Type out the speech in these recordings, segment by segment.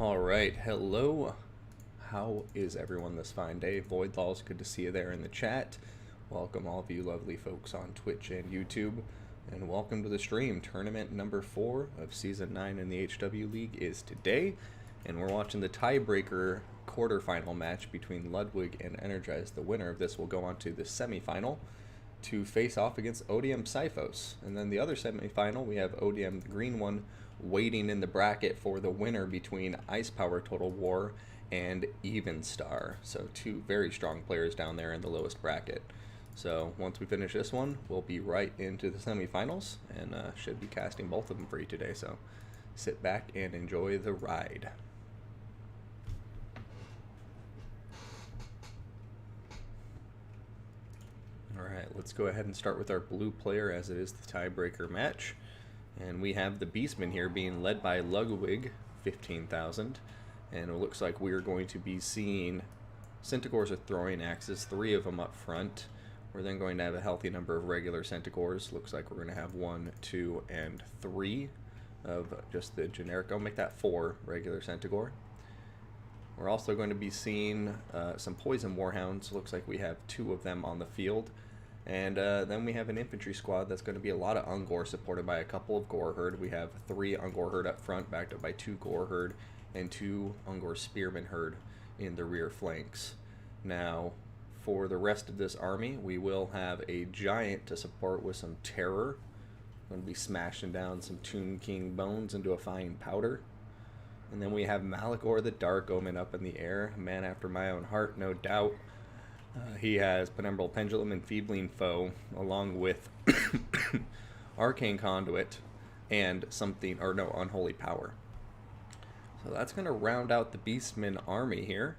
All right, hello. How is everyone this fine day? Void Laws, good to see you there in the chat. Welcome all of you lovely folks on Twitch and YouTube, and welcome to the stream. Tournament number 4 of Season 9 in the HW League is today, and we're watching the tiebreaker quarterfinal match between Ludwig and Energize. The winner of this will go on to the semifinal to face off against ODM Cyphos. And then the other semifinal, we have ODM, the green one, waiting in the bracket for the winner between Ice Power Total War and Even Star. So two very strong players down there in the lowest bracket. So once we finish this one, we'll be right into the semifinals and should be casting both of them for you today. So sit back and enjoy the ride. Alright, let's go ahead and start with our blue player as it is the tiebreaker match. And we have the Beastmen here being led by Ludwig, 15,000. And it looks like we're going to be seeing Centaurs with throwing axes, 3 of them up front. We're then going to have a healthy number of regular Centaurs. Looks like we're going to have 1, 2, and 3 of just the generic. I'll make that 4 regular Centaur. We're also going to be seeing some Poison Warhounds. Looks like we have 2 of them on the field. And then we have an infantry squad that's going to be a lot of Ungor supported by a couple of Gore Herd. We have 3 Ungor Herd up front, backed up by 2 Gore Herd and 2 Ungor Spearman Herd in the rear flanks. Now, for the rest of this army, we will have a Giant to support with some Terror. Going to be smashing down some Tomb King bones into a fine powder. And then we have Malachor the Dark Omen up in the air, a man after my own heart, no doubt. He has Penumbral Pendulum, Enfeebling Foe, along with Arcane Conduit and Unholy Power. So that's going to round out the Beastmen army here.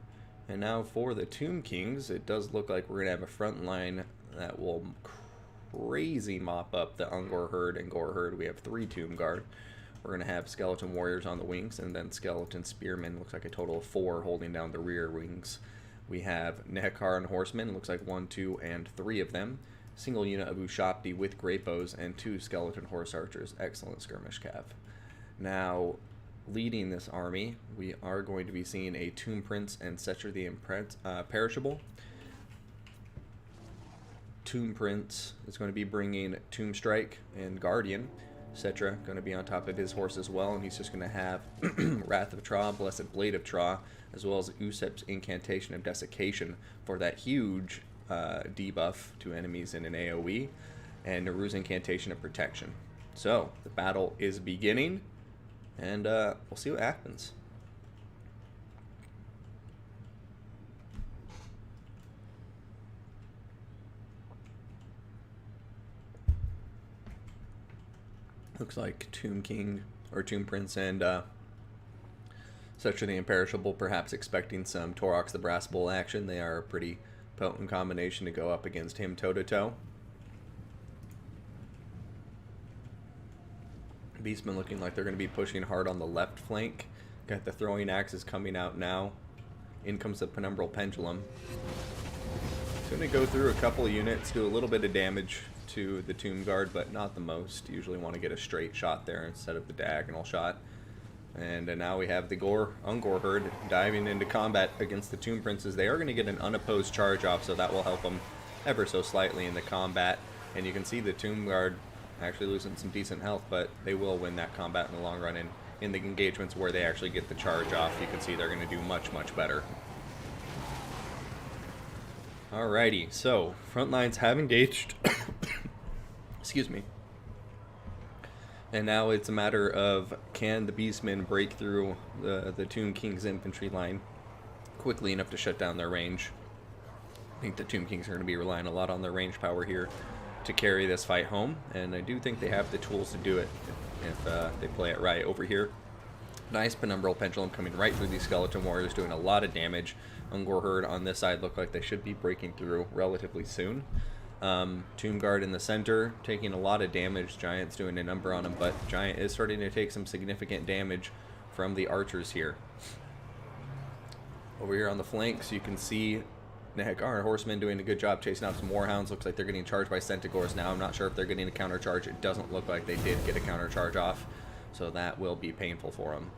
And now for the Tomb Kings, it does look like we're going to have a front line that will crazy mop up the Ungor Herd and Gore Herd. We have 3 Tomb Guard. We're going to have Skeleton Warriors on the wings, and then Skeleton Spearmen, looks like a total of 4 holding down the rear wings. We have Nehekar and Horsemen, looks like 1, 2, and 3 of them. Single unit of Ushapti with Great Bows and 2 Skeleton Horse Archers. Excellent skirmish cav. Now, leading this army, we are going to be seeing a Tomb Prince and Setcher the Imperishable. Tomb Prince is going to be bringing Tomb Strike and Guardian. Cetra going to be on top of his horse as well, and he's just going to have Wrath of Tra, Blessed Blade of Tra, as well as Usep's Incantation of Desiccation for that huge debuff to enemies in an AoE, and Naru's Incantation of Protection. So, the battle is beginning, and we'll see what happens. Looks like Tomb King or Tomb Prince and Setcher the Imperishable perhaps expecting some Torox the Brass Bull action. They are a pretty potent combination to go up against him toe-to-toe. Beastmen looking like they're going to be pushing hard on the left flank. Got the throwing axes coming out now. In comes the Penumbral Pendulum. It's going to go through a couple of units, do a little bit of damage to the Tomb Guard, but not the most. Usually want to get a straight shot there instead of the diagonal shot. And now we have the Ungor Herd diving into combat against the Tomb Princes. They are going to get an unopposed charge off, so that will help them ever so slightly in the combat. And you can see the Tomb Guard actually losing some decent health, but they will win that combat in the long run. And in the engagements where they actually get the charge off, you can see they're going to do much, much better. Alrighty, so front lines have engaged. Excuse me. And now it's a matter of, can the Beastmen break through the Tomb King's infantry line quickly enough to shut down their range? I think the Tomb Kings are going to be relying a lot on their range power here to carry this fight home, and I do think they have the tools to do it if they play it right. Over here, nice Penumbral Pendulum coming right through these Skeleton Warriors, doing a lot of damage. Ungor Herd on this side look like they should be breaking through relatively soon. Tomb Guard in the center taking a lot of damage. Giant's doing a number on him, but Giant is starting to take some significant damage from the archers here. Over here on the flanks, you can see Nehekar and Horsemen doing a good job chasing out some Warhounds. Looks like they're getting charged by Centaurs now. I'm not sure if they're getting a counter charge. It doesn't look like they did get a counter charge off, so that will be painful for them.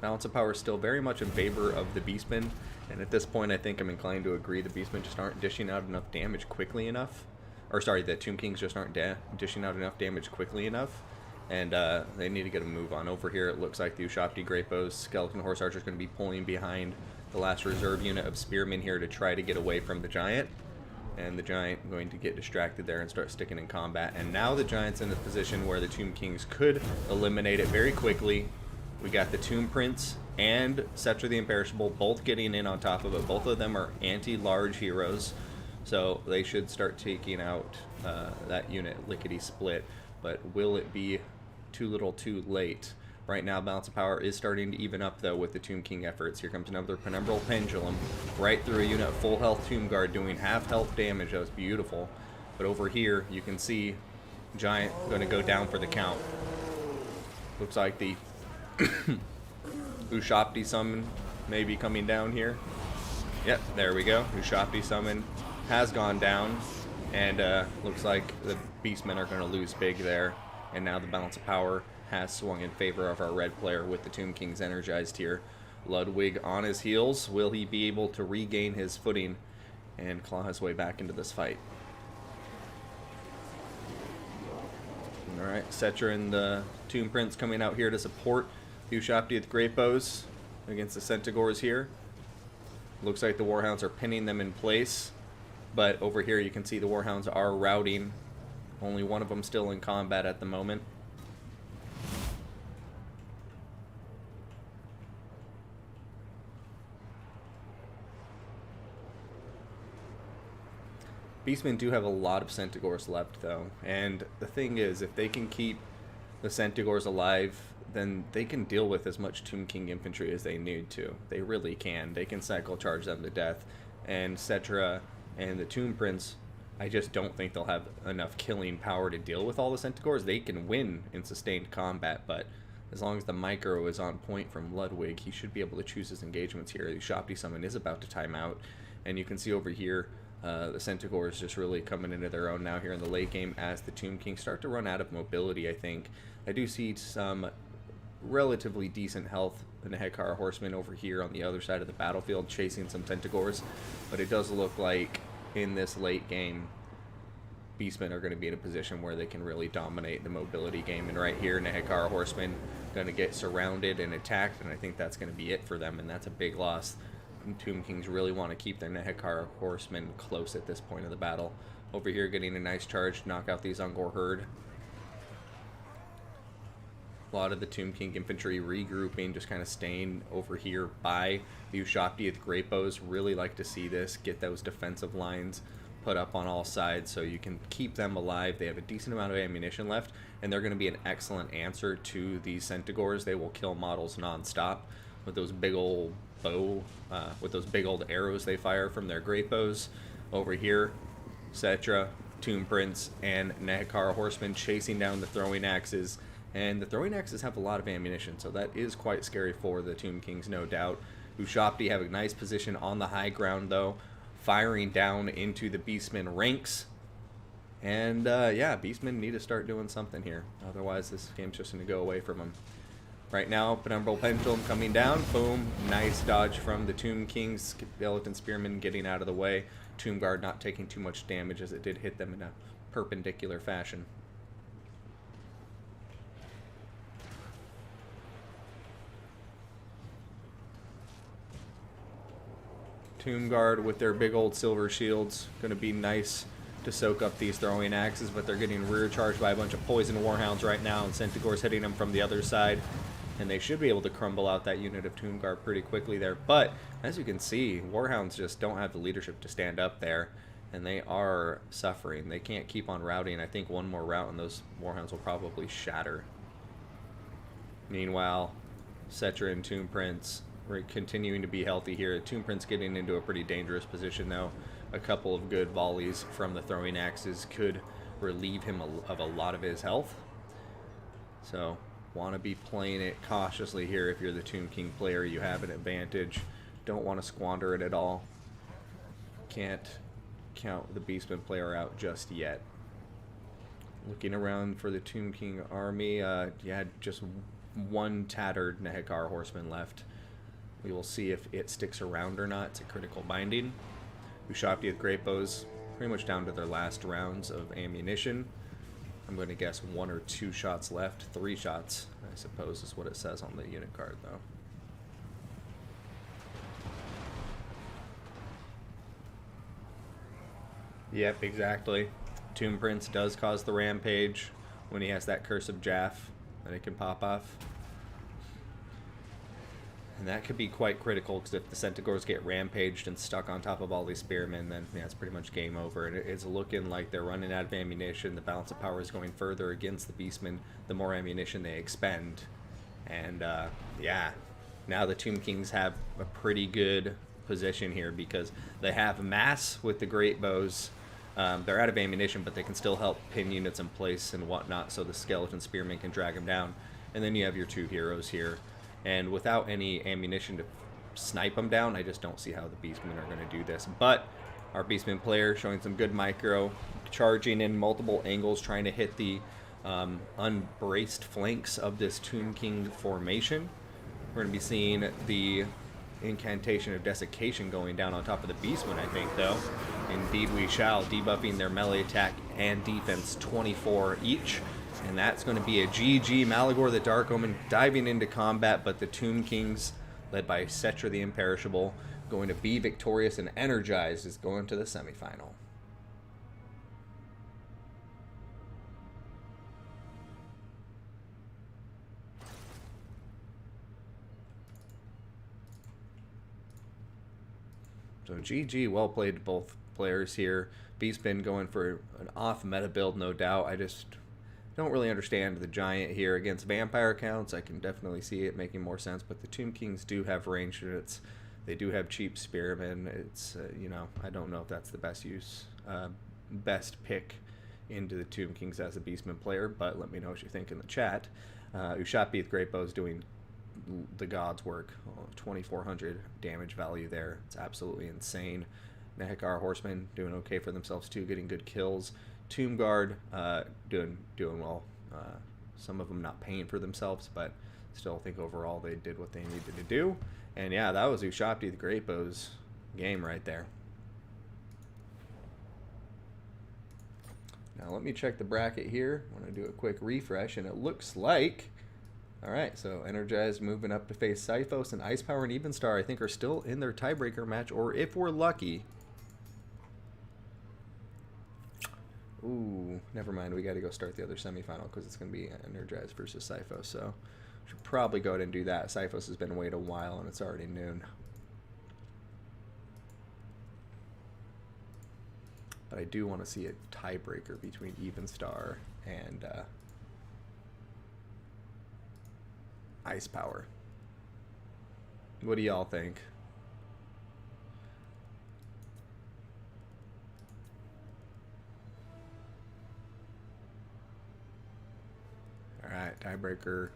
Balance of power is still very much in favor of the Beastmen, and at this point I think I'm inclined to agree the Beastmen just aren't dishing out enough damage quickly enough. Or sorry, the Tomb Kings just aren't dishing out enough damage quickly enough, and they need to get a move on. Over here it looks like the Ushopti Great Bows Skeleton Horse Archer is going to be pulling behind the last reserve unit of Spearmen here to try to get away from the Giant. And the Giant going to get distracted there and start sticking in combat. And now the Giant's in a position where the Tomb Kings could eliminate it very quickly. We got the Tomb Prince and Cetra the Imperishable both getting in on top of it. Both of them are anti-large heroes, so they should start taking out that unit lickety-split. But will it be too little too late? Right now, balance of power is starting to even up, though, with the Tomb King efforts. Here comes another Penumbral Pendulum right through a unit of full health Tomb Guard doing half health damage. That was beautiful. But over here, you can see Giant going to go down for the count. Looks like the Ushopti Summon may be coming down here. Yep, there we go. Ushopti Summon has gone down. And looks like the Beastmen are going to lose big there. And now the balance of power has swung in favor of our red player with the Tomb Kings energized here. Ludwig on his heels. Will he be able to regain his footing and claw his way back into this fight? Alright, Cetra and the Tomb Prince coming out here to support the Ushopti with Great Bows against the Centaurs here. Looks like the Warhounds are pinning them in place, but over here you can see the Warhounds are routing. Only one of them still in combat at the moment. Beastmen do have a lot of Centaurs left, though, and the thing is, if they can keep the Centaurs alive, then they can deal with as much Tomb King infantry as they need to. They really can. They can cycle charge them to death, and Cetra and the Tomb Prince, I just don't think they'll have enough killing power to deal with all the Centaurs. They can win in sustained combat, but as long as the micro is on point from Ludwig, he should be able to choose his engagements here. The Ushopti Summon is about to time out, and you can see over here the Centaurs just really coming into their own now here in the late game as the Tomb Kings start to run out of mobility, I think. I do see some relatively decent health in the Hekara Horsemen over here on the other side of the battlefield chasing some Centaurs, but it does look like in this late game Beastmen are going to be in a position where they can really dominate the mobility game, and right here Nehekara Horsemen going to get surrounded and attacked, and I think that's going to be it for them, and that's a big loss. Tomb Kings really want to keep their Nehekara Horsemen close at this point of the battle. Over here getting a nice charge to knock out the Zungor herd. A lot of the Tomb King infantry regrouping, just kind of staying over here by the Ushopti with Great Bows. Really like to see this, get those defensive lines put up on all sides so you can keep them alive. They have a decent amount of ammunition left, and they're going to be an excellent answer to these Centaurs. They will kill models non-stop with those big old with those big old arrows they fire from their Great Bows. Over here, Cetra, Tomb Prince, and Nehekara Horsemen chasing down the throwing axes. And the throwing axes have a lot of ammunition, so that is quite scary for the Tomb Kings, no doubt. Ushopti have a nice position on the high ground, though, firing down into the Beastmen ranks. And, yeah, Beastmen need to start doing something here. Otherwise, this game's just going to go away from them. Right now, Penumbral Pendulum coming down. Boom. Nice dodge from the Tomb Kings. Skeleton Spearmen getting out of the way. Tomb Guard not taking too much damage as it did hit them in a perpendicular fashion. Tomb Guard with their big old silver shields. Going to be nice to soak up these throwing axes, but they're getting rear charged by a bunch of poison warhounds right now, and Centaur's hitting them from the other side. And they should be able to crumble out that unit of Tomb Guard pretty quickly there. But, as you can see, Warhounds just don't have the leadership to stand up there. And they are suffering. They can't keep on routing. I think one more rout and those Warhounds will probably shatter. Meanwhile, Cetra and Tomb Prince are continuing to be healthy here. Tomb Prince getting into a pretty dangerous position, though. A couple of good volleys from the throwing axes could relieve him of a lot of his health. So, want to be playing it cautiously here. If you're the Tomb King player, you have an advantage. Don't want to squander it at all. Can't count the Beastman player out just yet. Looking around for the Tomb King army, yeah, just one tattered Nehekar horseman left. We will see if it sticks around or not. It's a critical binding. Ushapti with great bows, pretty much down to their last rounds of ammunition. I'm going to guess 1 or 2 shots left. 3 shots, I suppose, is what it says on the unit card, though. Yep, exactly. Tomb Prince does cause the rampage when he has that Curse of Jaff that it can pop off. And that could be quite critical, because if the Centaurs get rampaged and stuck on top of all these spearmen, then yeah, it's pretty much game over. And it's looking like they're running out of ammunition. The balance of power is going further against the Beastmen the more ammunition they expend. And yeah, now the Tomb Kings have a pretty good position here, because they have mass with the great bows. They're out of ammunition, but they can still help pin units in place and whatnot, so the skeleton spearmen can drag them down. And then you have your 2 heroes here. And without any ammunition to snipe them down, I just don't see how the Beastmen are going to do this. But our Beastmen player showing some good micro, charging in multiple angles, trying to hit the unbraced flanks of this Tomb King formation. We're going to be seeing the incantation of desiccation going down on top of the Beastmen, I think, though. Indeed we shall, debuffing their melee attack and defense 24 each. And that's going to be a GG. Malagor the Dark Omen diving into combat, but the Tomb Kings, led by Setra the Imperishable, going to be victorious and energized, is going to the semifinal. So GG, well played to both players here. Beastmen going for an off-meta build, no doubt. I just don't really understand the Giant here against vampire counts. I can definitely see it making more sense, but the Tomb Kings do have ranged units. They do have cheap spearmen. It's, you know, I don't know if that's the best use, best pick into the Tomb Kings as a Beastman player, but let me know what you think in the chat. Ushapti with great bows doing the God's work. 2,400 damage value there. It's absolutely insane. Nehekar horsemen doing okay for themselves too, getting good kills. Tomb Guard doing well. Some of them not paying for themselves, but still think overall they did what they needed to do. And yeah, that was Ushapti the Great Bows game right there. Now let me check the bracket here. I want to do a quick refresh, and it looks like, all right, so Energized moving up to face Cyphos, and Ice Power and Evenstar I think are still in their tiebreaker match, or if we're lucky. Ooh, never mind. We got to go start the other semifinal because it's going to be Energized versus Cyphos. So should probably go ahead and do that. Cyphos has been waiting a while, and it's already noon. But I do want to see a tiebreaker between Evenstar and Ice Power. What do y'all think? All right, tiebreaker.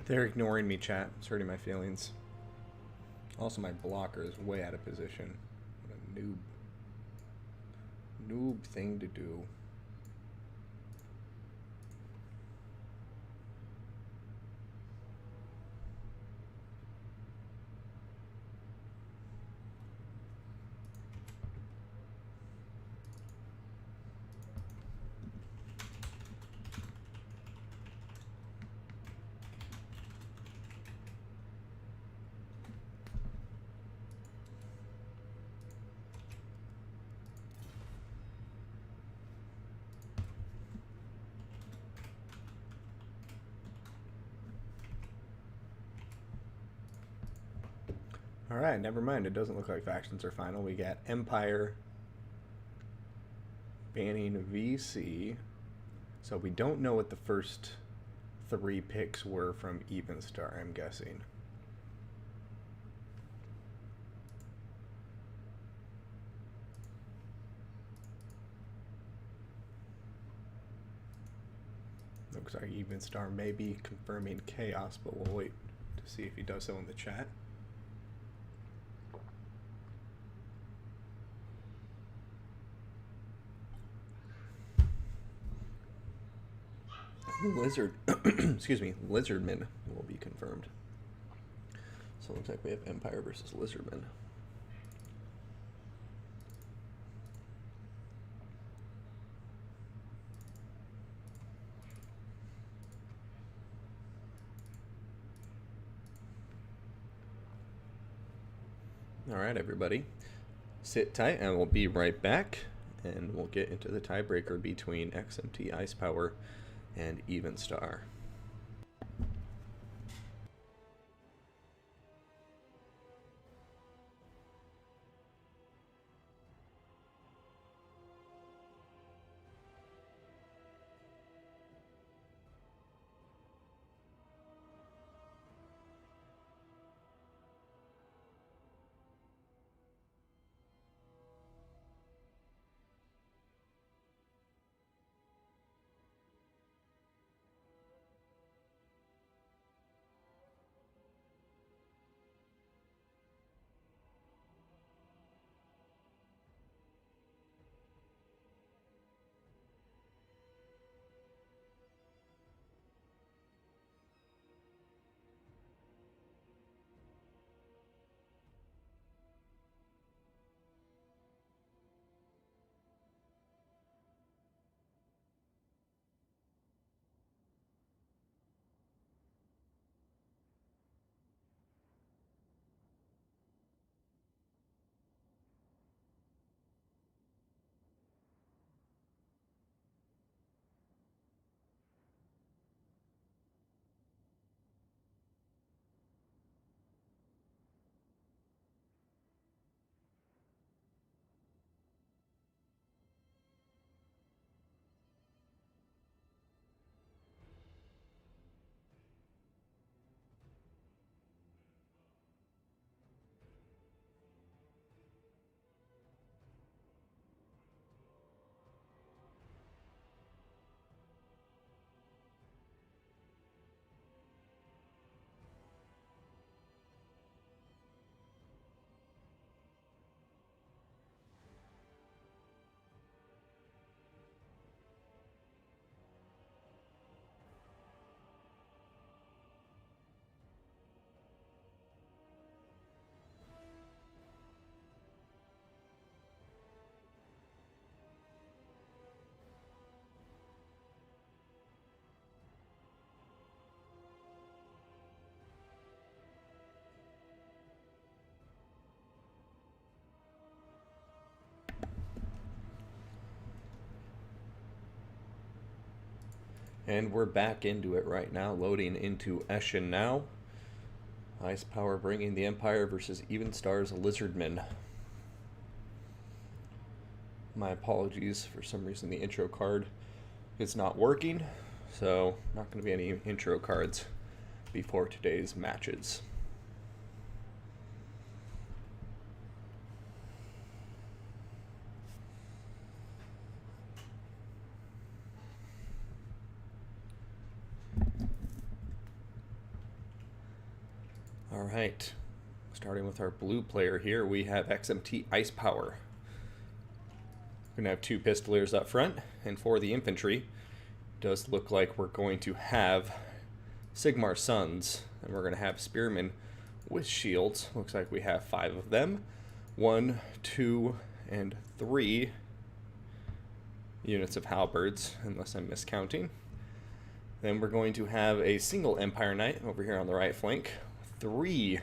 They're ignoring me, chat. It's hurting my feelings. Also, my blocker is way out of position. What a noob thing to do. Alright, never mind. It doesn't look like factions are final. We got Empire banning VC. So we don't know what the first 3 picks were from Evenstar, I'm guessing. Looks like Evenstar may be confirming Chaos, but we'll wait to see if he does so in the chat. Lizardmen will be confirmed. So it looks like we have Empire versus Lizardmen. All right, everybody, sit tight, and we'll be right back, and we'll get into the tiebreaker between XMT Ice Power and Evenstar. And we're back into it right now, loading into Eschen now. Ice Power bringing the Empire versus Evenstar's Lizardmen. My apologies, for some reason the intro card is not working, so not going to be any intro cards before today's matches. All right, starting with our blue player here, we have XMT Ice Power. We're going to have 2 Pistoliers up front, and for the infantry, it does look like we're going to have Sigmar Sons, and we're going to have Spearmen with shields. Looks like we have 5 of them. 1, 2, and 3 units of halberds, unless I'm miscounting. Then we're going to have a single Empire Knight over here on the right flank. 3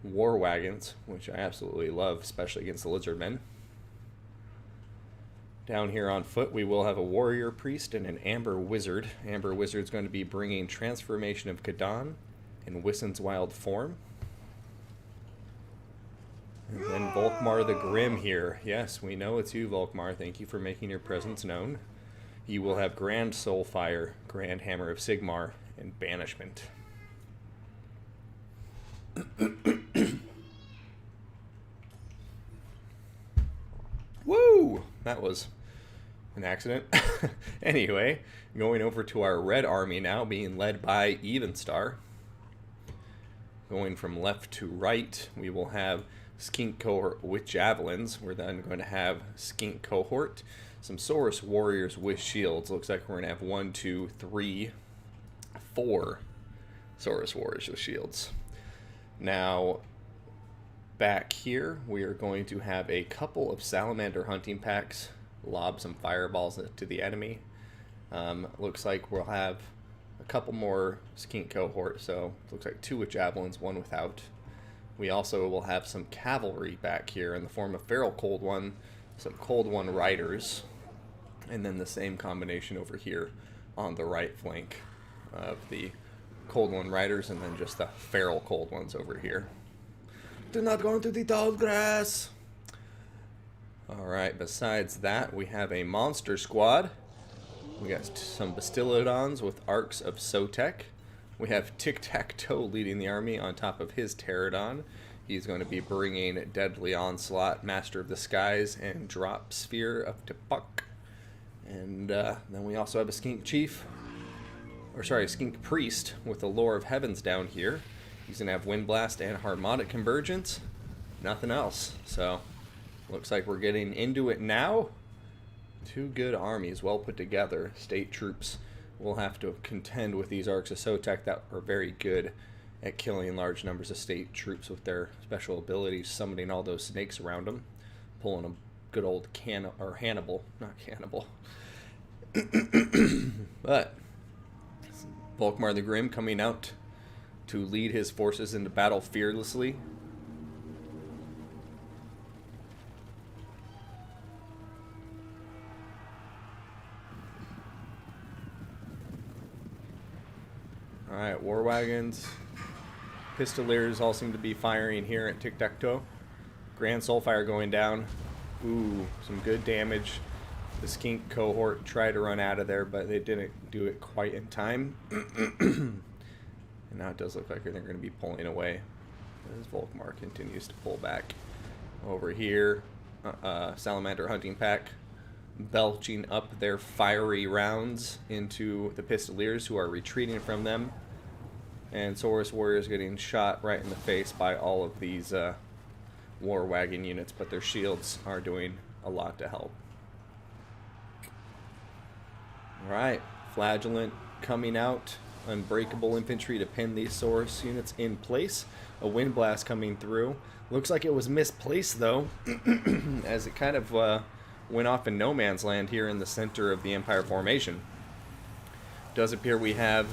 war wagons, which I absolutely love, especially against the Lizardmen. Down here on foot, we will have a warrior priest and an amber wizard. Amber wizard is going to be bringing Transformation of Kadan and Wissen's Wild Form. And then Volkmar the Grim here. Yes, we know it's you, Volkmar. Thank you for making your presence known. You will have Grand Soulfire, Grand Hammer of Sigmar, and Banishment. Woo! That was an accident. Anyway, going over to our red army now, being led by Evenstar. Going from left to right, we will have Skink Cohort with Javelins. We're then going to have Skink Cohort, some Saurus Warriors with Shields. Looks like we're going to have 1, 2, 3, 4 Saurus Warriors with Shields. Now, back here, we are going to have a couple of Salamander hunting packs, lob some fireballs to the enemy. Looks like we'll have a couple more Skink Cohort, so looks like 2 with Javelins, 1 without. We also will have some cavalry back here in the form of Feral Cold One, some Cold One Riders, and then the same combination over here on the right flank of the Cold One Riders, and then just the Feral Cold Ones over here. Do not go into the tall grass! Alright, besides that, we have a monster squad. We got some Bastiladons with Arcs of Sotek. We have Tic-Tac-Toe leading the army on top of his Pterodon. He's going to be bringing Deadly Onslaught, Master of the Skies, and Drop Sphere of Tepuk. And then we also have a Skink Priest with the Lore of Heavens down here. He's going to have Wind Blast and Harmonic Convergence. Nothing else. So, looks like we're getting into it now. 2 good armies, well put together. State troops will have to contend with these Arcs of Sotek that are very good at killing large numbers of state troops with their special abilities, summoning all those snakes around them, pulling a good old Hannibal, not Cannibal. But Volkmar the Grim coming out to lead his forces into battle fearlessly. Alright, War Wagons. Pistoliers all seem to be firing here at Tic-Tac-Toe. Grand Soulfire going down. Ooh, some good damage. The Skink Cohort tried to run out of there, but they didn't do it quite in time. And now it does look like they're going to be pulling away as Volkmar continues to pull back. Over here, Salamander Hunting Pack belching up their fiery rounds into the Pistoliers who are retreating from them. And Saurus Warriors getting shot right in the face by all of these war wagon units, but their shields are doing a lot to help. Alright, Flagellant coming out. Unbreakable infantry to pin these Saurus units in place. A Wind Blast coming through. Looks like it was misplaced though, as it kind of went off in no man's land here in the center of the Empire formation. Does appear we have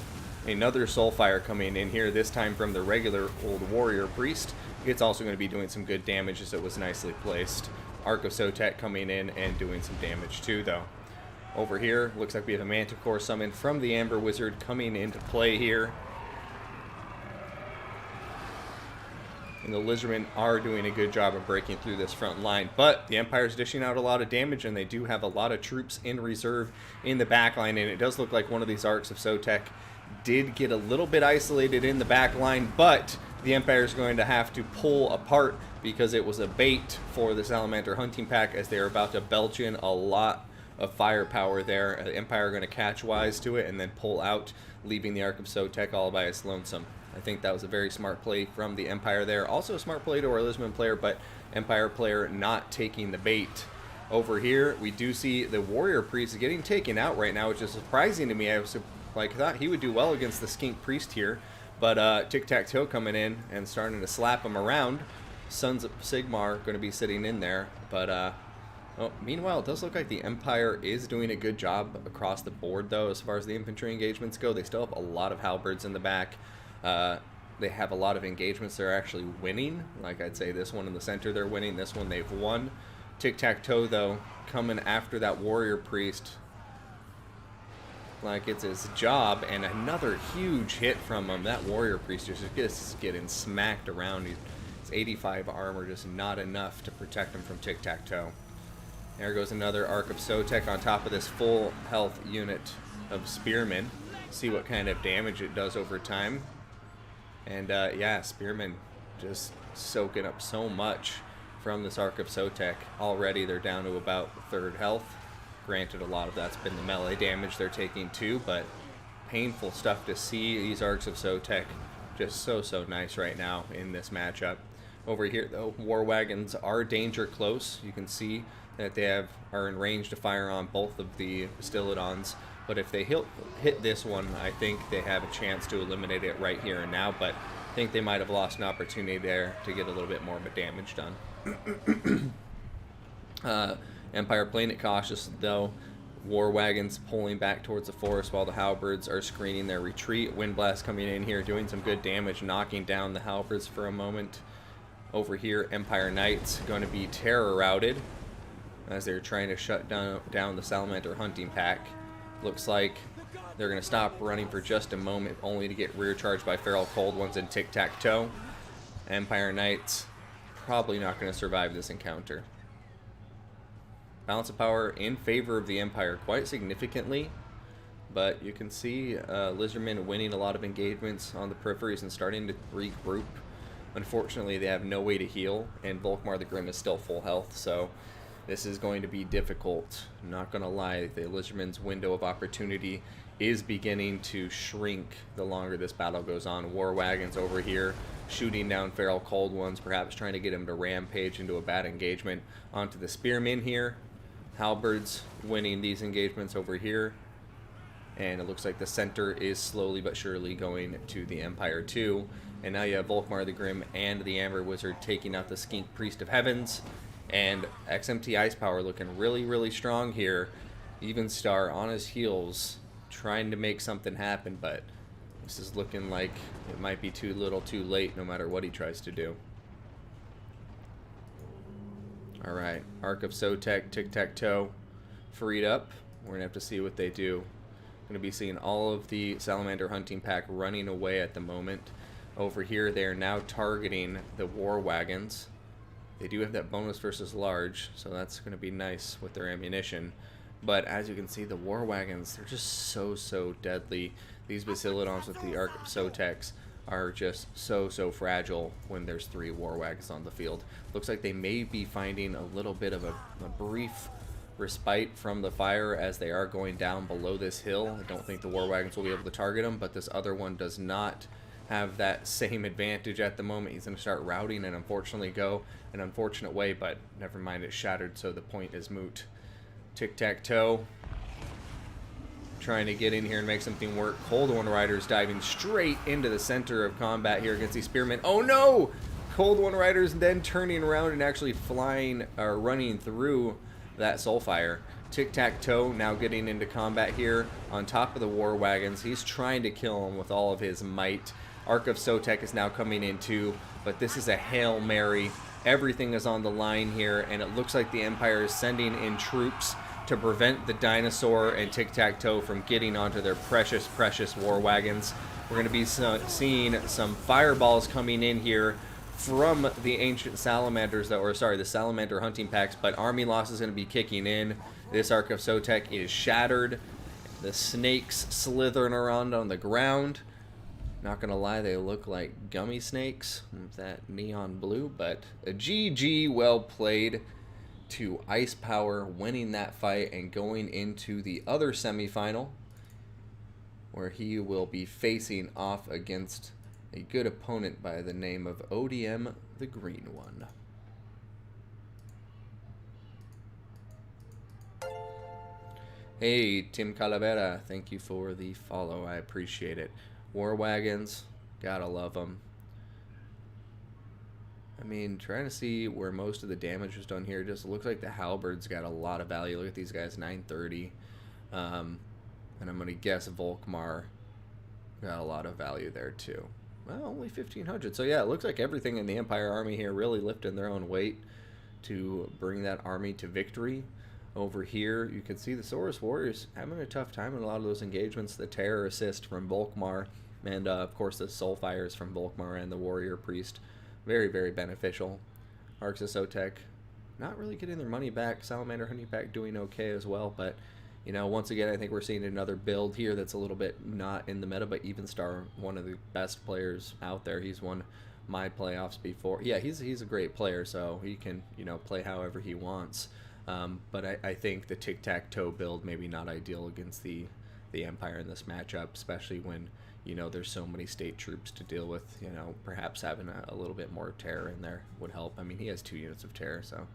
another Soulfire coming in here, this time from the regular old Warrior Priest. It's also going to be doing some good damage as it was nicely placed. Arc of Sotek coming in and doing some damage too though. Over here, looks like we have a Manticore summon from the Amber Wizard coming into play here. And the Lizardmen are doing a good job of breaking through this front line. But the Empire's dishing out a lot of damage, and they do have a lot of troops in reserve in the back line. And it does look like one of these Arcs of Sotek did get a little bit isolated in the back line, but the Empire is going to have to pull apart because it was a bait for the Salamander Hunting Pack as they are about to belch in a lot of firepower there. The Empire are going to catch wise to it and then pull out, leaving the Arc of Sotek all by its lonesome. I think that was a very smart play from the Empire there. Also a smart play to our Lizardmen player, but Empire player not taking the bait. Over here, we do see the Warrior Priest getting taken out right now, which is surprising to me. I was like, thought he would do well against the Skink Priest here, but Tic-Tac-Toe coming in and starting to slap him around. Sons of Sigmar going to be sitting in there, but oh, meanwhile, it does look like the Empire is doing a good job across the board, though, as far as the infantry engagements go. They still have a lot of halberds in the back. They have a lot of engagements they're actually winning. Like I'd say this one in the center they're winning, this one they've won. Tic-Tac-Toe, though, coming after that Warrior Priest like it's his job, and another huge hit from him. That Warrior Priest is just getting smacked around. His 85 armor just not enough to protect him from Tic-Tac-Toe. There goes another Arc of Sotek on top of this full health unit of Spearmen. See what kind of damage it does over time. And yeah, Spearmen just soaking up so much from this Arc of Sotek. Already they're down to about third health. Granted, a lot of that's been the melee damage they're taking too, but painful stuff to see. These Arcs of Sotek just so nice right now in this matchup. Over here, though, War Wagons are danger close. You can see that they are in range to fire on both of the Stylodons, but if they hit this one, I think they have a chance to eliminate it right here and now, but I think they might have lost an opportunity there to get a little bit more of a damage done. Empire playing it cautious, though. War Wagons pulling back towards the forest while the halberds are screening their retreat. Windblast coming in here, doing some good damage, knocking down the halberds for a moment. Over here, Empire Knights going to be terror routed as they're trying to shut down the Salamander hunting pack. Looks like they're going to stop running for just a moment, only to get rear charged by Feral Cold Ones and Tic-Tac-Toe. Empire Knights probably not going to survive this encounter. Balance of power in favor of the Empire quite significantly, but you can see Lizardmen winning a lot of engagements on the peripheries and starting to regroup. Unfortunately, they have no way to heal, and Volkmar the Grim is still full health, so this is going to be difficult. Not going to lie, the Lizardmen's window of opportunity is beginning to shrink the longer this battle goes on. War Wagons over here shooting down Feral Cold Ones, perhaps trying to get him to rampage into a bad engagement. Onto the Spearmen here. Halberds winning these engagements over here. And it looks like the center is slowly but surely going to the Empire too. And now you have Volkmar the Grim and the Amber Wizard taking out the Skink Priest of Heavens. And XMT Ice Power looking really strong here. Evenstar on his heels, trying to make something happen, but this is looking like it might be too little too late no matter what he tries to do. Alright, Arc of Sotek, Tic-Tac-Toe freed up. We're going to have to see what they do. Going to be seeing all of the Salamander hunting pack running away at the moment. Over here, they are now targeting the War Wagons. They do have that bonus versus large, so that's going to be nice with their ammunition. But as you can see, the War Wagons, they're just so deadly. These Basilodons with the Arc of Soteks are just so fragile when there's 3 War Wagons on the field. Looks like they may be finding a little bit of a brief respite from the fire as they are going down below this hill. I don't think the War Wagons will be able to target them, but this other one does not have that same advantage at the moment. He's going to start routing and unfortunately go an unfortunate way, but never mind, it's shattered, so the point is moot. Tic-Tac-Toe trying to get in here and make something work. Cold One Riders diving straight into the center of combat here against these Spearmen. Oh no! Cold One Riders then turning around and actually flying or running through that Soulfire. Tic-Tac-Toe now getting into combat here on top of the War Wagons. He's trying to kill him with all of his might. Arc of Sotek is now coming in too, but this is a Hail Mary. Everything is on the line here, and it looks like the Empire is sending in troops to prevent the Dinosaur and Tic-Tac-Toe from getting onto their precious War Wagons. We're going to be seeing some fireballs coming in here from the ancient Salamanders, the Salamander hunting packs, but army loss is going to be kicking in. This Arc of Sotek is shattered. The snakes slithering around on the ground. Not going to lie, they look like gummy snakes with that neon blue, but a GG well played to Ice Power winning that fight and going into the other semifinal where he will be facing off against a good opponent by the name of ODM, the green one. Hey, Tim Calavera, thank you for the follow. I appreciate it. War Wagons, gotta love them. I mean, trying to see where most of the damage was done here. Just looks like the halberds got a lot of value. Look at these guys, 930. And I'm going to guess Volkmar got a lot of value there too. Well, only 1,500. So yeah, it looks like everything in the Empire army here really lifting their own weight to bring that army to victory. Over here, you can see the Saurus Warriors having a tough time in a lot of those engagements. The Terror Assist from Volkmar, and of course the Soulfires from Volkmar and the Warrior Priest. Very, very beneficial. Arcs of Sotek, not really getting their money back. Salamander Honeypack doing okay as well, but you know, once again, I think we're seeing another build here that's a little bit not in the meta, but Evenstar, one of the best players out there. He's won my playoffs before. Yeah, he's a great player, so he can, you know, play however he wants. But I think the tic-tac-toe build maybe not ideal against the Empire in this matchup, especially when, you know, there's so many state troops to deal with. You know, perhaps having a little bit more terror in there would help. I mean, he has 2 units of terror, so.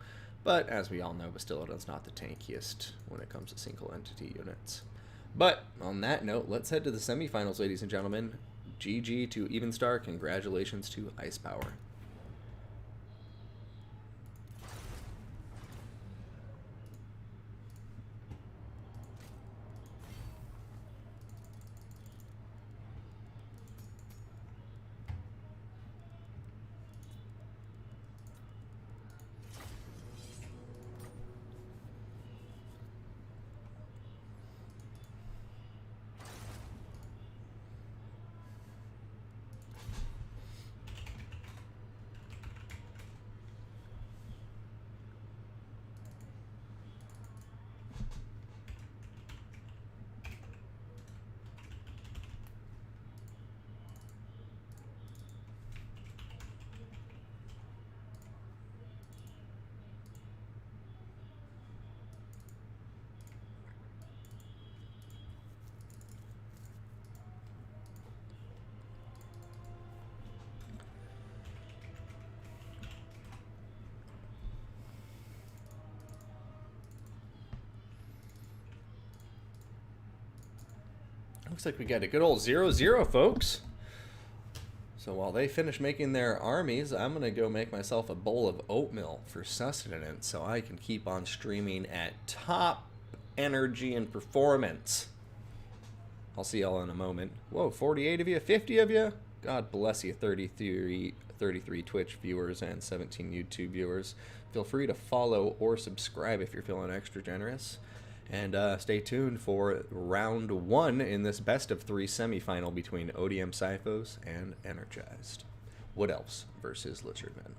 But as we all know, Bastilado's not the tankiest when it comes to single entity units. But on that note, let's head to the semifinals, ladies and gentlemen. GG to Evenstar. Congratulations to Ice Power. Looks like we got a good old 0-0, folks. So while they finish making their armies, I'm going to go make myself a bowl of oatmeal for sustenance so I can keep on streaming at top energy and performance. I'll see y'all in a moment. Whoa, 48 of you, 50 of you? God bless you, 33 Twitch viewers and 17 YouTube viewers. Feel free to follow or subscribe if you're feeling extra generous. And stay tuned for round 1 in this best of 3 semifinal between ODM Cyphos and Energized. Wood Elves versus Lizardmen.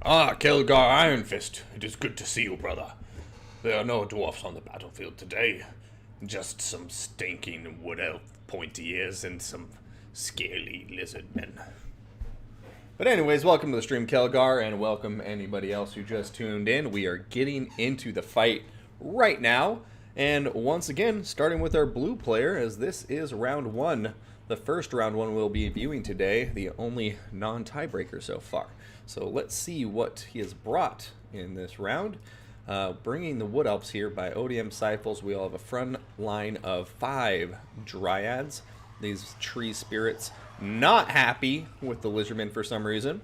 Ah, Kelgar Ironfist, it is good to see you, brother. There are no dwarfs on the battlefield today. Just some stinking wood elf pointy ears and some scaly lizardmen. But anyways, welcome to the stream, Kelgar, and welcome anybody else who just tuned in. We are getting into the fight right now. And once again, starting with our blue player, as this is round one. The first round one we'll be viewing today, the only non-tiebreaker so far. So let's see what he has brought in this round. Bringing the Wood Elves here by ODM Cyphals, we'll have a front line of 5 Dryads. These tree spirits not happy with the Lizardmen for some reason.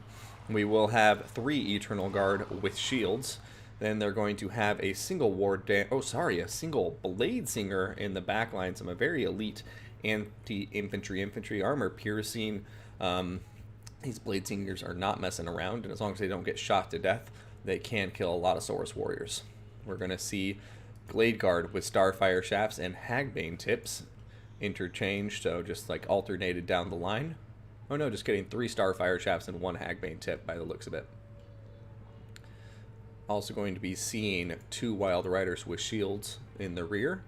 We will have 3 Eternal Guard with shields. Then they're going to have a single a single Blade Singer in the back line. Some very elite infantry armor piercing. These Blade Singers are not messing around, and as long as they don't get shot to death, they can kill a lot of Saurus warriors. We're going to see Glade Guard with Starfire Shafts and Hagbane Tips interchanged, so just like alternated down the line. Oh no, just getting 3 Starfire Shafts and 1 Hagbane Tip by the looks of it. Also going to be seeing 2 Wild Riders with shields in the rear.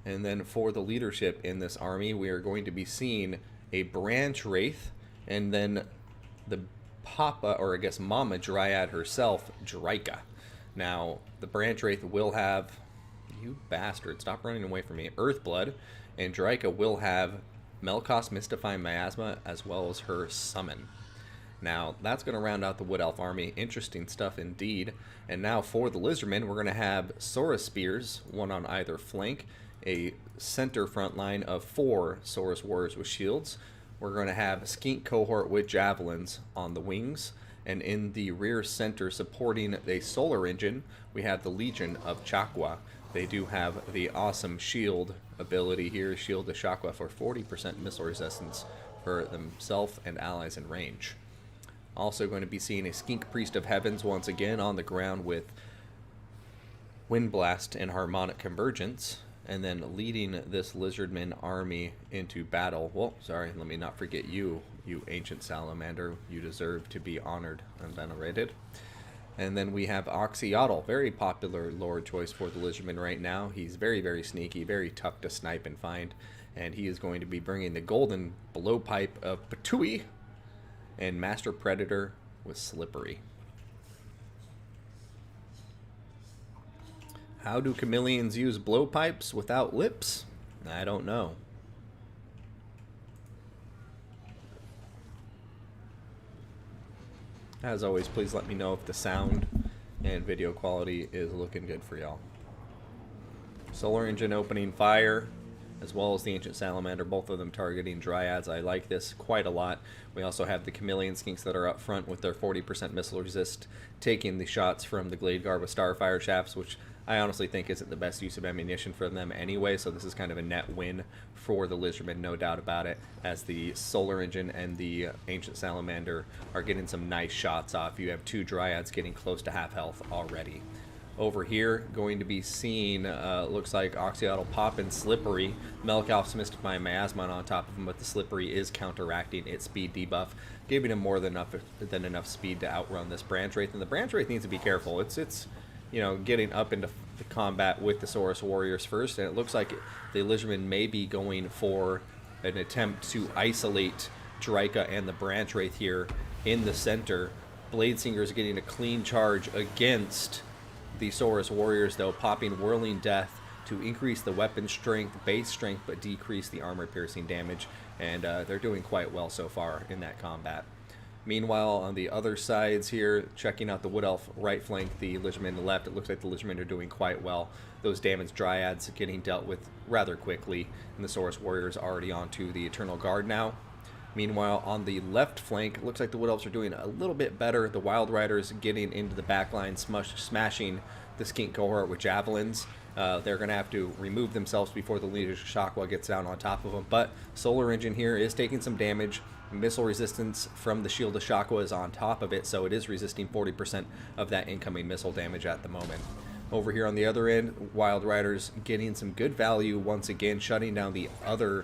And then for the leadership in this army, we are going to be seeing a Branch Wraith, and then the Papa, or I guess Mama Dryad herself, Drika. Now, the Branch Wraith will have, you bastard, stop running away from me, Earthblood, and Drika will have Melkos Mystifying Miasma as well as her Summon. Now, that's going to round out the Wood Elf army. Interesting stuff indeed. And now for the Lizardmen, we're going to have Saurus Spears, 1 on either flank, a center front line of 4 Saurus Warriors with shields. We're going to have a Skink cohort with javelins on the wings. And in the rear center supporting the Solar Engine, we have the Legion of Chakwa. They do have the awesome shield ability here, Shield the Chakwa, for 40% missile resistance for themselves and allies in range. Also going to be seeing a Skink Priest of Heavens once again on the ground with Wind Blast and Harmonic Convergence. And then leading this Lizardman army into battle. Well, sorry, let me not forget you, you ancient salamander. You deserve to be honored and venerated. And then we have Oxyotl, very popular lore choice for the Lizardman right now. He's very, very sneaky, very tough to snipe and find. And he is going to be bringing the golden blowpipe of Patui and Master Predator with Slippery. How do chameleons use blowpipes without lips? I don't know. As always, please let me know if the sound and video quality is looking good for y'all. Solar Engine opening fire, as well as the Ancient Salamander, both of them targeting Dryads. I like this quite a lot. We also have the Chameleon Skinks that are up front with their 40% missile resist, taking the shots from the Glade Guard with Starfire Shafts, which I honestly think isn't the best use of ammunition for them anyway, so this is kind of a net win for the Lizardmen, no doubt about it, as the Solar Engine and the Ancient Salamander are getting some nice shots off. You have 2 Dryads getting close to half health already. Over here, going to be seeing, looks like Oxyotl Pop and Slippery. Melkos Mystifying Miasma on top of him, but the Slippery is counteracting its speed debuff, giving him more than enough speed to outrun this Branch Wraith. And the Branch Wraith needs to be careful. It's you know, getting up into the combat with the Saurus Warriors first, and it looks like the Lizardmen may be going for an attempt to isolate Drika and the Branch Wraith here in the center. Blade Singer is getting a clean charge against the Saurus Warriors, though, popping Whirling Death to increase the weapon strength, base strength, but decrease the armor piercing damage, and they're doing quite well so far in that combat. Meanwhile, on the other sides here, checking out the Wood Elf right flank, the Lizardmen left, it looks like the Lizardmen are doing quite well. Those damaged Dryads getting dealt with rather quickly, and the Saurus Warriors already onto the Eternal Guard now. Meanwhile, on the left flank, it looks like the Wood Elves are doing a little bit better. The Wild Riders getting into the back line, smashing the Skink cohort with javelins. They're going to have to remove themselves before the Legion of Chakwa gets down on top of them. But Solar Engine here is taking some damage. Missile resistance from the Shield of Chakwa is on top of it, so it is resisting 40% of that incoming missile damage at the moment. Over here on the other end, Wild Riders getting some good value once again, shutting down the other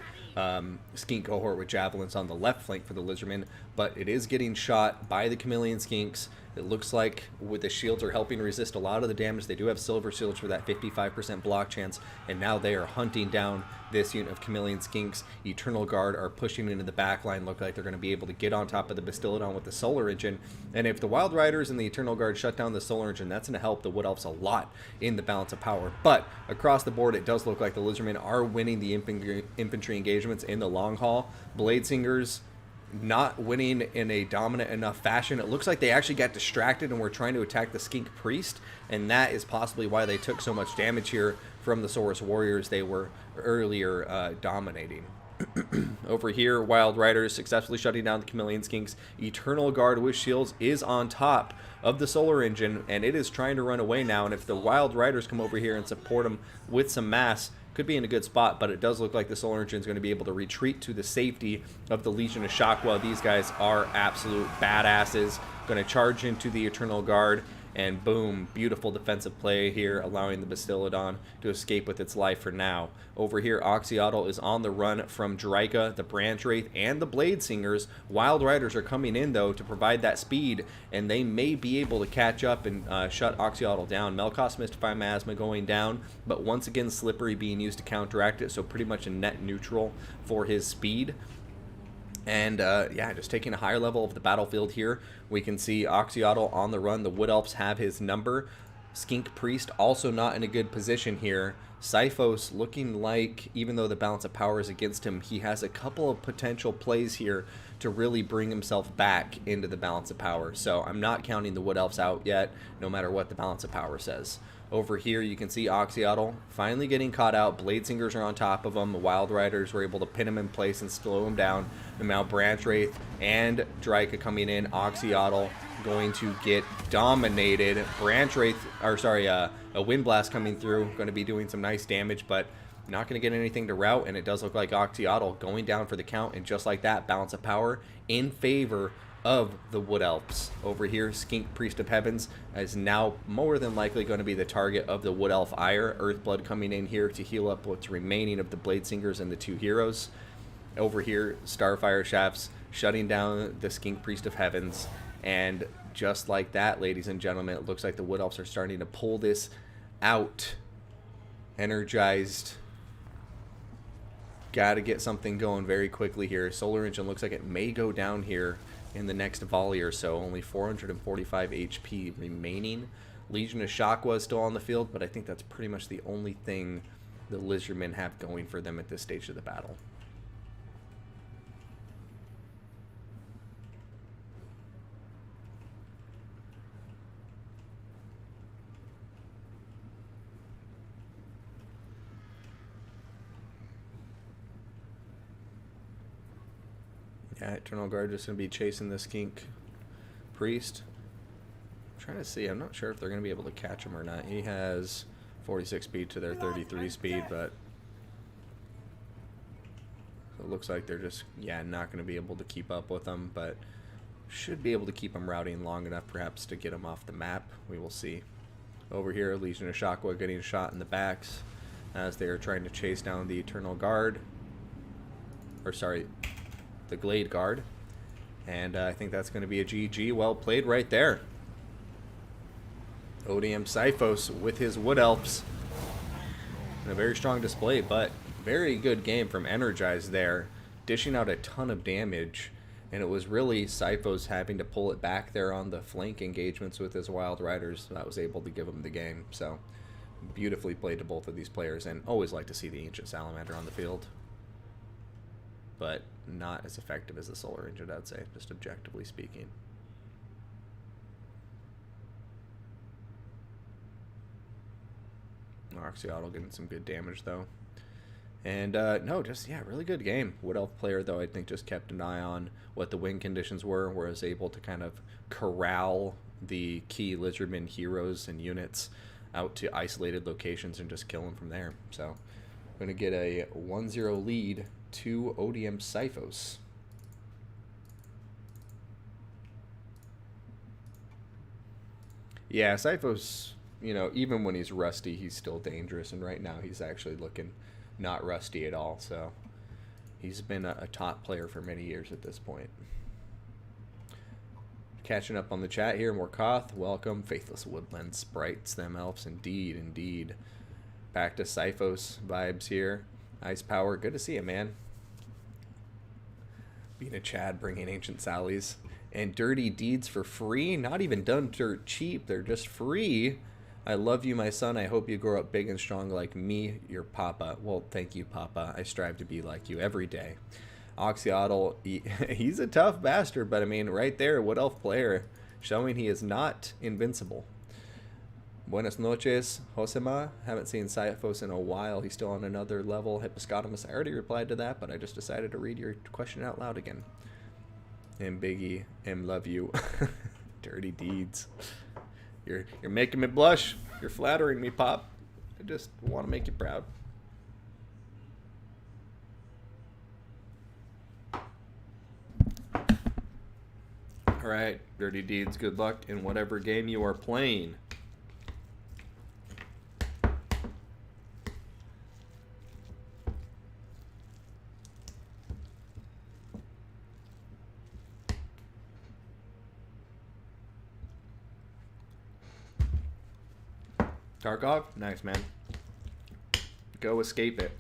skink cohort with javelins on the left flank for the Lizardmen, but it is getting shot by the chameleon skinks. It looks like with the shields are helping resist a lot of the damage. They do have silver shields for that 55% block chance, and now they are hunting down this unit of chameleon skinks. Eternal Guard are pushing into the back line. Look like they're going to be able to get on top of the Bastillodon with the solar engine, and if the Wild Riders and the Eternal Guard shut down the solar engine, that's going to help the Wood Elves a lot in the balance of power. But across the board, it does look like the Lizardmen are winning the infantry engagements in the long haul. Bladesingers not winning in a dominant enough fashion. It looks like they actually got distracted and were trying to attack the Skink Priest, and that is possibly why they took so much damage here from the Saurus Warriors they were earlier dominating. Over here, Wild Riders successfully shutting down the Chameleon Skinks. Eternal Guard with shields is on top of the solar engine, and it is trying to run away now, and if the Wild Riders come over here and support them with some mass, could be in a good spot, but it does look like the solar engine is going to be able to retreat to the safety of the Legion of Shockwell. These guys are absolute badasses. Going to charge into the Eternal Guard, and boom, beautiful defensive play here, allowing the Bastillodon to escape with its life for now. Over here, Oxyotl is on the run from Draika, the Branch Wraith, and the Bladesingers. Wild Riders are coming in, though, to provide that speed, and they may be able to catch up and shut Oxyotl down. Melkoth's Mystify Miasma going down, but once again, Slippery being used to counteract it, so pretty much a net neutral for his speed. And yeah, just taking a higher level of the battlefield here, we can see Oxyotl on the run. The Wood Elves have his number. Skink Priest also not in a good position here. Sifos looking like, even though the balance of power is against him, he has a couple of potential plays here to really bring himself back into the balance of power. So I'm not counting the Wood Elves out yet, no matter what the balance of power says. Over here, you can see Oxyotl finally getting caught out. Bladesingers are on top of him. The Wild Riders were able to pin him in place and slow him down. And now Branch Wraith and Draika coming in. Oxyotl going to get dominated. Branch Wraith, or sorry, a Wind Blast coming through, going to be doing some nice damage, but not going to get anything to rout. And it does look like Oxyotl going down for the count. And just like that, balance of power in favor of the Wood Elves. Over here, Skink Priest of Heavens is now more than likely going to be the target of the Wood Elf Ire. Earthblood coming in here to heal up what's remaining of the Bladesingers and the two heroes. Over here, Starfire Shafts shutting down the Skink Priest of Heavens. And just like that, ladies and gentlemen, it looks like the Wood Elves are starting to pull this out. Energized. Got to get something going very quickly here. Solar Engine looks like it may go down here in the next volley or so. Only 445 HP remaining. Legion of Shockwell is still on the field, but I think that's pretty much the only thing the Lizardmen have going for them at this stage of the battle. Yeah, Eternal Guard just going to be chasing the Skink Priest. I'm trying to see. I'm not sure if they're going to be able to catch him or not. He has 46 speed to their 33 speed, but it looks like they're just, yeah, not going to be able to keep up with them, but should be able to keep him routing long enough perhaps to get him off the map. We will see. Over here, Legion of Shockwell getting shot in the backs as they are trying to chase down the Eternal Guard. Or sorry, the Glade Guard, and I think that's going to be a GG. Well played right there. ODM Sifos with his Wood Elves. And a very strong display, but very good game from Energized there, dishing out a ton of damage, and it was really Sifos having to pull it back there on the flank engagements with his Wild Riders that was able to give him the game. So beautifully played to both of these players, and always like to see the Ancient Salamander on the field, but not as effective as the Solar Engine, I'd say, just objectively speaking. Oxyotl getting some good damage, though. And, no, just, yeah, really good game. Wood Elf player, though, I think just kept an eye on what the win conditions were, was able to kind of corral the key Lizardmen heroes and units out to isolated locations and just kill them from there. So, going to get a 1-0 lead to ODM Sifos. Yeah, Sifos, you know, even when he's rusty, he's still dangerous, and right now he's actually looking not rusty at all, so He's been a top player for many years at this point. Catching up on the chat here, Morkoth, welcome. Faithless Woodland Sprites, them elves, indeed, indeed. Back to Syphos vibes here. Ice Power, good to see you, man. Being a Chad, bringing Ancient Sallies. And Dirty Deeds for free, not even done dirt cheap, they're just free. I love you, my son. I hope you grow up big and strong like me, your papa. Well, thank you, papa. I strive to be like you every day. Oxyotl, he's a tough bastard, but I mean, right there, Wood Elf player, showing he is not invincible. Buenas noches, Josema. Haven't seen Syphos in a while. He's still on another level. Hyposcotomus, I already replied to that, but I just decided to read your question out loud again. And Biggie, love you. Dirty Deeds. You're making me blush. You're flattering me, Pop. I just want to make you proud. All right, Dirty Deeds, good luck in whatever game you are playing. Tarkov, nice, man. Go escape it.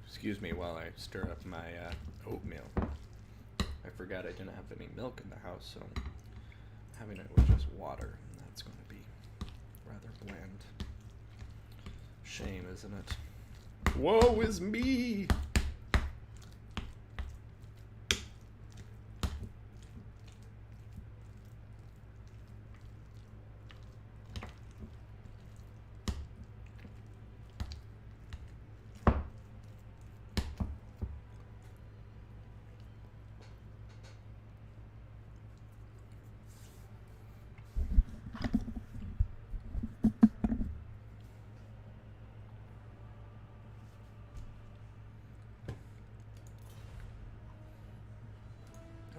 Excuse me while I stir up my oatmeal. I forgot I didn't have any milk in the house, so having it with just water, that's going to be rather bland. Shame, isn't it? Woe is me!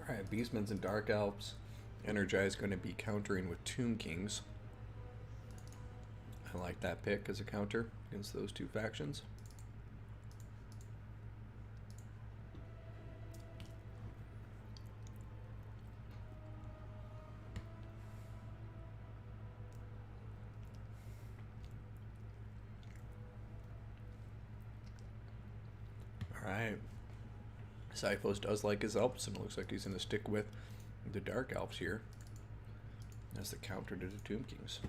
Alright, Beastmen's and Dark Elves. Energize going to be countering with Tomb Kings. I like that pick as a counter against those two factions. Alright. Syphos does like his Elves, and it looks like he's going to stick with the Dark Elves here as the counter to the Tomb Kings.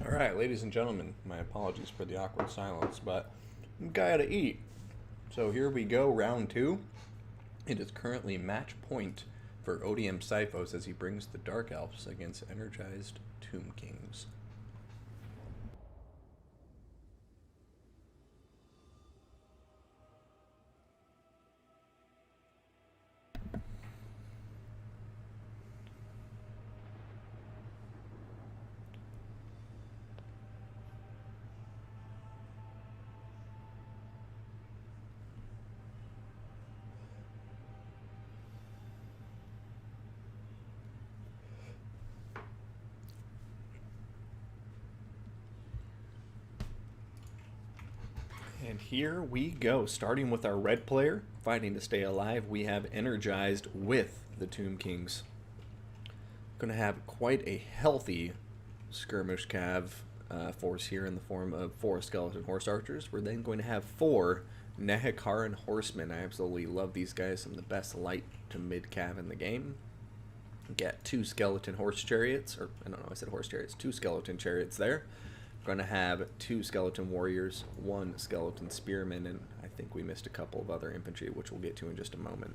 Alright, ladies and gentlemen, my apologies for the awkward silence, but gotta eat. So here we go, round 2. It is currently match point for ODM Syphos as he brings the Dark Elves against Energized Tomb Kings. And here we go, starting with our red player, fighting to stay alive. We have Energized with the Tomb Kings. Going to have quite a healthy skirmish cav force here in the form of 4 skeleton horse archers. We're then going to have 4 Nehekaran horsemen. I absolutely love these guys. Some of the best light to mid cav in the game. Get 2 skeleton horse chariots, or I don't know, I said horse chariots, 2 skeleton chariots there. Going to have 2 skeleton warriors, 1 skeleton spearman, and I think we missed a couple of other infantry, which we'll get to in just a moment.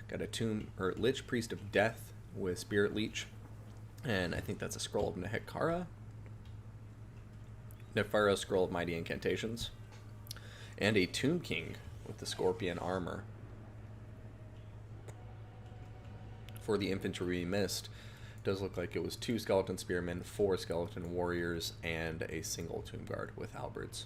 Got a Lich Priest of Death with Spirit Leech, and I think that's a Scroll of Nehekara. Nephara Scroll of Mighty Incantations, and a Tomb King with the Scorpion Armor. For the infantry we missed, does look like it was 2 skeleton spearmen, 4 skeleton warriors, and a single tomb guard with halberds.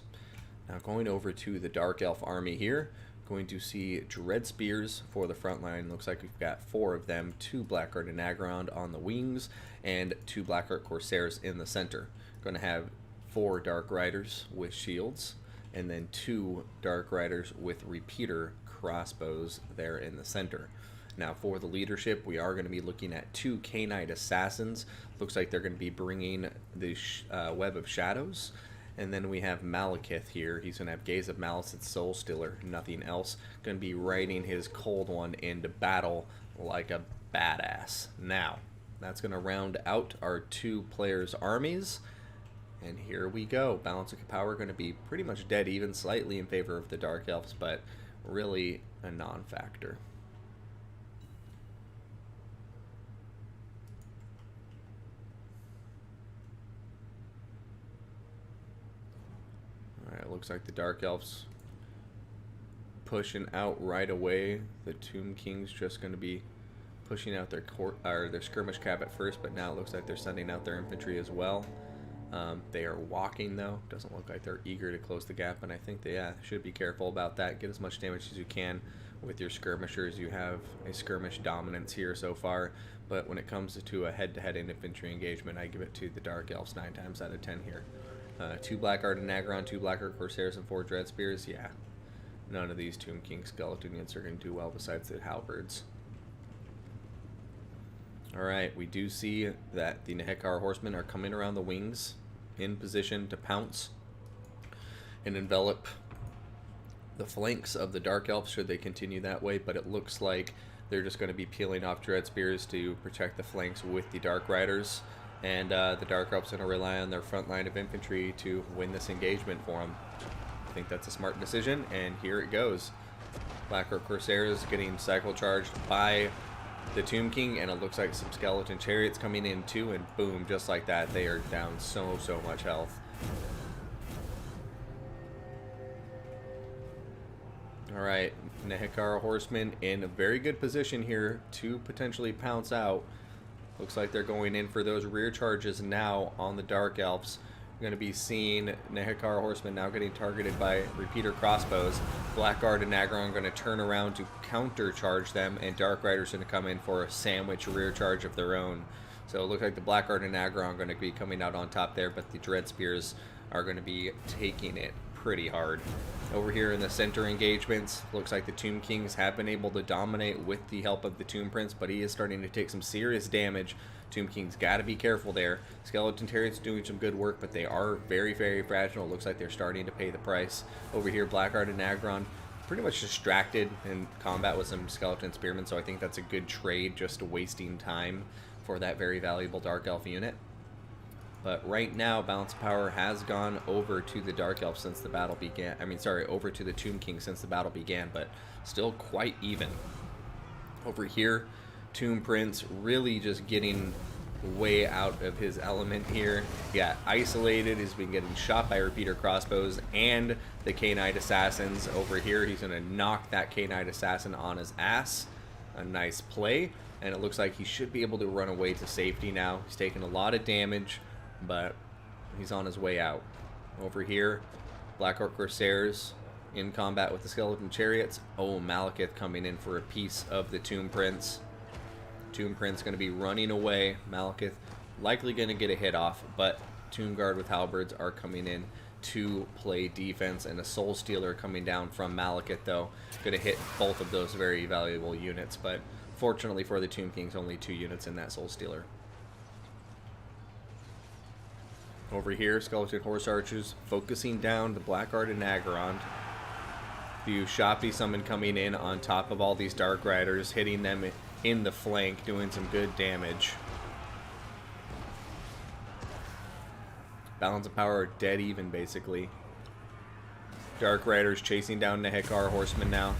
Now going over to the Dark Elf army here, going to see Dread Spears for the front line. Looks like we've got 4 of them, 2 Blackguard and Agrond on the wings, and 2 Blackguard Corsairs in the center. Going to have 4 Dark Riders with shields, and then 2 Dark Riders with repeater crossbows there in the center. Now for the leadership, we are going to be looking at 2 Knight Assassins. Looks like they're going to be bringing the Web of Shadows. And then we have Malekith here. He's going to have Gaze of Malice and Soul Stiller, nothing else. Going to be riding his Cold One into battle like a badass. Now, that's going to round out our 2 players' armies. And here we go. Balance of power going to be pretty much dead even, slightly in favor of the Dark Elves, but really a non-factor. Alright, looks like the Dark Elves pushing out right away. The Tomb Kings just going to be pushing out their skirmish cav at first, but now it looks like they're sending out their infantry as well. They are walking though. Doesn't look like they're eager to close the gap, and I think they should be careful about that. Get as much damage as you can with your skirmishers. You have a skirmish dominance here so far, but when it comes to a head-to-head infantry engagement, I give it to the Dark Elves 9 times out of 10 here. 2 Blackguard and Agron, 2 Blackguard Corsairs, and 4 Dread Spears. Yeah, none of these Tomb King skeleton units are going to do well besides the halberds. Alright, we do see that the Nehekar horsemen are coming around the wings in position to pounce and envelop the flanks of the Dark Elves should they continue that way, but it looks like they're just going to be peeling off Dread Spears to protect the flanks with the Dark Riders. And the Dark Elves are going to rely on their front line of infantry to win this engagement for them. I think that's a smart decision, and here it goes. Blackguard Corsairs getting cycle charged by the Tomb King, and it looks like some skeleton chariots coming in too, and boom, just like that, they are down so much health. Alright, Nehekara horsemen in a very good position here to potentially pounce out. Looks like they're going in for those rear charges now on the Dark Elves. We're going to be seeing Nehekara horsemen now getting targeted by repeater crossbows. Blackguard and Agron are going to turn around to counter charge them, and Dark Riders are going to come in for a sandwich rear charge of their own. So it looks like the Blackguard and Agron are going to be coming out on top there, but the Dread Spears are going to be taking it pretty hard. Over here in the center engagements, looks like the Tomb Kings have been able to dominate with the help of the Tomb Prince, but he is starting to take some serious damage. Tomb Kings got to be careful there. Skeleton Terriers doing some good work, but they are very fragile. Looks like they're starting to pay the price. Over here, Blackguard and Agron pretty much distracted in combat with some Skeleton Spearmen, so I think that's a good trade, just wasting time for that very valuable Dark Elf unit. But right now, balance of power has gone over to the Dark Elf since the battle began. I mean, sorry, over to the Tomb King since the battle began, but still quite even. Over here, Tomb Prince really just getting way out of his element here. He got isolated. He's been getting shot by repeater crossbows and the K-Knight Assassins. Over here, he's going to knock that K-Knight Assassin on his ass. A nice play. And it looks like he should be able to run away to safety now. He's taking a lot of damage, but he's on his way out. Over here, Black Orc Corsairs in combat with the Skeleton Chariots. Oh, Malekith coming in for a piece of the Tomb Prince. Tomb Prince going to be running away. Malekith likely going to get a hit off, but Tomb Guard with halberds are coming in to play defense, and a Soul Stealer coming down from Malekith, though, going to hit both of those very valuable units, but fortunately for the Tomb Kings, only 2 units in that Soul Stealer. Over here, Skeleton Horse Archers focusing down the Blackguard and Agarond. The Ushapi Summon coming in on top of all these Dark Riders, hitting them in the flank, doing some good damage. Balance of power are dead even, basically. Dark Riders chasing down Nehekar Horsemen now.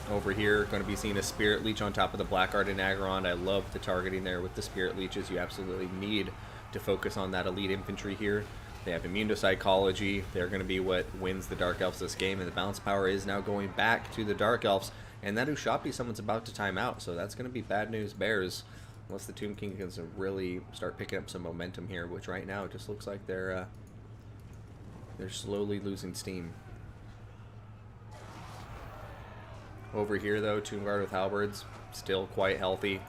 Over here, going to be seeing a Spirit Leech on top of the Blackguard and Agarond. I love the targeting there with the Spirit Leeches. You absolutely need to focus on that elite infantry here. They have immune to psychology. They're going to be what wins the Dark Elves this game, and the balance power is now going back to the Dark Elves. And that Ushapi Summon's about to time out, so that's going to be bad news bears, unless the Tomb King can really start picking up some momentum here, which right now it just looks like they're slowly losing steam. Over here, though, Tomb Guard with halberds still quite healthy,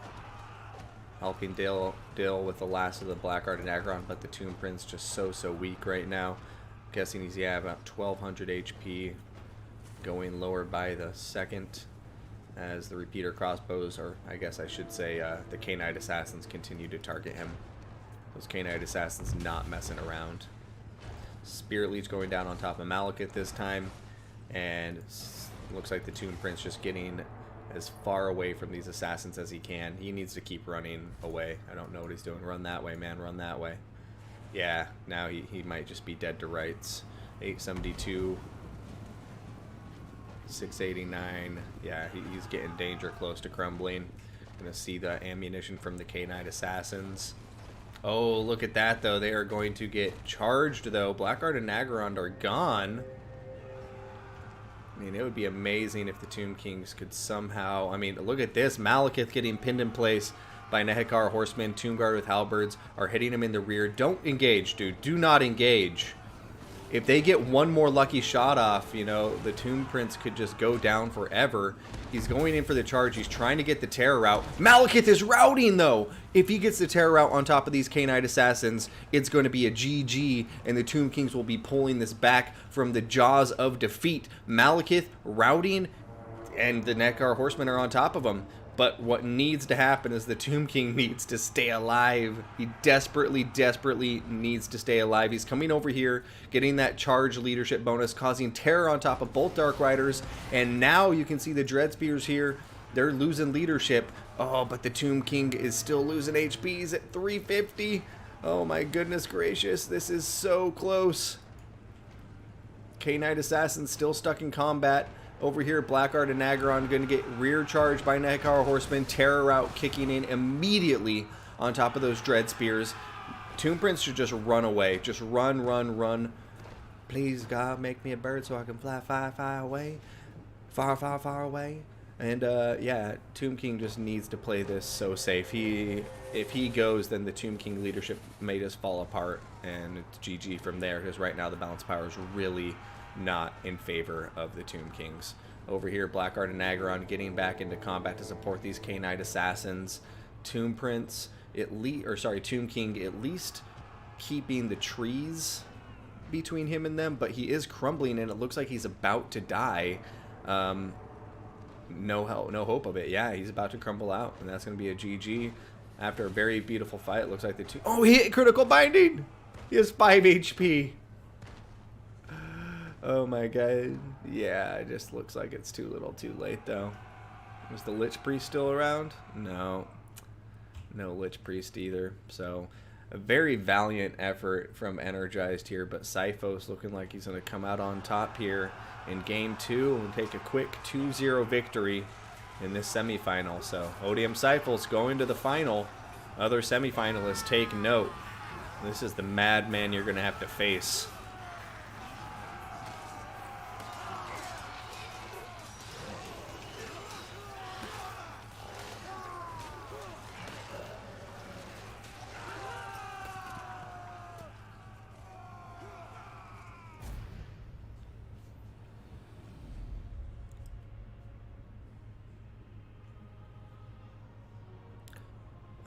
helping deal with the last of the Blackguard and Agarond, but the Tomb Prince just so weak right now. I'm guessing he's about 1200 HP, going lower by the second as the repeater crossbows, or I guess I should say the K-Knight Assassins, continue to target him. Those K-Knight Assassins not messing around. Spirit Leech going down on top of Malekith this time, and looks like the Tomb Prince just getting as far away from these assassins as he can. He needs to keep running away. I don't know what he's doing. Run that way, man. Run that way. Yeah, now he might just be dead to rights. 872. 689. Yeah, he's getting danger close to crumbling. Gonna see the ammunition from the K-Knight Assassins. Oh, look at that, though. They are going to get charged, though. Blackguard and Agarond are gone. I mean, it would be amazing if the Tomb Kings could somehow... I mean, look at this. Malekith getting pinned in place by Nehekar Horsemen. Tomb Guard with halberds are hitting him in the rear. Don't engage, dude. Do not engage. If they get one more lucky shot off, you know, the Tomb Prince could just go down forever. He's going in for the charge. He's trying to get the terror out. Malekith is routing, though. If he gets the terror out on top of these K-Knight Assassins, it's going to be a GG, and the Tomb Kings will be pulling this back from the jaws of defeat. Malekith routing, and the Nehekar Horsemen are on top of him. But what needs to happen is the Tomb King needs to stay alive. He desperately needs to stay alive. He's coming over here, getting that charge leadership bonus, causing terror on top of both Dark Riders. And now you can see the Dread Spears here. They're losing leadership. Oh, but the Tomb King is still losing HPs at 350. Oh my goodness gracious. This is so close. K-Knight Assassin's still stuck in combat. Over here, Blackguard and Agarond going to get rear charged by Nehekar Horsemen. Terror Route kicking in immediately on top of those Dread Spears. Tomb Prince should just run away. Just run. Please, God, make me a bird so I can fly far away. Far away. And, yeah, Tomb King just needs to play this so safe. If he goes, then the Tomb King leadership may just fall apart. And it's GG from there, because right now the balance power is really not in favor of the Tomb Kings. Over here, Blackguard and Agarond getting back into combat to support these K-Knight Assassins. Tomb King at least keeping the trees between him and them, but he is crumbling, and it looks like he's about to die. No hope of it. Yeah, he's about to crumble out, and that's going to be a GG. After a very beautiful fight, it looks like the two... Oh, he hit critical binding! He has 5 HP. Oh my god. Yeah, it just looks like it's too little too late, though. Is the Lich Priest still around? No. No Lich Priest either. So, A very valiant effort from Energized here, but Syphos looking like he's going to come out on top here in Game 2 and take a quick 2-0 victory in this semifinal. So Odium Syphos going to the final. Other semifinalists, take note. This is the madman you're going to have to face.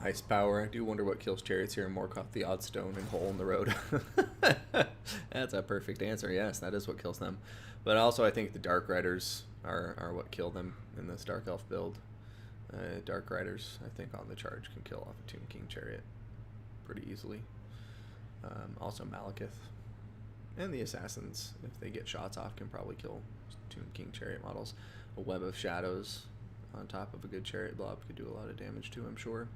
Ice Power. I do wonder what kills Chariots here in Morkoth, the Odd Stone and Hole in the Road. That's a perfect answer. Yes, that is what kills them. But also I think the Dark Riders are what kill them in this Dark Elf build. Dark Riders, I think, on the charge can kill off a Tomb King Chariot pretty easily. Also Malekith. And the Assassins, if they get shots off, can probably kill Tomb King Chariot models. A Web of Shadows on top of a good Chariot blob could do a lot of damage too, I'm sure.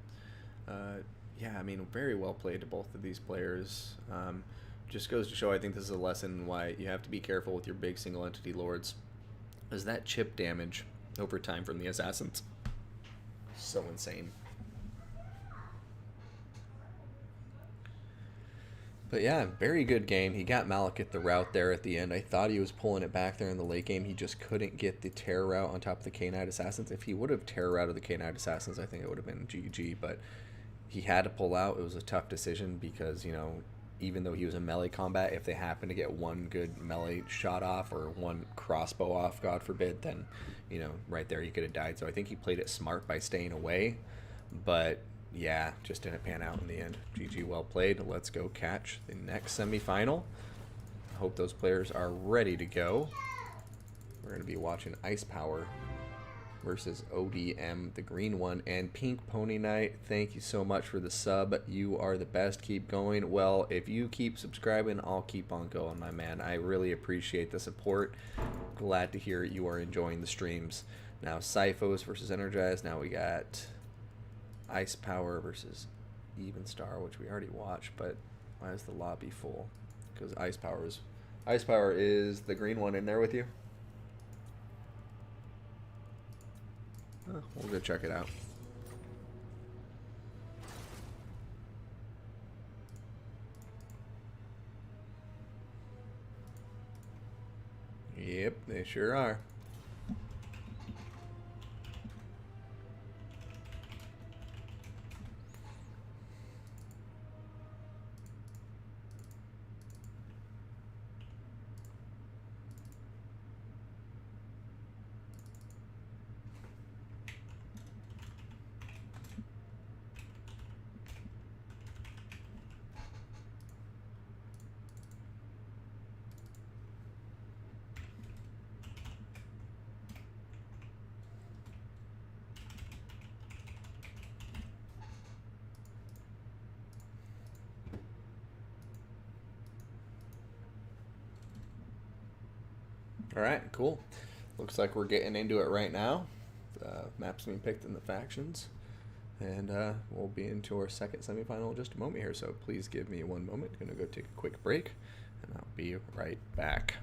Yeah, I mean, very well played to both of these players. Just goes to show, I think this is a lesson why you have to be careful with your big single entity lords. Is that chip damage over time from the Assassins? So insane. But yeah, very good game. He got Malekith the route there at the end. I thought he was pulling it back there in the late game. He just couldn't get the Terror route on top of the K-Knight Assassins. If he would have Terror routed the K-Knight Assassins, I think it would have been GG. But he had to pull out. It was a tough decision because, you know, even though he was in melee combat, if they happen to get one good melee shot off or one crossbow off, God forbid, then, you know, right there he could have died. So I think he played it smart by staying away. But yeah, just didn't pan out in the end. GG, well played. Let's go catch the next semifinal. I hope those players are ready to go. We're going to be watching Ice Power versus ODM, the green one, and Pink Pony Knight. Thank you so much for the sub. You are the best. Keep going. Well, if you keep subscribing, I'll keep on going, my man. I really appreciate the support. Glad to hear you are enjoying the streams. Now, Syphos versus Energized. Now we got Ice Power versus Even Star, which we already watched, but why is the lobby full? Because Ice Power is the green one in there with you? Oh, we'll go check it out. Yep, they sure are. Alright, cool. Looks like we're getting into it right now. Maps being picked in the factions. And we'll be into our second semifinal in just a moment here, so please give me one moment. I'm going to go take a quick break, and I'll be right back.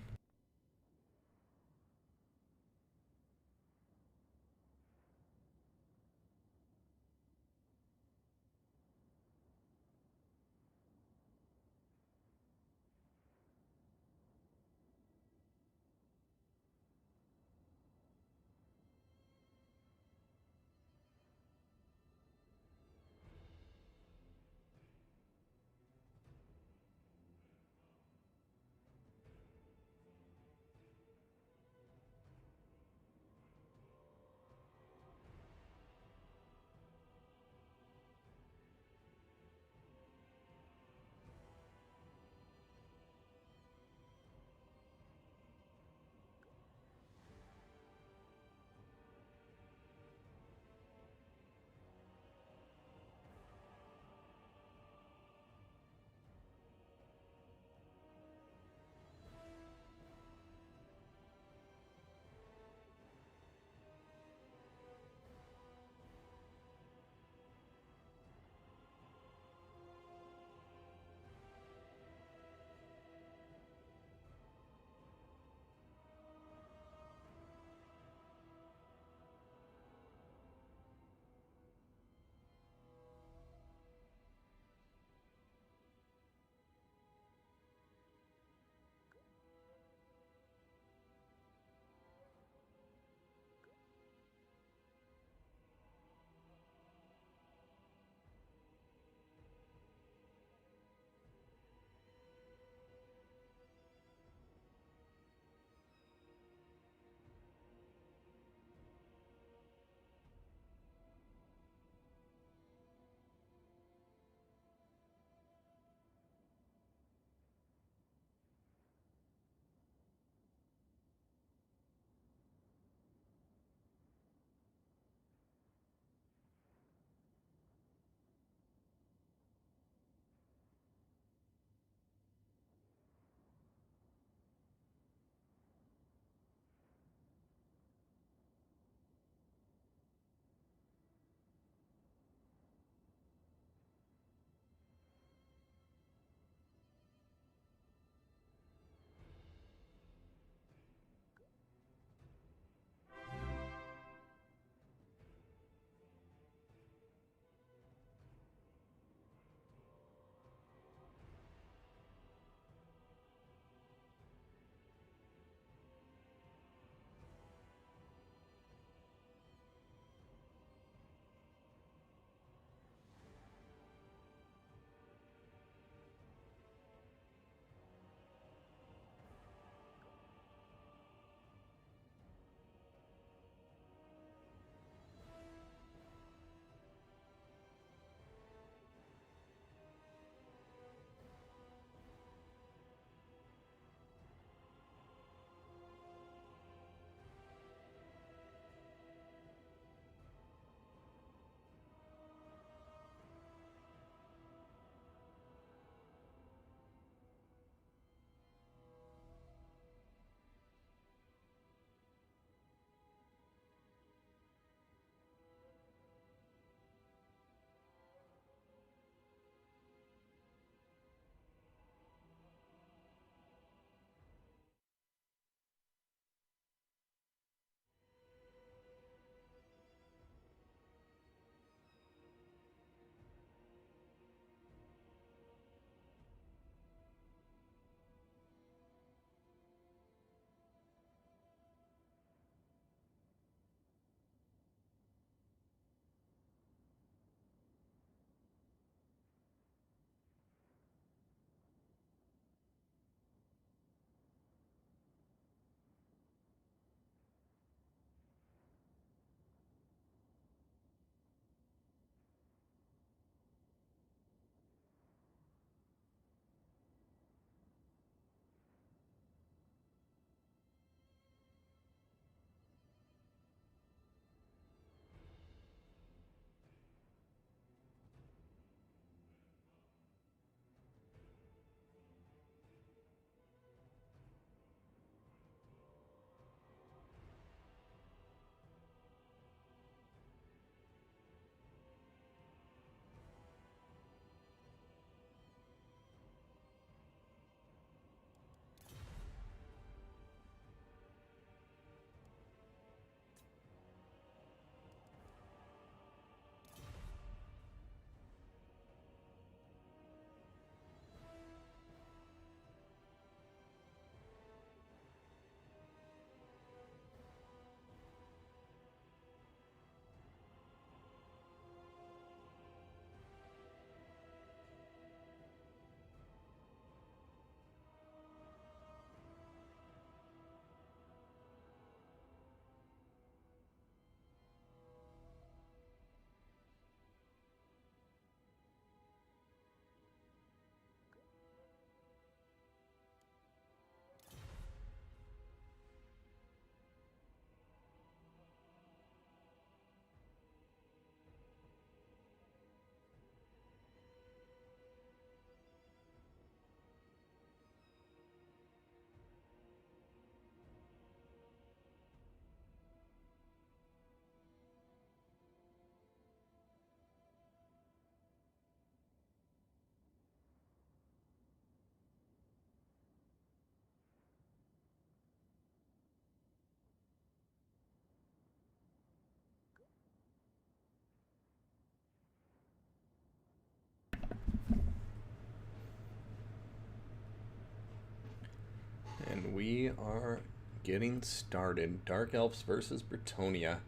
are getting started. Dark Elves versus Britonia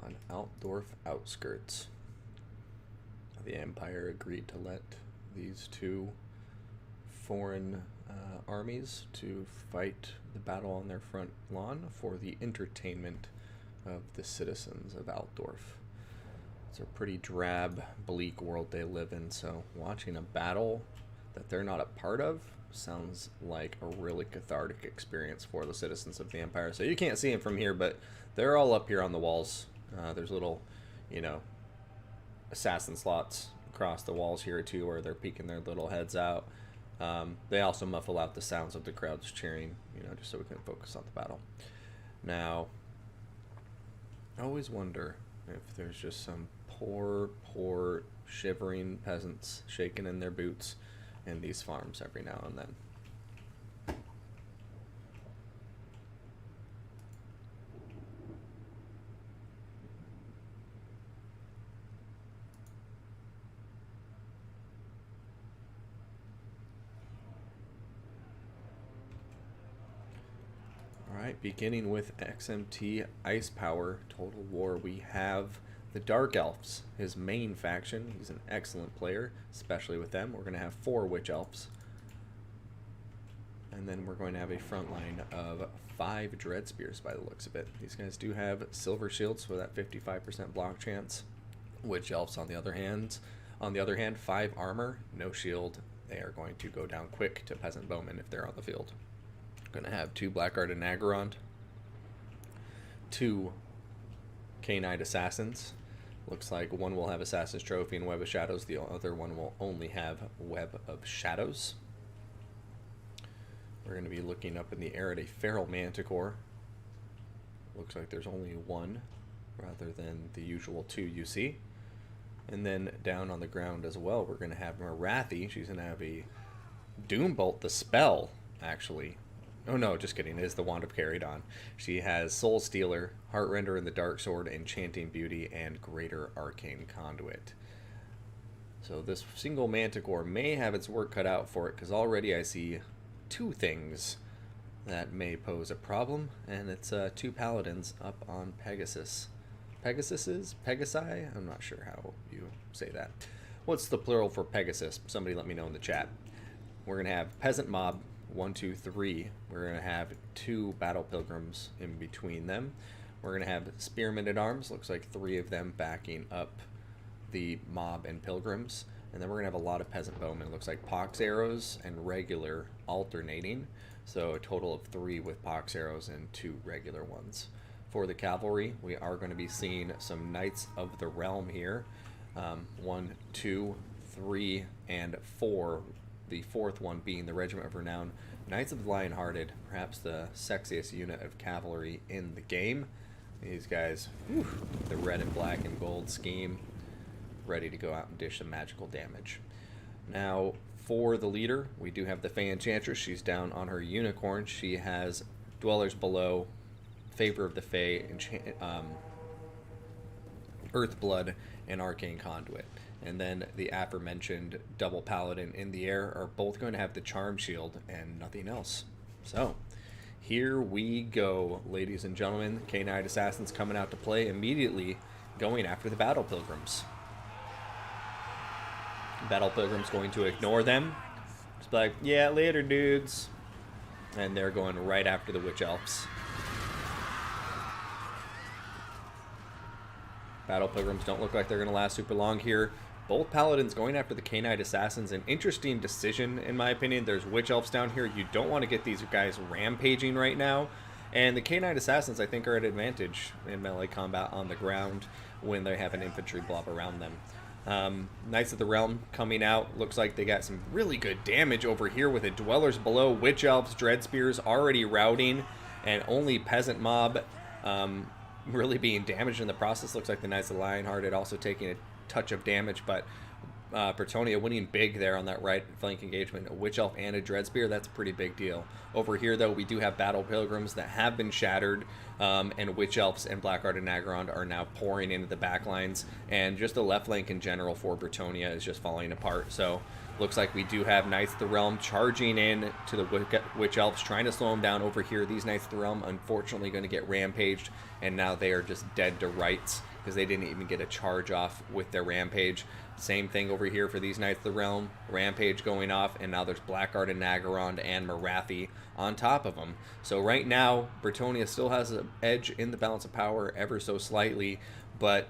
on Altdorf outskirts. The Empire agreed to let these two foreign armies to fight the battle on their front lawn for the entertainment of the citizens of Altdorf. It's a pretty drab, bleak world they live in, so watching a battle that they're not a part of sounds like a really cathartic experience for the citizens of the Empire. So you can't see them from here, but they're all up here on the walls. There's little, assassin slots across the walls here too, where they're peeking their little heads out. They also muffle out the sounds of the crowds cheering, just so we can focus on the battle. Now, I always wonder if there's just some poor shivering peasants shaking in their boots in these farms every now and then. Alright, beginning with XMT Ice Power Total War, we have the Dark Elves, his main faction. He's an excellent player, especially with them. We're going to have 4 Witch Elves. And then we're going to have a front line of 5 Dread Spears by the looks of it. These guys do have silver shields for that 55% block chance. Witch Elves on the other hand, 5 armor, no shield. They are going to go down quick to Peasant Bowmen if they're on the field. Going to have 2 Blackguard Nagarond, 2 K-Knight Assassins. Looks like one will have Assassin's Trophy and Web of Shadows. The other one will only have Web of Shadows. We're going to be looking up in the air at a Feral Manticore. Looks like there's only 1 rather than the usual 2 you see. And then down on the ground as well, we're going to have Marathi. She's going to have a Doombolt, the spell, actually. Oh no, just kidding. It is the Wand of Caridon. She has Soul Stealer, Heartrender in the Dark Sword, Enchanting Beauty, and Greater Arcane Conduit. So this single Manticore may have its work cut out for it, because already I see 2 things that may pose a problem, and it's 2 Paladins up on Pegasus. Pegasi? I'm not sure how you say that. What's the plural for Pegasus? Somebody let me know in the chat. We're going to have Peasant Mob, 1, 2, 3. We're going to have 2 Battle Pilgrims in between them. We're going to have Spearmen at Arms. Looks like 3 of them backing up the mob and pilgrims. And then we're going to have a lot of Peasant Bowmen. Looks like Pox Arrows and regular alternating. So a total of 3 with Pox Arrows and 2 regular ones. For the cavalry, we are going to be seeing some Knights of the Realm here. 1, 2, 3, and 4. The 4th one being the Regiment of Renown. Knights of the Lionhearted, perhaps the sexiest unit of cavalry in the game. These guys, the red and black and gold scheme, ready to go out and dish some magical damage. Now, for the leader, we do have the Fey Enchantress. She's down on her unicorn. She has Dwellers Below, Favor of the Fey, Earthblood, and Arcane Conduit. And then the aforementioned double Paladin in the air are both going to have the Charm Shield and nothing else. So, here we go, ladies and gentlemen. K-Knight Assassins coming out to play, immediately going after the Battle Pilgrims. Battle Pilgrims going to ignore them. Just be like, yeah, later, dudes. And they're going right after the Witch Elves. Battle Pilgrims don't look like they're going to last super long here. Both Paladins going after the K-Knight Assassins. An interesting decision, in my opinion. There's Witch Elves down here. You don't want to get these guys rampaging right now. And the K-Knight Assassins, I think, are at advantage in melee combat on the ground when they have an infantry blob around them. Knights of the Realm coming out. Looks like they got some really good damage over here with it. Dwellers Below, Witch Elves, Dread Spears already routing. And only Peasant Mob really being damaged in the process. Looks like the Knights of the Lionhearted also taking a touch of damage, but Britonia winning big there on that right flank engagement. A Witch Elf and a Dread Spear, that's a pretty big deal. Over here, though, we do have Battle Pilgrims that have been shattered, and Witch Elves and Blackguard and Nagarond are now pouring into the back lines, and just the left flank in general for Britonia is just falling apart. So looks like we do have Knights of the Realm charging in to the Witch Elves, trying to slow them down over here. These Knights of the Realm, unfortunately, going to get rampaged, and now they are just dead to rights because they didn't even get a charge off with their rampage. Same thing over here for these Knights of the Realm. Rampage going off, and now there's Blackguard and Nagarond and Marathi on top of them. So right now, Britonia still has an edge in the balance of power ever so slightly, but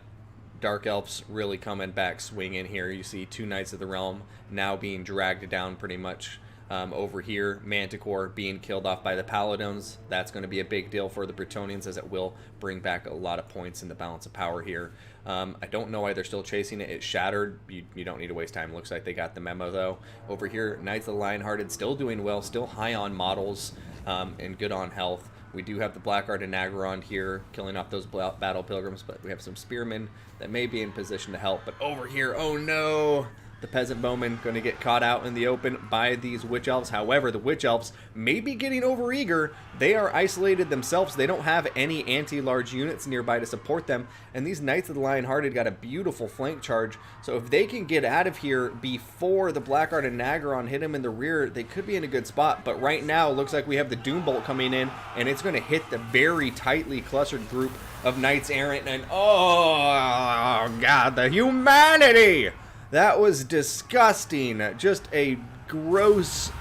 Dark Elves really coming back swinging here. You see two Knights of the Realm now being dragged down pretty much. Over here, Manticore being killed off by the Paladins. That's going to be a big deal for the Britonians, as it will bring back a lot of points in the balance of power here. I don't know why they're still chasing it. It's shattered. You don't need to waste time. Looks like they got the memo, though. Over here, Knights of the Lionhearted still doing well, still high on models and good on health. We do have the Blackguard and Nagarond here killing off those Battle Pilgrims, but we have some Spearmen that may be in position to help. But over here, oh no! The Peasant Bowmen going to get caught out in the open by these Witch Elves. However, the Witch Elves may be getting overeager. They are isolated themselves. They don't have any anti-large units nearby to support them. And these Knights of the Lionhearted got a beautiful flank charge. So if they can get out of here before the Blackguard and Nagarond hit them in the rear, they could be in a good spot. But right now, it looks like we have the Doombolt coming in, and it's going to hit the very tightly clustered group of Knights Errant. And oh, God, the humanity! That was disgusting. Just a gross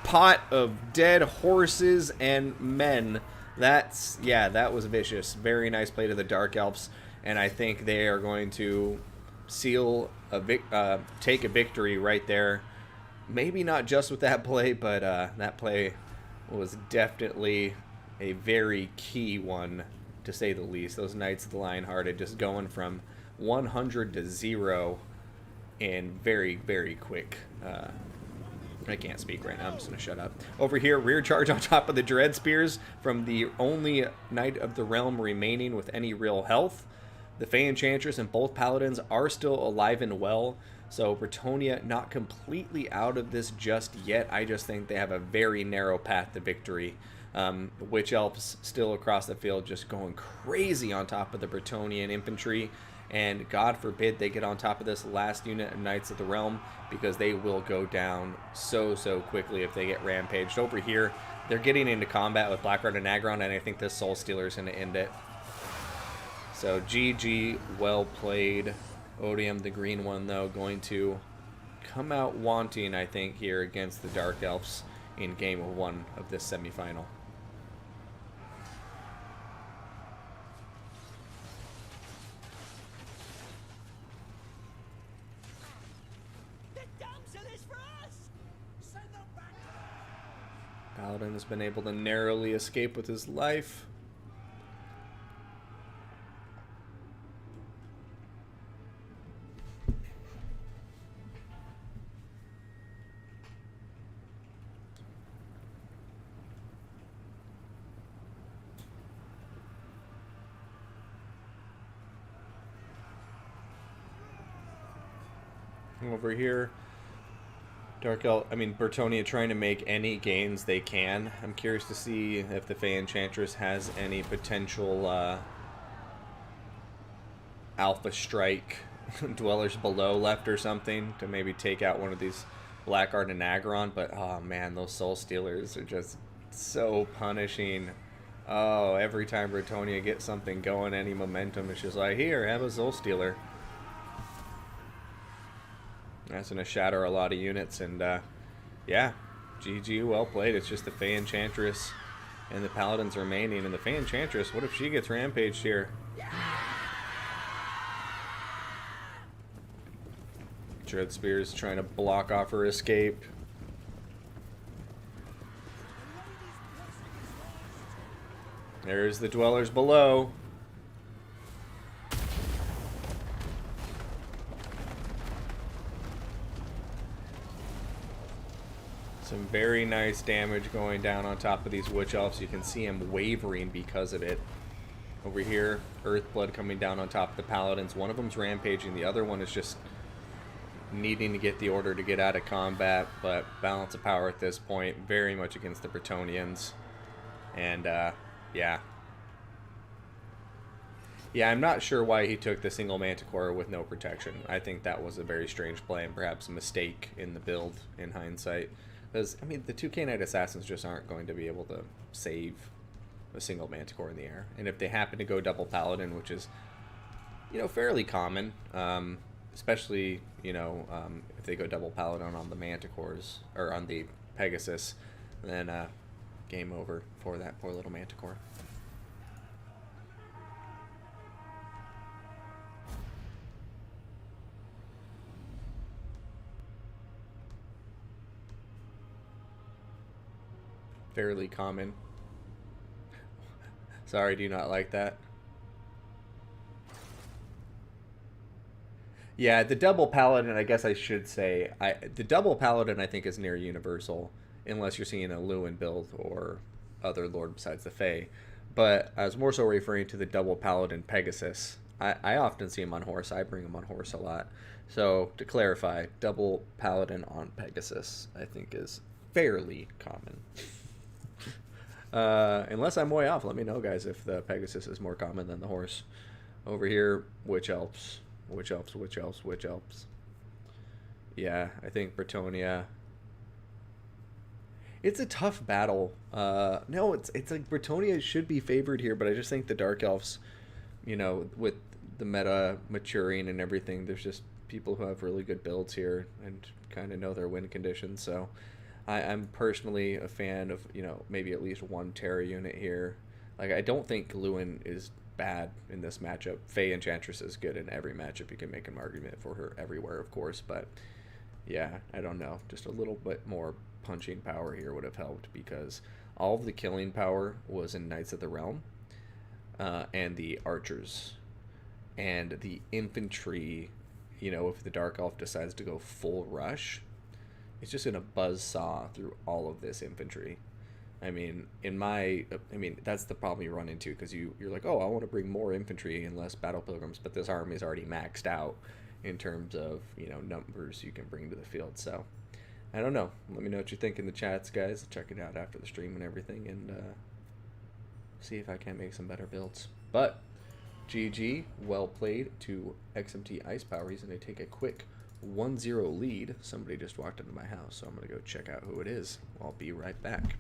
pot of dead horses and men. Yeah, that was vicious. Very nice play to the Dark Elves, and I think they are going to seal take a victory right there. Maybe not just with that play, but that play was definitely a very key one, to say the least. Those Knights of the Lionhearted just going from 100 to 0 in very, very quick. I can't speak right now. I'm just going to shut up. Over here, rear charge on top of the Dread Spears from the only Knight of the Realm remaining with any real health. The Fey Enchantress and both Paladins are still alive and well, so Britonia not completely out of this just yet. I just think they have a very narrow path to victory. Witch Elves still across the field just going crazy on top of the Britonian infantry. And God forbid they get on top of this last unit of Knights of the Realm, because they will go down so quickly if they get rampaged. Over here, they're getting into combat with Blackguard and Nagarond, and I think this Soul Stealer is going to end it. So GG, well played. Odium, the green one, though, going to come out wanting, I think, here against the Dark Elves in game 1 of this semifinal. Paladin has been able to narrowly escape with his life. Over here, Britonia trying to make any gains they can. I'm curious to see if the Fey Enchantress has any potential Alpha Strike Dwellers Below left or something to maybe take out one of these Blackguard and Nagarond. But oh man, those Soul Stealers are just so punishing. Oh, every time Britonia gets something going, any momentum, it's just like, here, have a Soul Stealer. That's going to shatter a lot of units, and yeah, GG, well played. It's just the Fey Enchantress and the Paladins remaining, and the Fey Enchantress, what if she gets rampaged here? Dread Spears trying to block off her escape. There's the Dwellers Below. Some very nice damage going down on top of these Witch Elves. You can see him wavering because of it. Over here, Earthblood coming down on top of the Paladins. One of them's rampaging. The other one is just needing to get the order to get out of combat, but balance of power at this point very much against the Britonians. And yeah. Yeah, I'm not sure why he took the single Manticore with no protection. I think that was a very strange play and perhaps a mistake in the build in hindsight. Because, I mean, the two K-Knight Assassins just aren't going to be able to save a single Manticore in the air. And if they happen to go double Paladin, which is, fairly common, especially, if they go double Paladin on the Manticores, or on the Pegasus, then game over for that poor little Manticore. Fairly common. Sorry, do you not like that? Yeah, the double paladin, I guess I should say, the double paladin I think is near universal, unless you're seeing a Lewin build or other lord besides the Fae. But I was more so referring to the double paladin Pegasus. I often see him on horse. I bring him on horse a lot. So to clarify, double paladin on Pegasus I think is fairly common. Unless I'm way off, let me know, guys, if the Pegasus is more common than the horse. Over here, which Elves? Which Elves? Which Elves? Which Elves? Yeah, I think Britonia. It's a tough battle. No, it's like Britonia should be favored here, but I just think the Dark Elves, with the meta maturing and everything, there's just people who have really good builds here and kind of know their win conditions. So I'm personally a fan of, maybe at least one Terra unit here. Like, I don't think Lewin is bad in this matchup. Fae Enchantress is good in every matchup. You can make an argument for her everywhere, of course, but yeah, I don't know. Just a little bit more punching power here would have helped, because all of the killing power was in Knights of the Realm and the Archers. And the infantry, if the Dark Elf decides to go full rush, it's just going to buzzsaw through all of this infantry. I mean, that's the problem you run into, because you're like, oh, I want to bring more infantry and less battle pilgrims, but this army is already maxed out in terms of, numbers you can bring to the field. So, I don't know. Let me know what you think in the chats, guys. Check it out after the stream and everything, and see if I can make some better builds. But, GG, well played to XMT Ice Power. He's going to take a quick 1-0 lead. Somebody just walked into my house, so I'm going to go check out who it is. I'll be right back.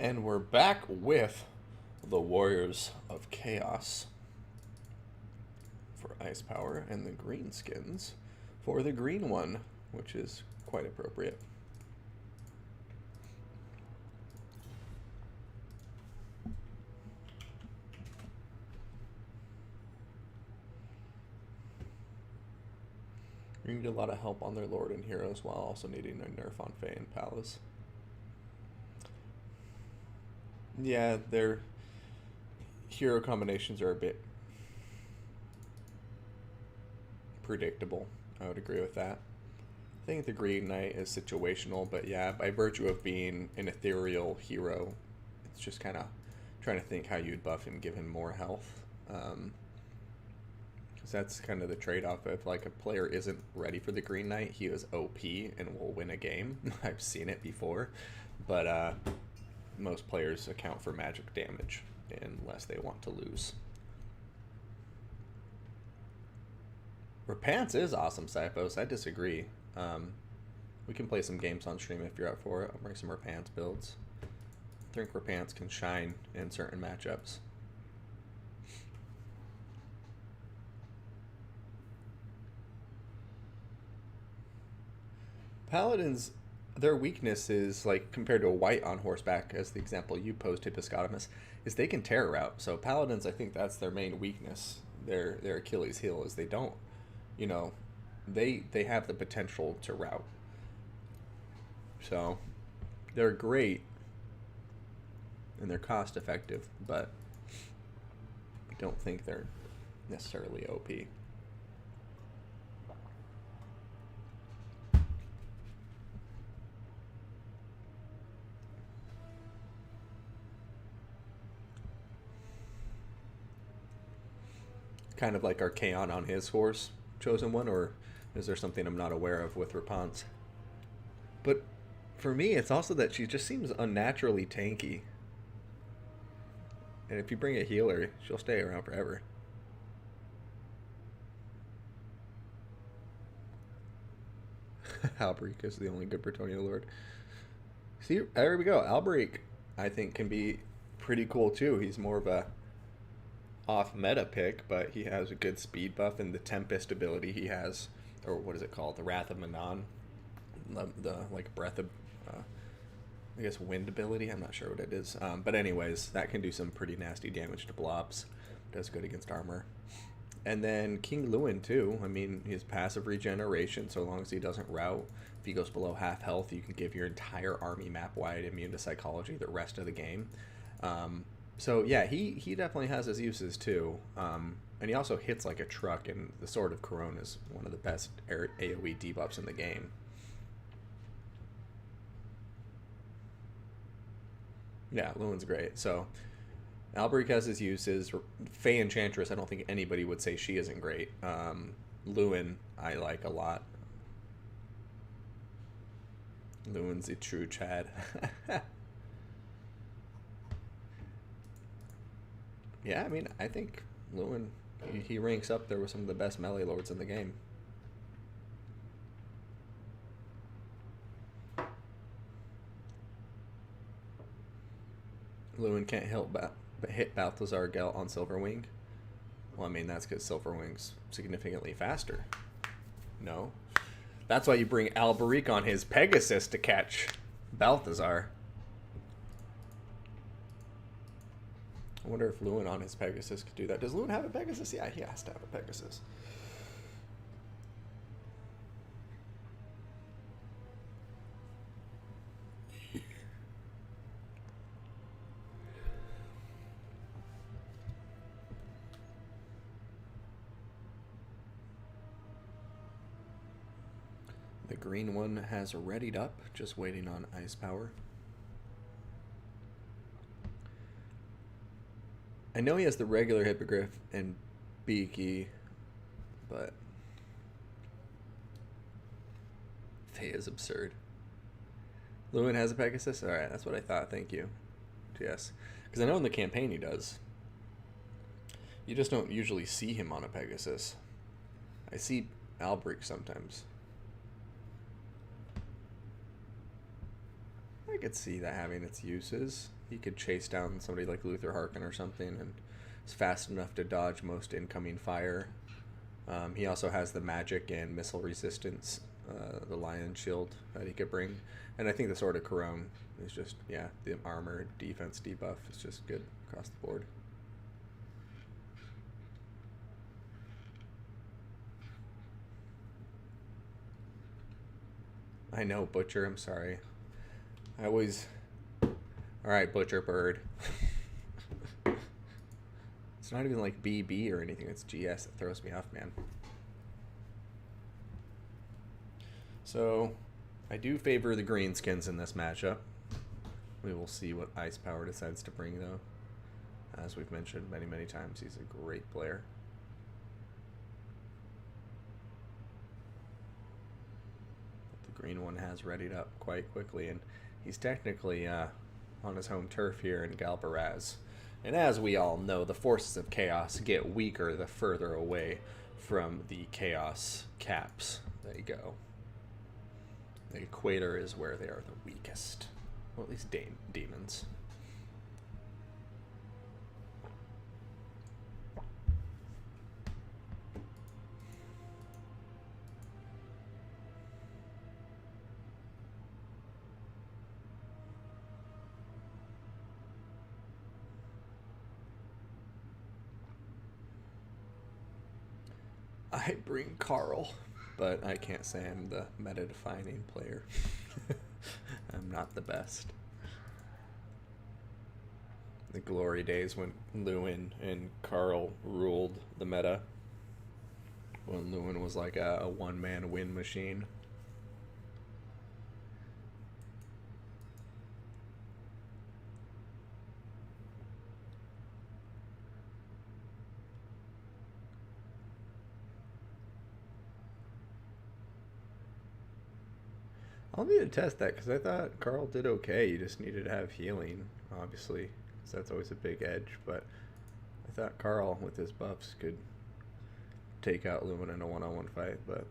And we're back with the Warriors of Chaos for Ice Power and the Greenskins for the green one, which is quite appropriate. You need a lot of help on their Lord and Heroes while also needing a nerf on Fae and Palace. Yeah, their hero combinations are a bit predictable. I would agree with that. I think the Green Knight is situational, but yeah, by virtue of being an ethereal hero, it's just kind of trying to think how you'd buff him, give him more health. Because that's kind of the trade-off. If like a player isn't ready for the Green Knight, he is OP and will win a game. I've seen it before, but most players account for magic damage unless they want to lose. Repants is awesome, Cyphos. I disagree. We can play some games on stream if you're up for it. I'll bring some Repants builds. I think Repants can shine in certain matchups. Paladins, their weakness is, like, compared to a white on horseback, as the example you posed, Hippopotamus, is they can terror out. So Paladins, I think that's their main weakness. Their Achilles heel is they don't, you know, they have the potential to rout. So they're great and they're cost effective, but I don't think they're necessarily OP. Kind of like Archaon on his horse, chosen one, or is there something I'm not aware of with Repants? But for me, it's also that she just seems unnaturally tanky. And if you bring a healer, she'll stay around forever. Albrecht is the only good Britonia Lord. See, there we go. Albrecht, I think, can be pretty cool too. He's more of a off-meta pick, but he has a good speed buff, and the Tempest ability he has, or what is it called? The Wrath of Manon. The like breath of, I guess, wind ability. I'm not sure what it is. But anyways, that can do some pretty nasty damage to blobs. Does good against armor. And then King Lewin too. I mean, his passive regeneration, so long as he doesn't rout. If he goes below half health, you can give your entire army map-wide immune to psychology the rest of the game. So yeah, he definitely has his uses too. And he also hits like a truck, and the Sword of Corona is one of the best AoE debuffs in the game. Yeah, Lewin's great. So Albrecht has his uses. Fae Enchantress, I don't think anybody would say she isn't great. Lewin, I like a lot. Lewin's a true Chad. Yeah, I mean, I think Lewin, he ranks up there with some of the best melee lords in the game. Lewin can't help but hit Balthazar Gelt on Silverwing. Well, I mean, that's because Silverwing's significantly faster. No. That's why you bring Alberic on his Pegasus to catch Balthazar. I wonder if Lewin on his Pegasus could do that. Does Lewin have a Pegasus? Yeah, he has to have a Pegasus. The green one has readied up, just waiting on ice power. I know he has the regular Hippogriff and Beaky, but Faye is absurd. Lewin has a Pegasus? Alright, that's what I thought. Thank you. Yes. Because I know in the campaign he does. You just don't usually see him on a Pegasus. I see Albrecht sometimes. I could see that having its uses. he could chase down somebody like Luther Harkin or something, and is fast enough to dodge most incoming fire. He also has the magic and missile resistance, the Lion Shield that he could bring. And I think the Sword of Corone is just, yeah, the armor, defense, debuff is just good across the board. I know, Butcher, I'm sorry. I always... Alright, Butcher Bird. It's not even like BB or anything, it's GS that throws me off, man. So, I do favor the greenskins in this matchup. We will see what Ice Power decides to bring, though. As we've mentioned many, many times, he's a great player. The green one has readied up quite quickly, and he's technically on his home turf here in Galbaraz. And as we all know, the forces of chaos get weaker the further away from the chaos caps they go. The equator is where they are the weakest. Well, at least demons. I bring Carl, but I can't say I'm the meta-defining player. I'm not the best. The glory days when Lewin and Carl ruled the meta. When Lewin was like a one-man win machine. I'll need to test that because I thought Carl did okay. You just needed to have healing, obviously, because that's always a big edge. But I thought Carl, with his buffs, could take out Lumen in a one-on-one fight. But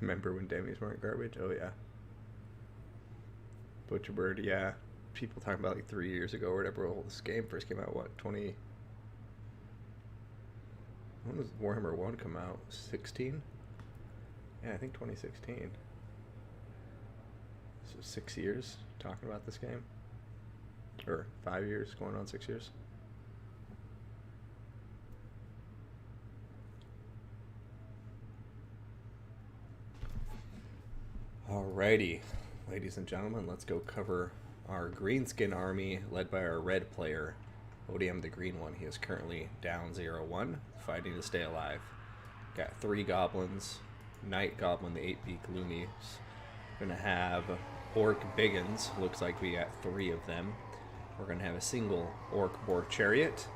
remember when Demis weren't garbage? Oh, yeah. Butcherbird, yeah. People talking about like 3 years ago or whatever. Well, this game first came out, what, 20... When does Warhammer 1 come out? 16? Yeah, I think 2016. So 6 years talking about this game? Or 5 years, going on 6 years? Alrighty, ladies and gentlemen, let's go cover our greenskin army led by our red player, Odium the green one. He is currently down 0-1, fighting to stay alive. Got 3 goblins, Night Goblin, the 8-beak Loomies. Gonna have Orc Biggins, looks like we got 3 of them. We're gonna have a single Orc Boar Chariot.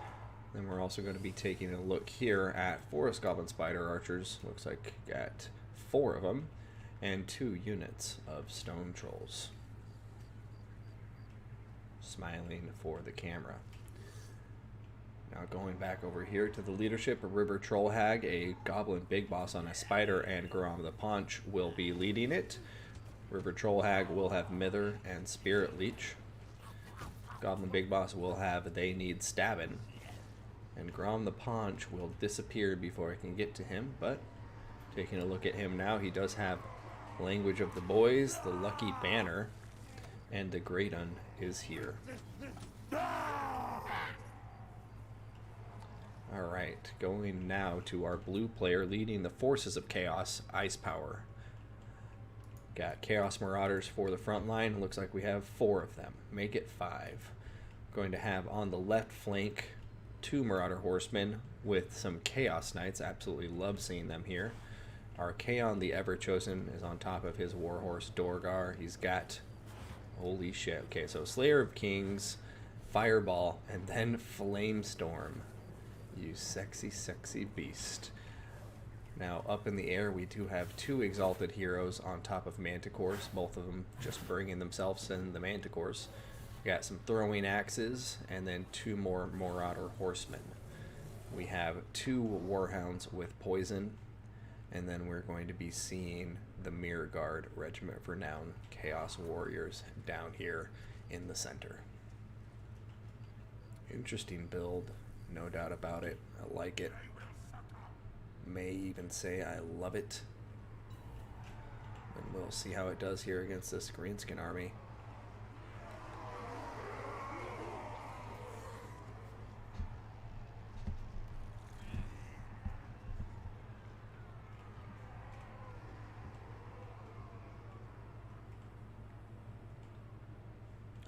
Then we're also going to be taking a look here at Forest Goblin Spider Archers. Looks like we got 4 of them. And 2 units of Stone Trolls. Smiling for the camera. Now going back over here to the leadership, a River Troll Hag, a Goblin Big Boss on a Spider, and Garam the Paunch will be leading it. River Troll Hag will have Mither and Spirit Leech. Goblin Big Boss will have They Need Stabbin'. And Garam the Paunch will disappear before I can get to him, but taking a look at him now, he does have Language of the Boys, the Lucky Banner, and the Great Un is here. Alright, going now to our blue player leading the Forces of Chaos, Ice Power. Got Chaos Marauders for the front line. Looks like we have 4 of them. Make it 5. Going to have on the left flank 2 Marauder Horsemen with some Chaos Knights. Absolutely love seeing them here. Our Kaon the Everchosen is on top of his Warhorse Dorgar. He's got, holy shit. Okay, so Slayer of Kings, Fireball, and then Flamestorm You sexy, sexy beast. Now, up in the air, we do have 2 Exalted Heroes on top of Manticores, both of them just bringing themselves in the Manticores. We got some Throwing Axes, and then 2 more Marauder Horsemen. We have 2 Warhounds with Poison, and then we're going to be seeing the Mirror Guard Regiment of Renown Chaos Warriors down here in the center. Interesting build, no doubt about it. I like it. May even say I love it. And we'll see how it does here against this Greenskin army.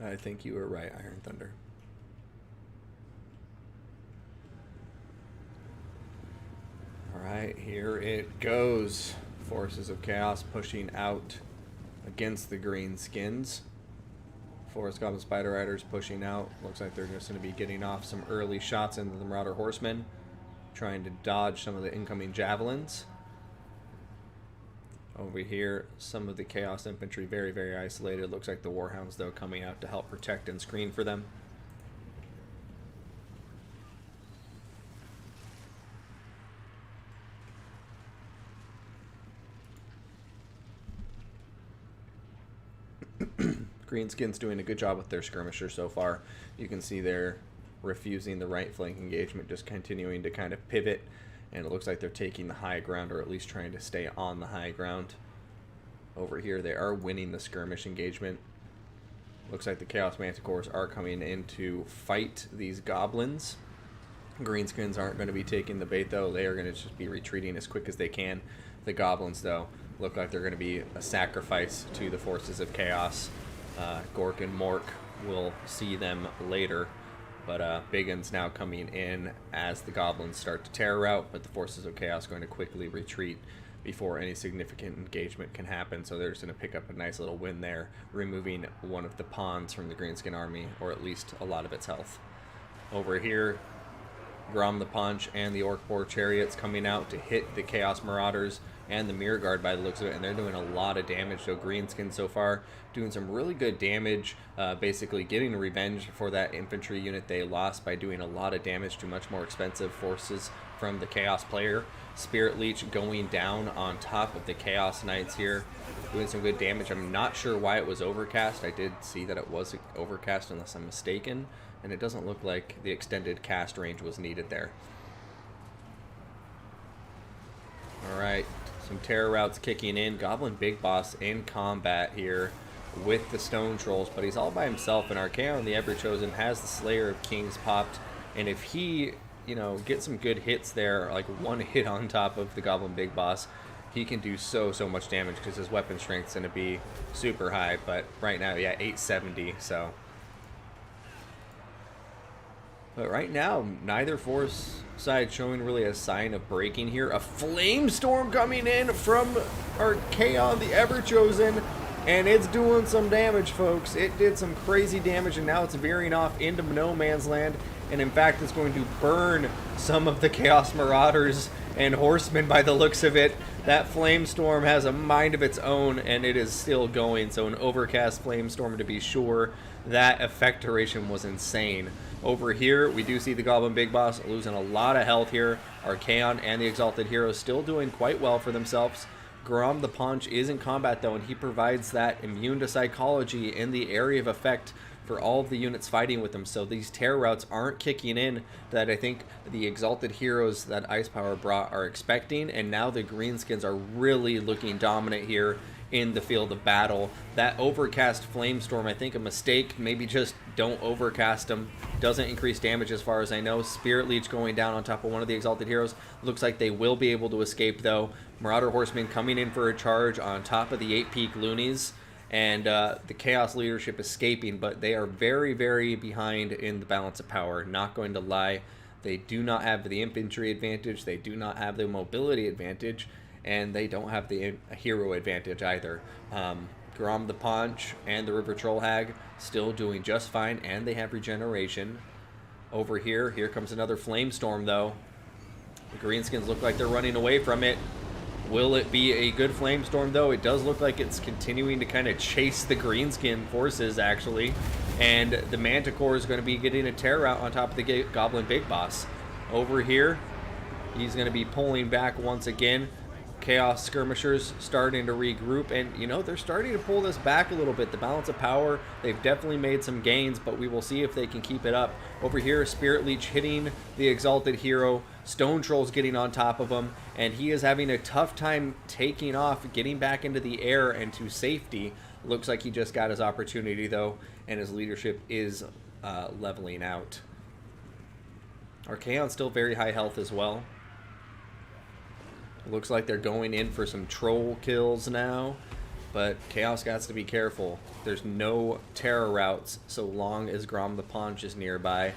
I think you were right, Iron Thunder. Alright, here it goes. Forces of Chaos pushing out against the Greenskins. Forest Goblin Spider Riders pushing out. Looks like they're just going to be getting off some early shots into the Marauder Horsemen, trying to dodge some of the incoming javelins. Over here, some of the Chaos Infantry very, very isolated. Looks like the Warhounds, though, coming out to help protect and screen for them. Greenskins doing a good job with their skirmishers so far. You can see they're refusing the right flank engagement, just continuing to kind of pivot, and it looks like they're taking the high ground, or at least trying to stay on the high ground. Over here, they are winning the skirmish engagement. Looks like the Chaos Manticores are coming in to fight these goblins. Greenskins aren't going to be taking the bait, though. They are going to just be retreating as quick as they can. The goblins, though, look like they're going to be a sacrifice to the forces of chaos. Gork and Mork will see them later, but Biggin's now coming in as the goblins start to terror rout, but the forces of chaos are going to quickly retreat before any significant engagement can happen. So they're just going to pick up a nice little win there, removing one of the pawns from the Greenskin army, or at least a lot of its health. Over here, Grom the Punch and the Orc Boar Chariots coming out to hit the Chaos Marauders and the Mirror Guard by the looks of it, and they're doing a lot of damage. So Greenskin so far doing some really good damage, basically getting revenge for that infantry unit they lost by doing a lot of damage to much more expensive forces from the Chaos player. Spirit Leech going down on top of the Chaos Knights here, doing some good damage. I'm not sure why it was overcast. I did see that it was overcast unless I'm mistaken, and it doesn't look like the extended cast range was needed there. Alright, some terror routes kicking in. Goblin Big Boss in combat here with the Stone Trolls, but he's all by himself, and Archaon the Everchosen has the Slayer of Kings popped, and if he, gets some good hits there, like one hit on top of the Goblin Big Boss, he can do so much damage because his weapon strength's going to be super high, but right now, yeah, 870, so. But right now, neither force side showing really a sign of breaking here. A flame storm coming in from Archaon the Everchosen, and it's doing some damage, folks. It did some crazy damage, and now it's veering off into no man's land, and in fact, it's going to burn some of the Chaos Marauders and Horsemen by the looks of it. That flame storm has a mind of its own, and it is still going, so an overcast flame storm to be sure. That effect duration was insane. Over here, we do see the Goblin Big Boss losing a lot of health here. Archaon and the Exalted Heroes still doing quite well for themselves. Grom the Punch is in combat, though, and he provides that immune to psychology in the area of effect for all of the units fighting with them. So these terror routes aren't kicking in that I think the Exalted Heroes that Ice Power brought are expecting, and now the Greenskins are really looking dominant here in the field of battle. That overcast flame storm, I think a mistake. Maybe just don't overcast them. Doesn't increase damage as far as I know. Spirit Leech going down on top of one of the Exalted Heroes. Looks like they will be able to escape, though. Marauder Horsemen coming in for a charge on top of the 8-peak loonies, and the Chaos leadership escaping, but they are very, very behind in the balance of power. Not going to lie. They do not have the infantry advantage. They do not have the mobility advantage, and they don't have the hero advantage either. Grom the Punch and the River Troll Hag still doing just fine, and they have regeneration. over here. Here comes another Flamestorm, though. The Greenskins look like they're running away from it. Will it be a good Flamestorm, though? It does look like it's continuing to kind of chase the Greenskin forces, actually. And the Manticore is going to be getting a tear out on top of the Goblin Big Boss. Over here, he's going to be pulling back once again. Chaos Skirmishers starting to regroup, and you know, they're starting to pull this back a little bit. The balance of power, they've definitely made some gains, but we will see if they can keep it up. Over here, Spirit Leech hitting the Exalted Hero, Stone Troll's getting on top of him, and he is having a tough time taking off, getting back into the air and to safety. Looks like he just got his opportunity, though, and his leadership is leveling out. Archaon's still very high health as well. Looks like they're going in for some troll kills now, but Chaos got to be careful. There's no terror routes so long as Grom the Paunch is nearby.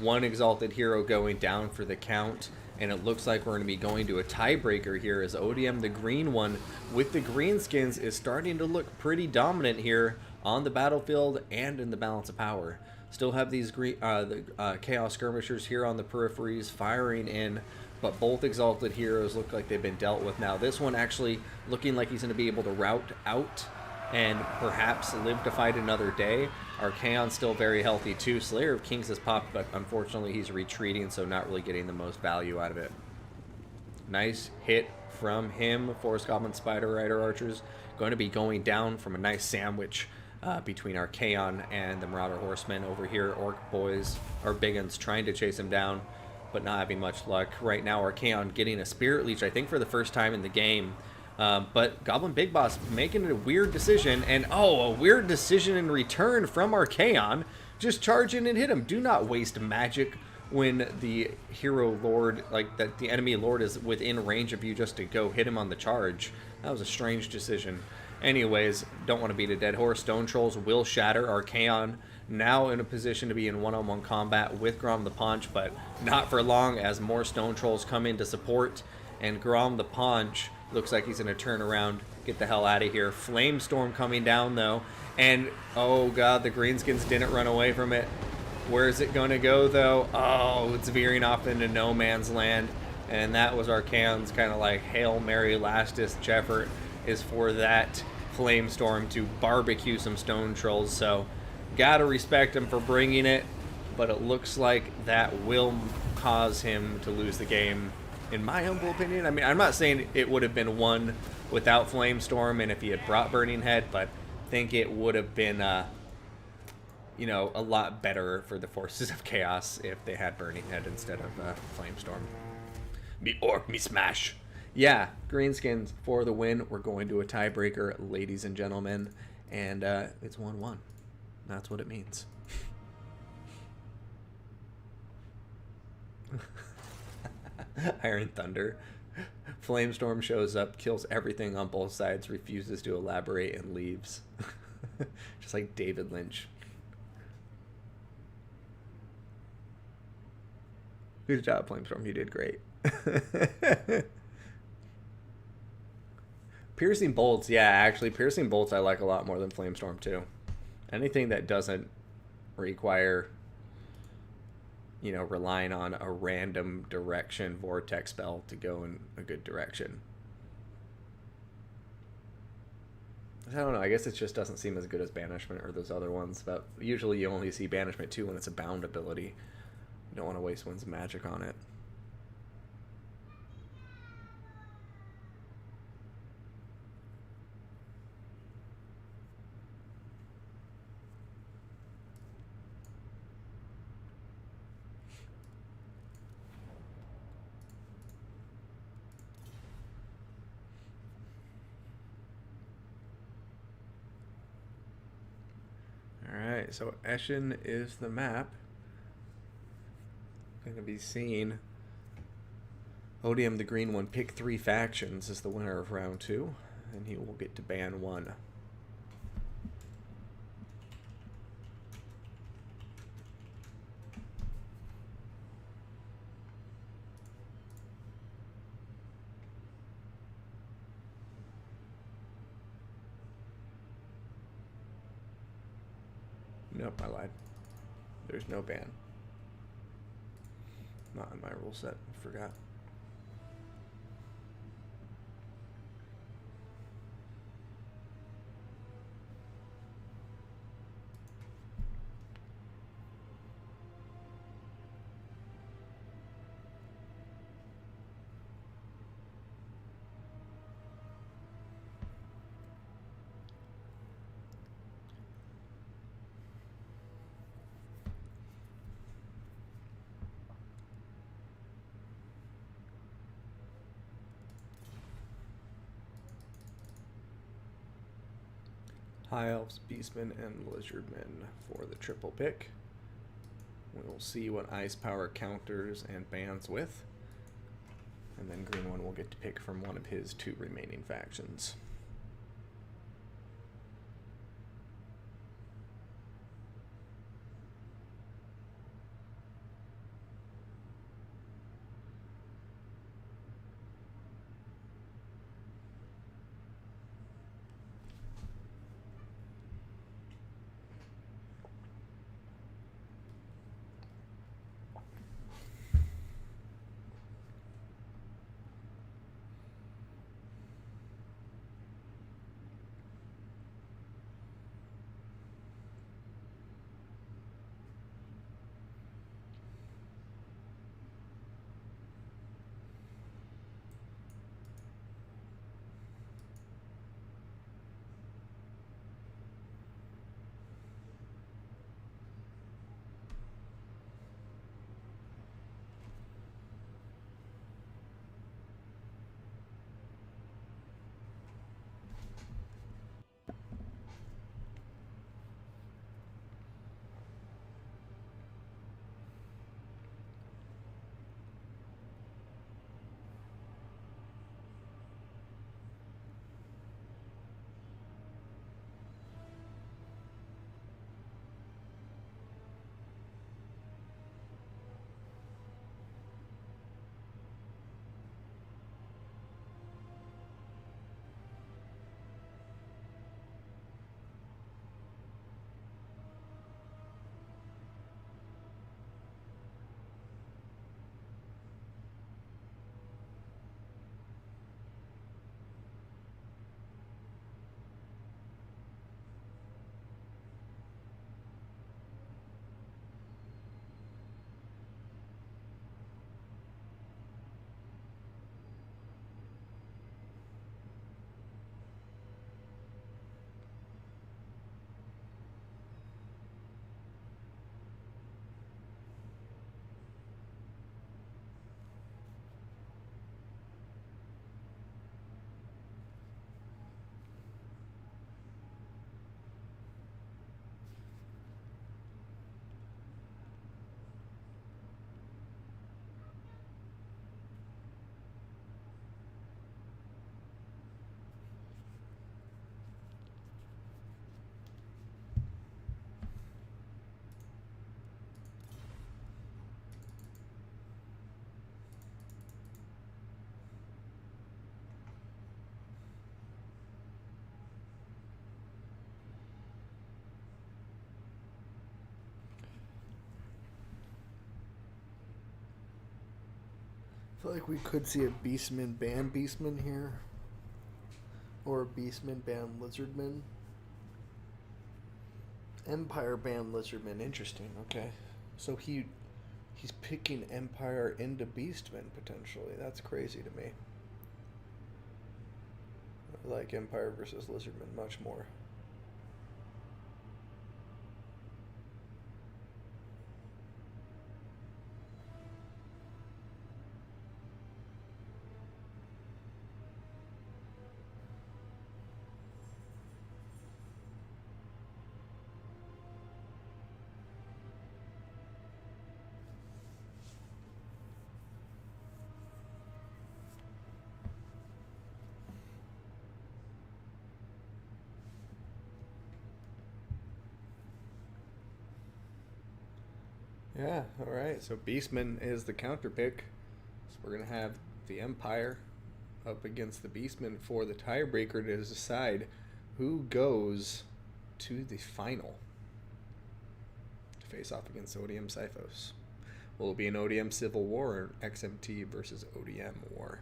One Exalted Hero going down for the count, and it looks like we're going to be going to a tiebreaker here as ODM, the green one, with the Greenskins, is starting to look pretty dominant here on the battlefield and in the balance of power. Still have these Chaos Skirmishers here on the peripheries firing in, but both Exalted Heroes look like they've been dealt with now. This one actually looking like he's going to be able to route out and perhaps live to fight another day. Archaon's still very healthy too. Slayer of Kings has popped, but unfortunately he's retreating, so not really getting the most value out of it. Nice hit from him. Forest Goblin Spider Rider Archers going to be going down from a nice sandwich between Archaon and the Marauder Horsemen. Over here, Orc Boys, or Biggins, trying to chase him down, but not having much luck. Right now, Archaon getting a Spirit Leech, I think for the first time in the game. But Goblin Big Boss making a weird decision, and a weird decision in return from Archaon. Just charge in and hit him. Do not waste magic when the hero lord, like that, the enemy lord is within range of you just to go hit him on the charge. That was a strange decision. Anyways, don't want to beat a dead horse. Stone Trolls will shatter. Archaon now in a position to be in one-on-one combat with Grom the Paunch, but not for long as more Stone Trolls come in to support, and Grom the Paunch looks like he's going to turn around, get the hell out of here. Flamestorm coming down, though, and oh god, the Greenskins didn't run away from it. Where is it going to go, though? Oh, it's veering off into no man's land, and that was Archaon's kind of like Hail Mary last-ditch effort, is for that Flamestorm to barbecue some Stone Trolls. So gotta respect him for bringing it, but it looks like that will cause him to lose the game, in my humble opinion. I mean, I'm not saying it would have been won without Flamestorm and if he had brought Burning Head, but I think it would have been you know, a lot better for the Forces of Chaos if they had Burning Head instead of Flamestorm. Me orc, me smash. Yeah, Greenskins for the win. We're going to a tiebreaker, ladies and gentlemen, and it's 1-1. That's what it means. Iron Thunder. Flamestorm shows up, kills everything on both sides, refuses to elaborate, and leaves. Just like David Lynch. Good job, Flamestorm. You did great. Piercing Bolts. Yeah, actually, Piercing Bolts I like a lot more than Flamestorm, too. Anything that doesn't require, you know, relying on a random direction vortex spell to go in a good direction. I don't know. I guess it just doesn't seem as good as Banishment or those other ones. But usually you only see Banishment 2 when it's a bound ability. You don't want to waste one's magic on it. Alright, so Eshin is the map. Going to be seen. Odium, the green one, pick 3 factions as the winner of round 2, and he will get to ban 1. Nope, I lied. There's no ban. Not in my rule set. I forgot. High Elves, Beastmen, and Lizardmen for the triple pick. We'll see what Ice Power counters and bans with. And then Green One will get to pick from one of his 2 remaining factions. I feel like we could see a Beastman ban Beastman here. Or a Beastman ban Lizardman. Empire ban Lizardman. Interesting, okay. So he's picking Empire into Beastman, potentially. That's crazy to me. I like Empire versus Lizardman much more. Yeah, alright. So Beastman is the counter pick. So we're going to have the Empire up against the Beastman for the tiebreaker to decide who goes to the final to face off against Odium Siphos. Will it be an ODM Civil War or XMT versus ODM War?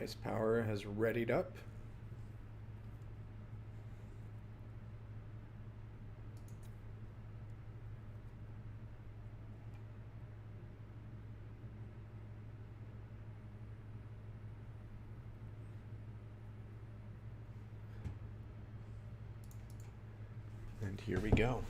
Ice Power has readied up. And here we go.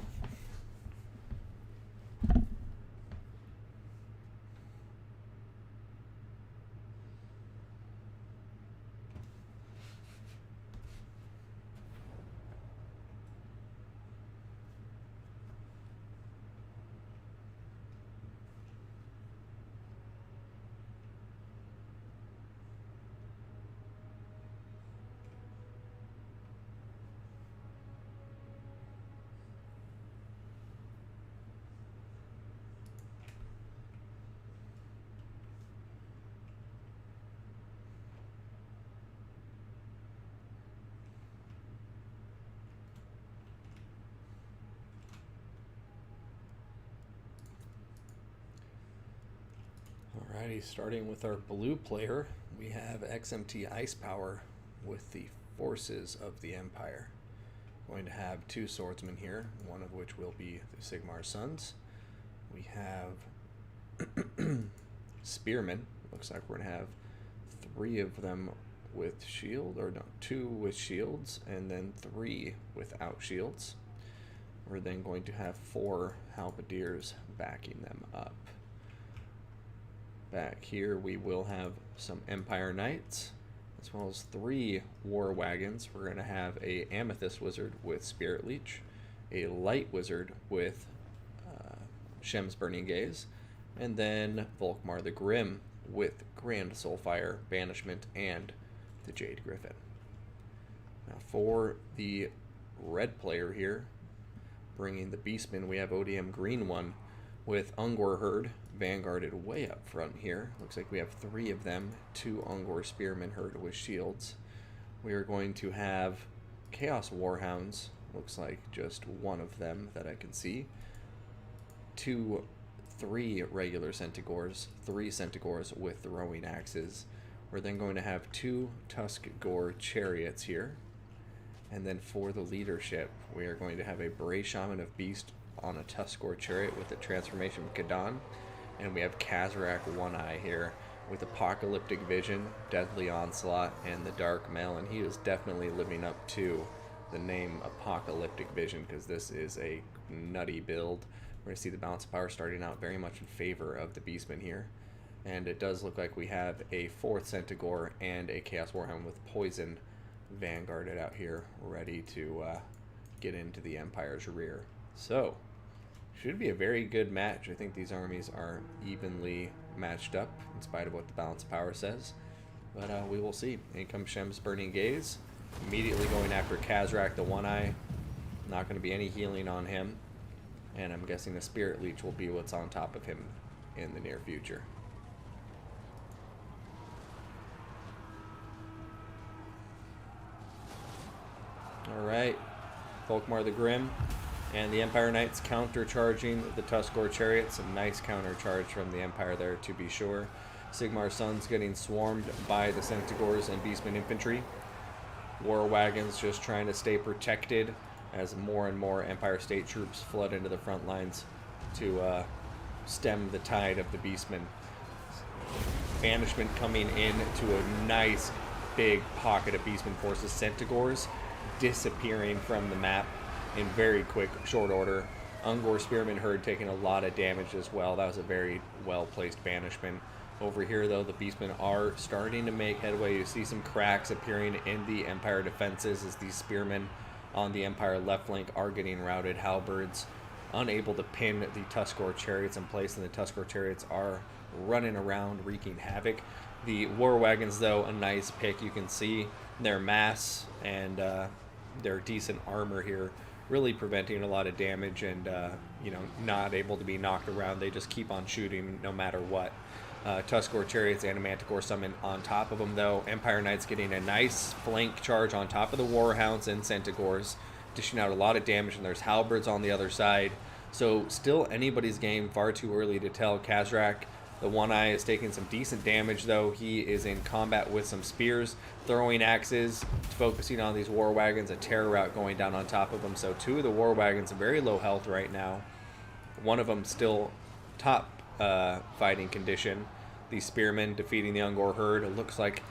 Alrighty, starting with our blue player, we have XMT Ice Power with the Forces of the Empire. Going to have two swordsmen here, one of which will be the Sigmar Sons. We have Spearmen. Looks like we're going to have three of them with shield, or no, two with shields, and then three without shields. We're then going to have four halberdiers backing them up. Back here we will have some Empire Knights, as well as three War Wagons. We're going to have a Amethyst Wizard with Spirit Leech, a Light Wizard with Shem's Burning Gaze, and then Volkmar the Grim with Grand Soulfire, Banishment, and the Jade Griffin. Now for the red player here, bringing the Beastmen, we have ODM Green one with Ungor Herd vanguarded way up front here. Looks like we have three of them, two Ungor Spearmen Herd with shields. We are going to have Chaos Warhounds, looks like just one of them that I can see. Three regular Centigores, three Centigores with throwing axes. We're then going to have 2 Tusk Gore Chariots here. And then for the leadership, we are going to have a Bray Shaman of Beast on a Tusk Gore Chariot with a transformation of Kadan. And we have Kazrak One Eye here with Apocalyptic Vision, Deadly Onslaught, and the Dark Mail. And he is definitely living up to the name Apocalyptic Vision, because this is a nutty build. We're going to see the balance of power starting out very much in favor of the Beastmen here. And it does look like we have a 4th Centaur and a Chaos Warhound with Poison vanguarded out here, ready to get into the Empire's rear. So, should be a very good match. I think these armies are evenly matched up, in spite of what the balance of power says. But we will see. In comes Shem's Burning Gaze, immediately going after Kazrak the One Eye. Not going to be any healing on him. And I'm guessing the Spirit Leech will be what's on top of him in the near future. Alright, Volkmar the Grim and the Empire Knights counter-charging the Tusk Gore Chariots. A nice counter-charge from the Empire there, to be sure. Sigmar's Sons getting swarmed by the Centaurs and Beastmen Infantry. War Wagons just trying to stay protected as more and more Empire State troops flood into the front lines to stem the tide of the Beastmen. Banishment coming in to a nice big pocket of Beastmen forces. Centaurs disappearing from the map in very quick, short order. Ungor Spearman Herd taking a lot of damage as well. That was a very well-placed banishment. Over here, though, the Beastmen are starting to make headway. You see some cracks appearing in the Empire defenses as these Spearmen on the Empire left flank are getting routed. Halberds unable to pin the Tusk Gore Chariots in place, and the Tusk Gore Chariots are running around wreaking havoc. The War Wagons, though, a nice pick. You can see their mass and their decent armor here really preventing a lot of damage and, not able to be knocked around. They just keep on shooting no matter what. Tusk Gore Chariots and a Manticore Summon on top of them, though. Empire Knights getting a nice flank charge on top of the Warhounds and Centaurs, dishing out a lot of damage, and there's Halberds on the other side. So still anybody's game, far too early to tell. Kazrak, the One Eye, is taking some decent damage, though. He is in combat with some spears, throwing axes, focusing on these War Wagons, a terror route going down on top of them. So 2 of the War Wagons very low health right now. One of them still top fighting condition. The Spearmen defeating the Ungor Herd. It looks like,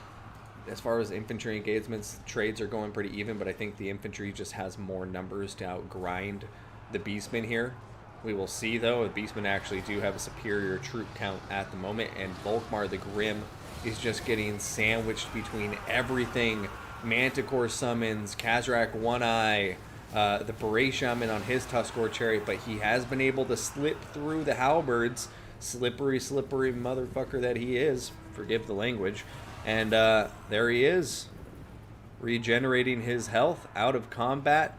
as far as infantry engagements, trades are going pretty even, but I think the infantry just has more numbers to outgrind the Beastmen here. We will see, though. The Beastmen actually do have a superior troop count at the moment, and Volkmar the Grim is just getting sandwiched between everything. Manticore summons, Kazrak One Eye, the Beret Shaman on his Tusk Gore Chariot, but he has been able to slip through the Halberds. Slippery motherfucker that he is. Forgive the language. And there he is, regenerating his health out of combat,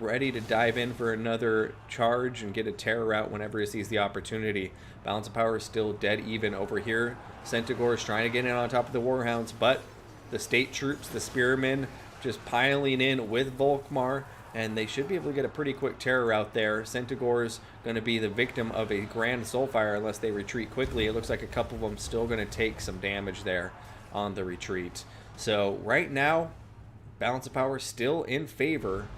ready to dive in for another charge and get a terror out whenever he sees the opportunity. Balance of power is still dead even over here. Centaur is trying to get in on top of the Warhounds, but the state troops, the Spearmen, just piling in with Volkmar, and they should be able to get a pretty quick terror out there. Centaur's going to be the victim of a Grand Soulfire unless they retreat quickly. It looks like a couple of them still going to take some damage there on the retreat. So right now, balance of power still in favor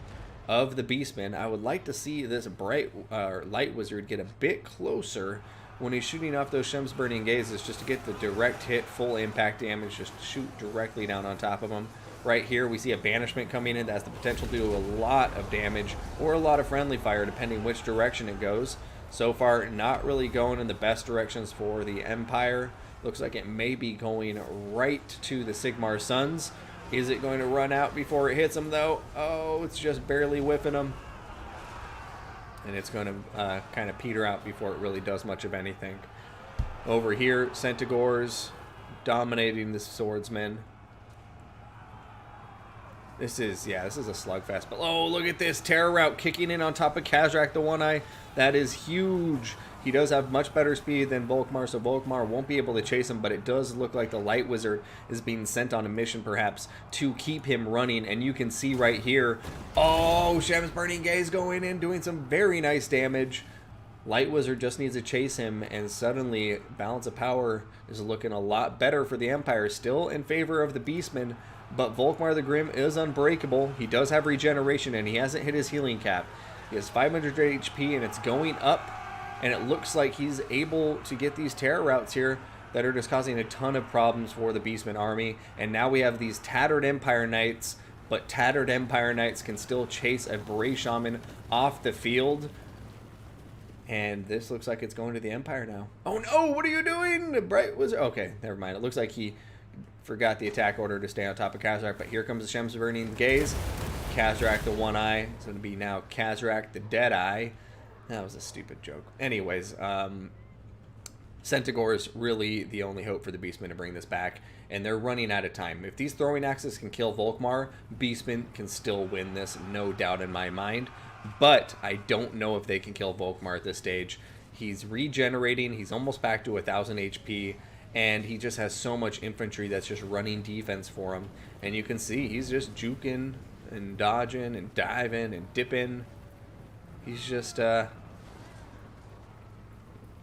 of the Beastmen. I would like to see this Light Wizard get a bit closer when he's shooting off those Shem's Burning Gazes, just to get the direct hit, full impact damage, just shoot directly down on top of them. Right here, we see a Banishment coming in that has the potential to do a lot of damage or a lot of friendly fire, depending which direction it goes. So far, not really going in the best directions for the Empire. Looks like it may be going right to the Sigmar Sons. Is it going to run out before it hits them, though? Oh, it's just barely whiffing them. And it's going to kind of peter out before it really does much of anything. Over here, Centaurs dominating the Swordsmen. This is a slugfest. But oh, look at this terror route kicking in on top of Kazrak the One Eye. That is huge. He does have much better speed than Volkmar, so Volkmar won't be able to chase him, but it does look like the Light Wizard is being sent on a mission, perhaps, to keep him running. And you can see right here, oh, Shem's Burning Gaze going in, doing some very nice damage. Light Wizard just needs to chase him, and suddenly balance of power is looking a lot better for the Empire. Still in favor of the Beastmen, but Volkmar the Grim is unbreakable. He does have regeneration, and he hasn't hit his healing cap. He has 500 HP, and it's going up, and it looks like he's able to get these terror routes here that are just causing a ton of problems for the Beastmen army. And now we have these tattered Empire Knights, but tattered Empire Knights can still chase a Bray Shaman off the field. And this looks like it's going to the Empire now. Oh no, what are you doing? The Bright Wizard. Okay, never mind. It looks like he forgot the attack order to stay on top of Kazrak, but here comes the Shems Burning Gaze. Kazrak the One Eye. It's going to be now Kazrak the Dead Eye. That was a stupid joke. Anyways, Centaur is really the only hope for the Beastmen to bring this back, and they're running out of time. If these throwing axes can kill Volkmar, Beastmen can still win this, no doubt in my mind. But I don't know if they can kill Volkmar at this stage. He's regenerating, he's almost back to 1,000 HP, and he just has so much infantry that's just running defense for him. And you can see he's just juking and dodging and diving and dipping. He's just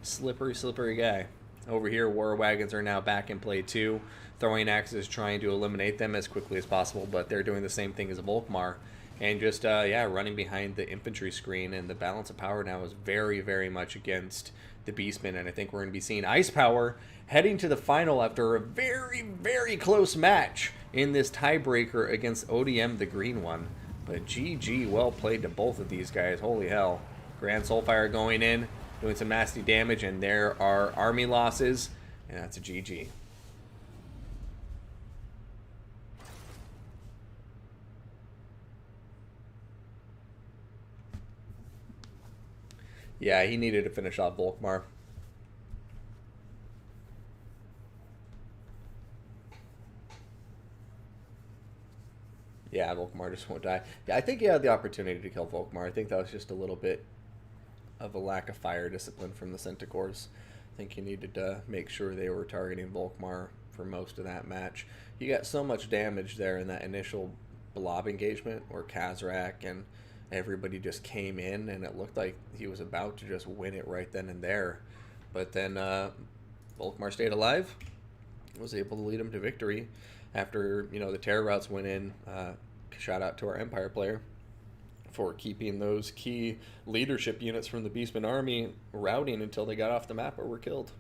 slippery guy. Over here, war wagons are now back in play too. Throwing axes trying to eliminate them as quickly as possible, but they're doing the same thing as Volkmar. And just, running behind the infantry screen. And the balance of power now is very much against the Beastmen. And I think we're going to be seeing Ice Power heading to the final after a very close match in this tiebreaker against ODM, the green one. But GG, well played to both of these guys. Holy hell. Grand Soulfire going in, doing some nasty damage. And there are army losses. And that's a GG. Yeah, he needed to finish off Volkmar. Yeah, Volkmar just won't die. Yeah, I think he had the opportunity to kill Volkmar. I think that was just a little bit of a lack of fire discipline from the Centaurs. I think he needed to make sure they were targeting Volkmar for most of that match. You got so much damage there in that initial blob engagement where Kazrak and everybody just came in, and it looked like he was about to just win it right then and there. But then Volkmar stayed alive, was able to lead him to victory after, the terror routes went in. Shout out to our Empire player for keeping those key leadership units from the Beastmen army routing until they got off the map or were killed.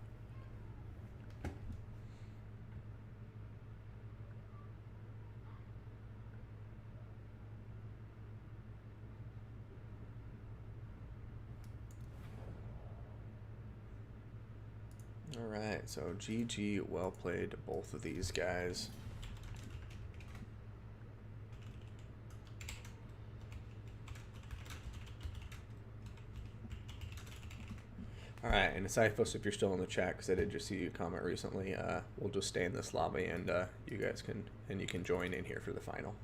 Alright, so GG, well played to both of these guys. Alright, and Cyphos, if you're still in the chat, because I did just see you comment recently, we'll just stay in this lobby, and you guys can join in here for the final.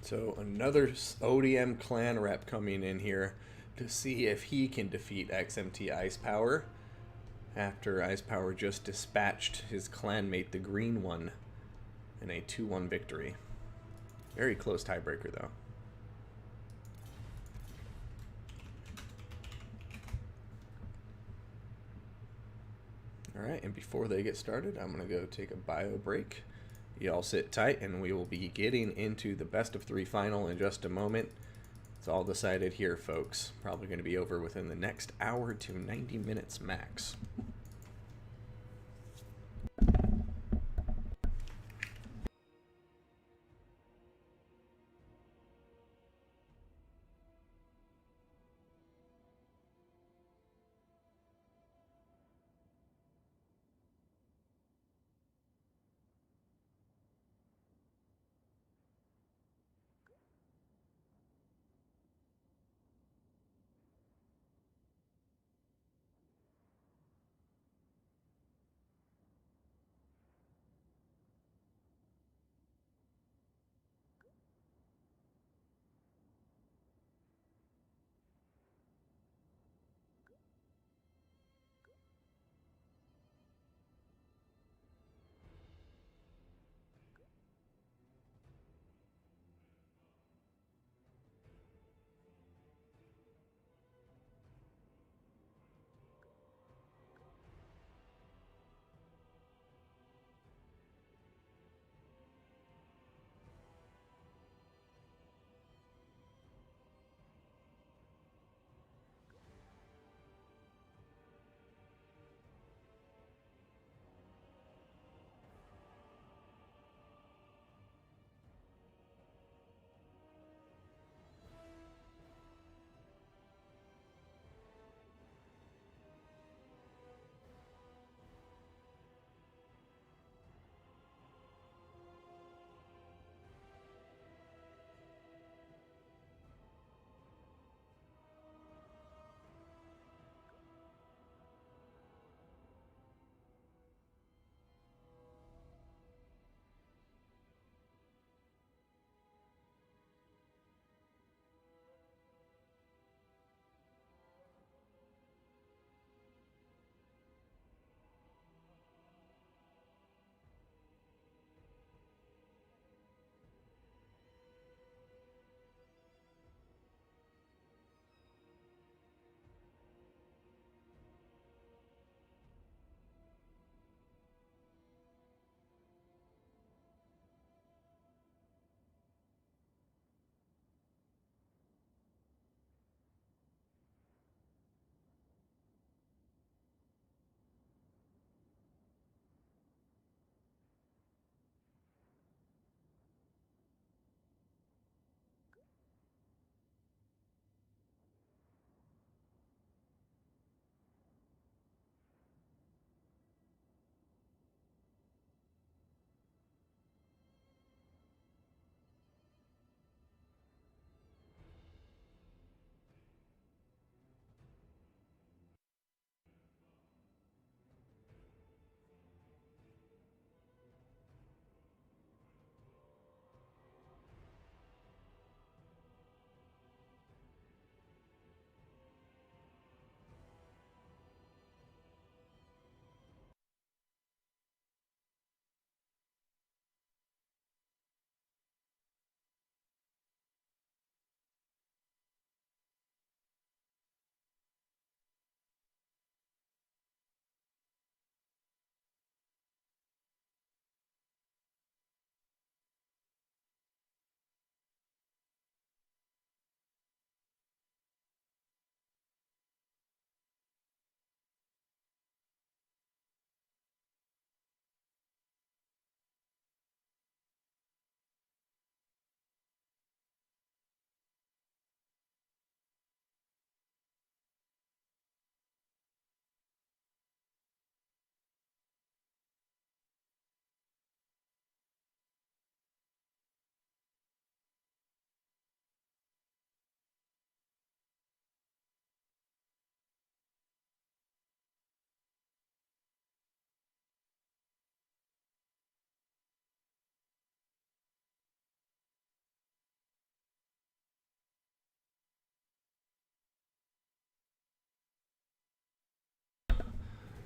So another ODM clan rep coming in here to see if he can defeat XMT Ice Power after Ice Power just dispatched his clanmate, the green one, in a 2-1 victory. Very close tiebreaker, though. Alright, and before they get started, I'm going to go take a bio break. Y'all sit tight, and we will be getting into the best of 3 final in just a moment. It's all decided here, folks. Probably going to be over within the next hour to 90 minutes max.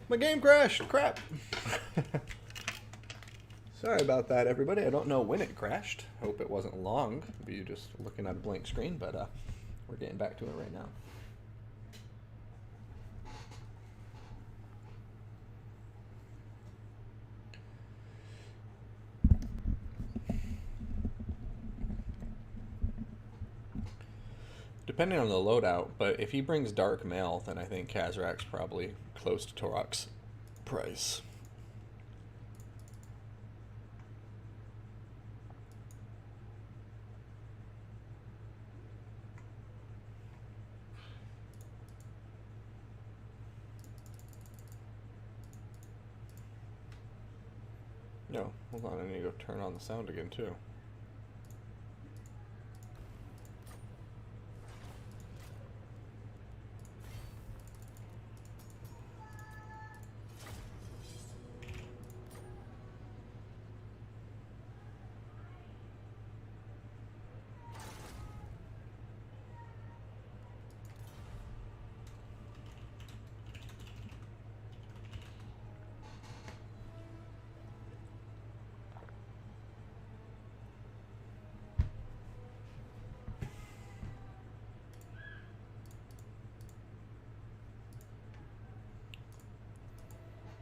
My game crashed. Crap. Sorry about that, everybody. I don't know when it crashed. Hope it wasn't long. Maybe you're just looking at a blank screen, but we're getting back to it right now. Depending on the loadout, but if he brings Dark Mail, then I think Kazrak's probably close to Torok's price. No, hold on, I need to go turn on the sound again too.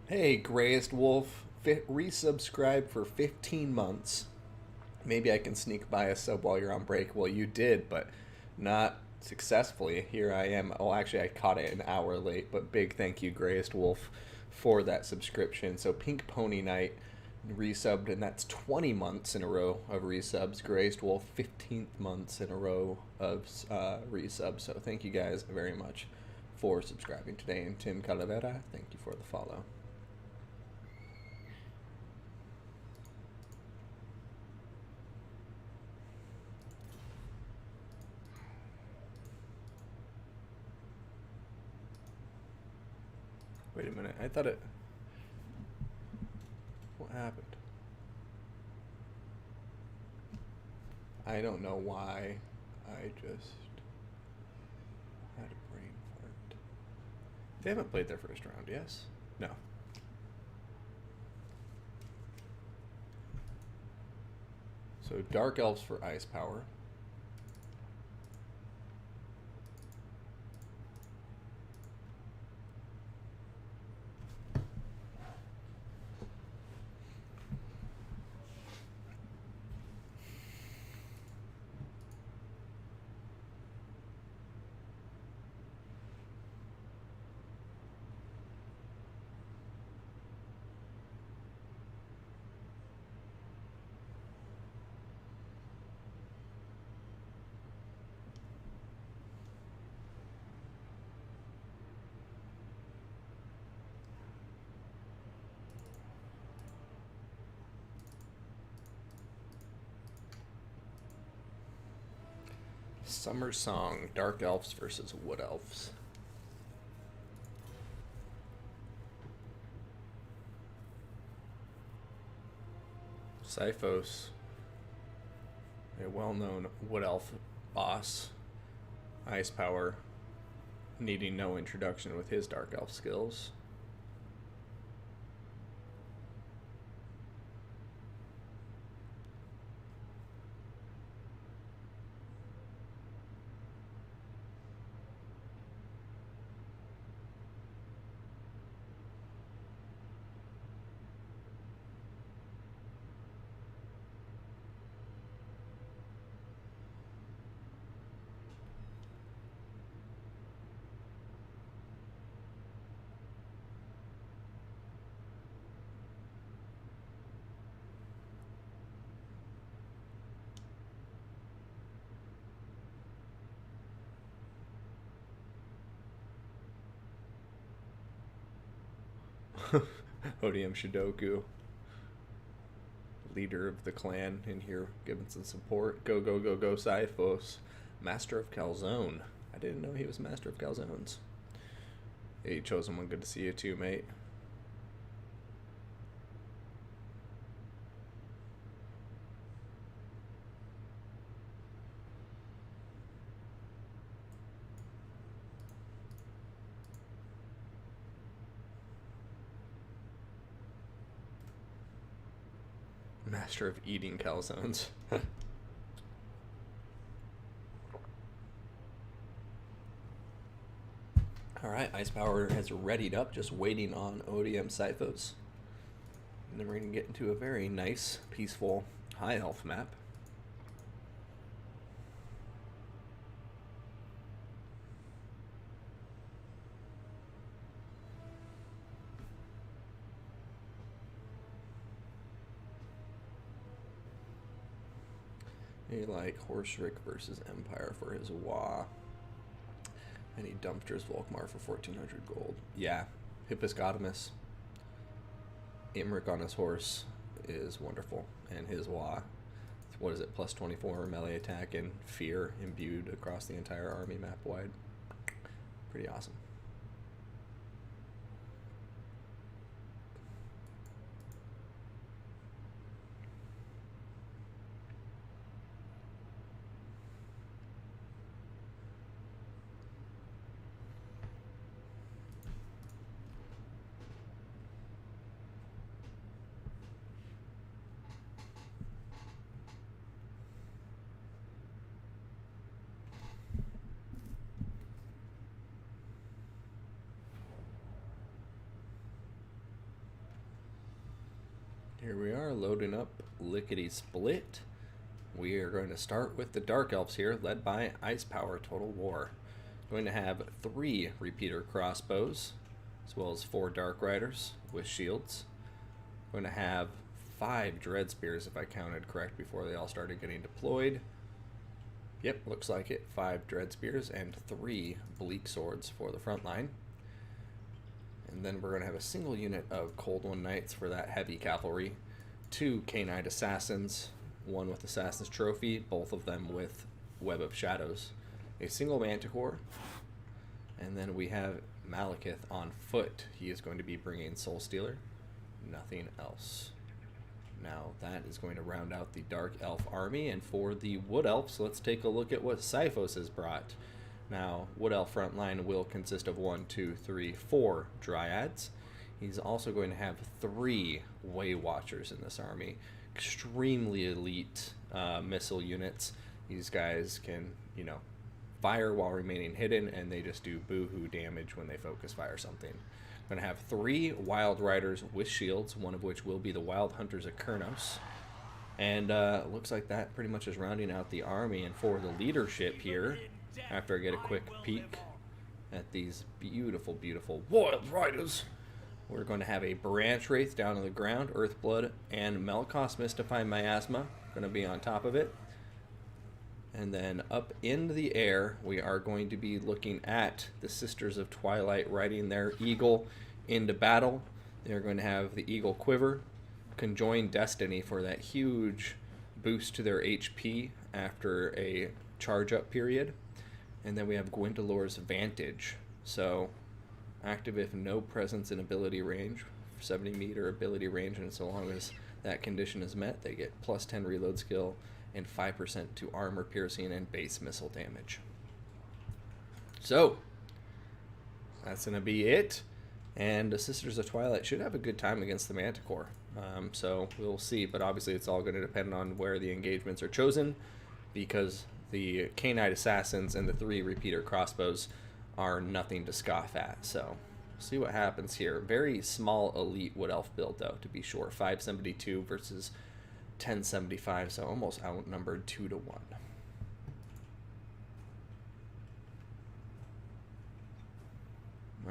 Hey, Grayest Wolf, resubscribe for 15 months. Maybe I can sneak by a sub while you're on break. Well, you did, but not successfully. Here I am. Oh, actually, I caught it an hour late, but big thank you, Grayest Wolf, for that subscription. So Pink Pony Night resubbed, and that's 20 months in a row of resubs. Grayest Wolf, 15th months in a row of resubs. So thank you guys very much for subscribing today. And Tim Calavera, thank you for the follow. Wait a minute, I thought it... What happened? I don't know why I just had a brain fart. They haven't played their first round, yes? No. So Dark Elves for Ice Power. Summer Song, Dark Elves versus Wood Elves. Sifos, a well-known Wood Elf boss. Ice Power, needing no introduction with his Dark Elf skills. Odium Shidoku, leader of the clan in here, giving some support. Go, go, go, go, Sifos. Master of Calzone. I didn't know he was Master of Calzones. Hey, Chosen One, good to see you too, mate. master of eating calzones. Alright, Ice Power has readied up, just waiting on ODM Syphos. And then we're going to get into a very nice, peaceful, high elf map. He like Horserick versus Empire for his Wa. And he dumped his Volkmar for 1400 gold. Yeah, Hippopotamus. Imric on his horse is wonderful. And his Wa, what is it, plus 24 melee attack and fear imbued across the entire army map wide. Pretty awesome. Here we are, loading up Lickety Split. We are going to start with the Dark Elves here, led by Ice Power Total War. Going to have 3 repeater crossbows, as well as 4 Dark Riders with shields. Going to have 5 Dread Spears, if I counted correct before they all started getting deployed. Yep, looks like it. 5 Dread Spears and 3 Bleak Swords for the front line. And then we're going to have a single unit of Cold One Knights for that heavy cavalry. 2 K-Knight Assassins, 1 with Assassin's Trophy, both of them with Web of Shadows. A single Manticore. And then we have Malekith on foot. He is going to be bringing Soul Stealer. Nothing else. Now that is going to round out the Dark Elf army. And for the Wood Elves, let's take a look at what Syphos has brought. Now, Wood Elf front line will consist of 1, 2, 3, 4 Dryads. He's also going to have 3 Way Watchers in this army. Extremely elite missile units. These guys can, you know, fire while remaining hidden, and they just do boo-hoo damage when they focus fire something. Going to have 3 Wild Riders with shields, one of which will be the Wild Hunters of Kurnos. And looks like that pretty much is rounding out the army. And for the leadership here, after I get a quick peek at these beautiful, beautiful Wild Riders, we're going to have a Branch Wraith down on the ground, Earthblood, and Melkos Mystifying Miasma going to be on top of it. And then up in the air, we are going to be looking at the Sisters of Twilight riding their eagle into battle. They're going to have the Eagle Quiver, Conjoined Destiny for that huge boost to their HP after a charge-up period. And then we have Gwendolor's Vantage. So, active if no presence in ability range, 70 meter ability range, and so long as that condition is met, they get plus 10 reload skill and 5% to armor piercing and base missile damage. So, that's going to be it. And the Sisters of Twilight should have a good time against the Manticore. So, we'll see. But obviously, it's all going to depend on where the engagements are chosen, because the K-Knight Assassins and the 3 repeater crossbows are nothing to scoff at. So, see what happens here. Very small elite Wood Elf build, though, to be sure. 572 versus 1075, so almost outnumbered 2 to 1.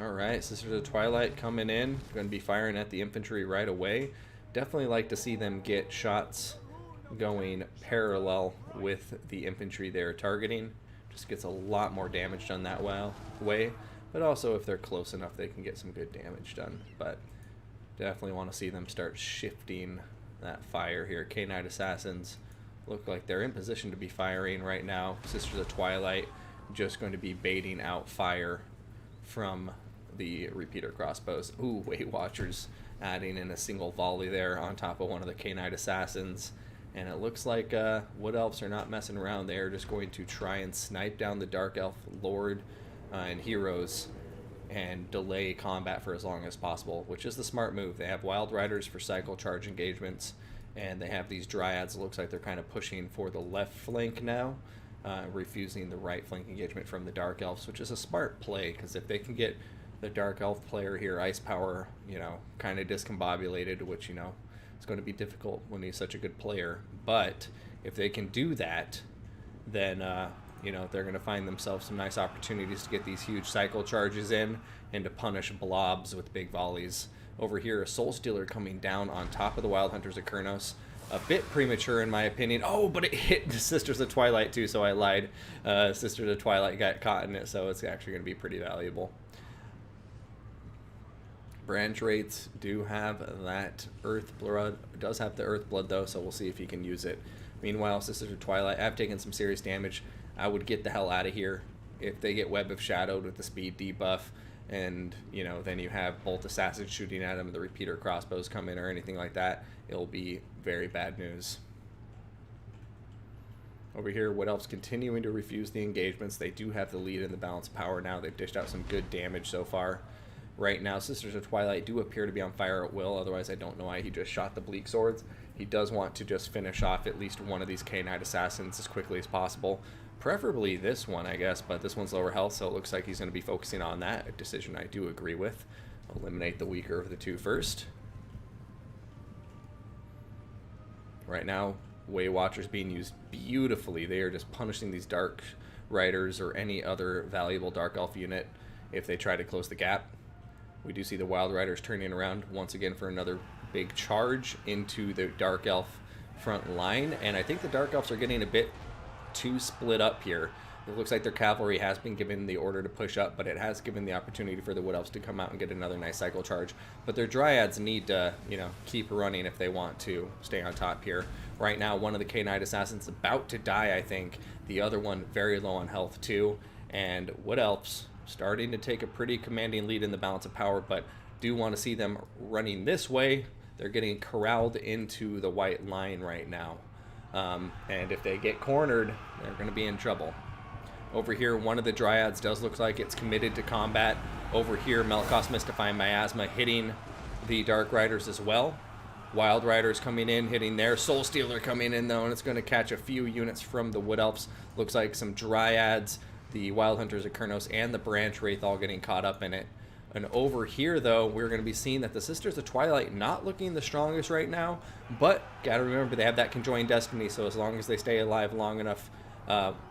Alright, Sisters of Twilight coming in. Going to be firing at the infantry right away. Definitely like to see them get shots going parallel with the infantry they're targeting. Just gets a lot more damage done that way. But also, if they're close enough, they can get some good damage done. But definitely want to see them start shifting that fire here. K-Knight Assassins look like they're in position to be firing right now. Sisters of Twilight just going to be baiting out fire from the repeater crossbows. Ooh, Weight Watchers adding in a single volley there on top of one of the K-Knight Assassins. And it looks like Wood Elves are not messing around. They are just going to try and snipe down the Dark Elf Lord and heroes and delay combat for as long as possible, which is the smart move. They have Wild Riders for cycle charge engagements And they have these Dryads. It looks like they're kind of pushing for the left flank now, refusing the right flank engagement from the Dark Elves, which is a smart play, because if they can get the Dark Elf player here, Ice Power, kind of discombobulated, which, it's going to be difficult when he's such a good player. But if they can do that, then, they're going to find themselves some nice opportunities to get these huge cycle charges in and to punish blobs with big volleys. Over here, a Soul Stealer coming down on top of the Wild Hunters of Kurnos. A bit premature in my opinion. Oh, but it hit the Sisters of Twilight too, so I lied. Sisters of Twilight got caught in it, so it's actually going to be pretty valuable. Branch Wraiths do have that Earth Blood. Does have the Earth Blood though, so we'll see if he can use it. Meanwhile, Sisters of Twilight have taken some serious damage. I would get the hell out of here. If they get Web of Shadowed with the speed debuff, and then you have Bolt Assassins shooting at them, the repeater crossbows come in or anything like that, it'll be very bad news. Over here, Wood Elves continuing to refuse the engagements. They do have the lead in the balance of power now. They've dished out some good damage so far. Right now, Sisters of Twilight do appear to be on fire at will. Otherwise, I don't know why he just shot the Bleak Swords. He does want to just finish off at least one of these K-Knight Assassins as quickly as possible. Preferably this one, I guess, but this one's lower health, so it looks like he's going to be focusing on that, a decision I do agree with. Eliminate the weaker of the two first. Right now, Way Watcher's being used beautifully. They are just punishing these Dark Riders or any other valuable Dark Elf unit if they try to close the gap. We do see the Wild Riders turning around once again for another big charge into the Dark Elf front line, and I think the Dark Elves are getting a bit too split up here. It looks like their cavalry has been given the order to push up, but it has given the opportunity for the Wood Elves to come out and get another nice cycle charge. But their Dryads need to, keep running if they want to stay on top here. Right now, one of the K-Knight Assassins about to die, I think. The other one very low on health too. And Wood Elves starting to take a pretty commanding lead in the balance of power, but do want to see them running this way. They're getting corralled into the white line right now. And if they get cornered, they're going to be in trouble. Over here, one of the Dryads does look like it's committed to combat. Over here, Melkos Mystifying Miasma hitting the Dark Riders as well. Wild Riders coming in, hitting there. Soul Stealer coming in, though, and it's going to catch a few units from the Wood Elves. Looks like some Dryads, the Wild Hunters of Kurnos, and the Branch Wraith all getting caught up in it. And over here, though, we're going to be seeing that the Sisters of Twilight not looking the strongest right now, but got to remember they have that conjoined destiny, so as long as they stay alive long enough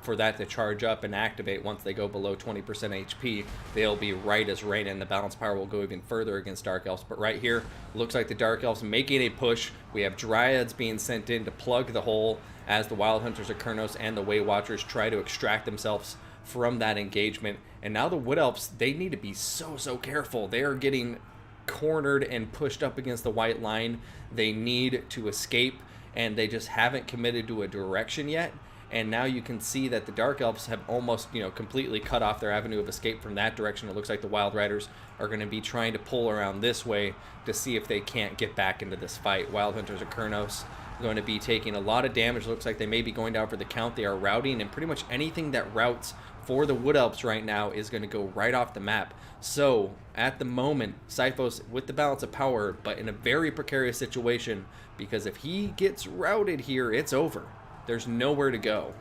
for that to charge up and activate once they go below 20% HP, they'll be right as rain, and the balance power will go even further against Dark Elves. But right here, looks like the Dark Elves making a push. We have Dryads being sent in to plug the hole as the Wild Hunters of Kurnos and the Way Watchers try to extract themselves from that engagement. And now the Wood Elves, they need to be so careful. They are getting cornered and pushed up against the white line. They need to escape, and they just haven't committed to a direction yet. And now you can see that the Dark Elves have almost, completely cut off their avenue of escape from that direction. It looks like the Wild Riders are going to be trying to pull around this way to see if they can't get back into this fight. Wild Hunters of Kurnos going to be taking a lot of damage. Looks like they may be going down for the count. They are routing, and pretty much anything that routes for the Wood Elves right now is going to go right off the map. So at the moment, Sipho's with the balance of power, but in a very precarious situation, because if he gets routed here, it's over. There's nowhere to go.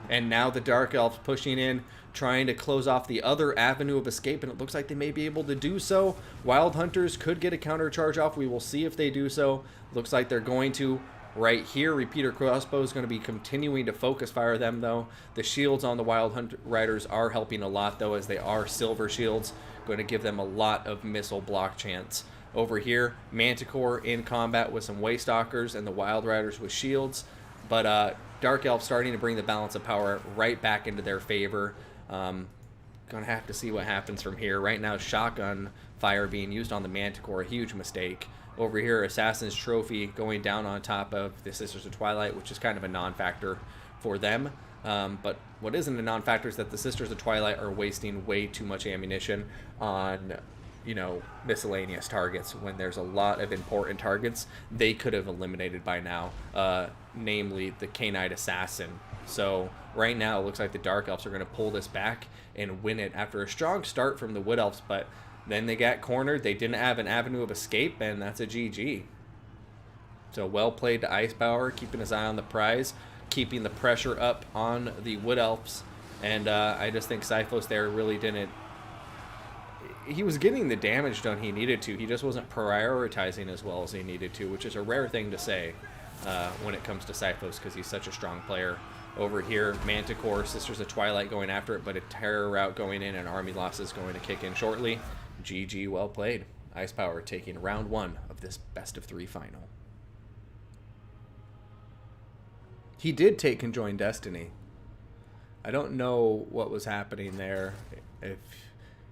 And now the Dark Elves pushing in, trying to close off the other avenue of escape, and it looks like they may be able to do so. Wild Hunters could get a counter charge off. We will see if they do so. Looks like they're going to. Right here, Repeater Crossbow is going to be continuing to focus fire them, though. The shields on the Wild Riders are helping a lot, though, as they are silver shields. Going to give them a lot of missile block chance. Over here, Manticore in combat with some Waystalkers and the Wild Riders with shields. But Dark Elf starting to bring the balance of power right back into their favor. Gonna have to see what happens from here. Right now, shotgun fire being used on the Manticore, a huge mistake. Over here, Assassin's Trophy going down on top of the Sisters of Twilight, which is kind of a non-factor for them. But what isn't a non-factor is that the Sisters of Twilight are wasting way too much ammunition on, miscellaneous targets, when there's a lot of important targets they could have eliminated by now, namely the K-Knight Assassin. So right now, it looks like the Dark Elves are going to pull this back and win it after a strong start from the Wood Elves, but then they got cornered. They didn't have an avenue of escape, and that's a GG. So well played to Ice Power, keeping his eye on the prize, keeping the pressure up on the Wood Elves. And I just think Syphos there really didn't... He was getting the damage done he needed to. He just wasn't prioritizing as well as he needed to, which is a rare thing to say when it comes to Syphos because he's such a strong player. Over here, Manticore, Sisters of Twilight going after it, but a Terror route going in and Army losses going to kick in shortly. GG, well played. Ice Power taking round 1 of this best-of-3 final. He did take Conjoined Destiny. I don't know what was happening there. If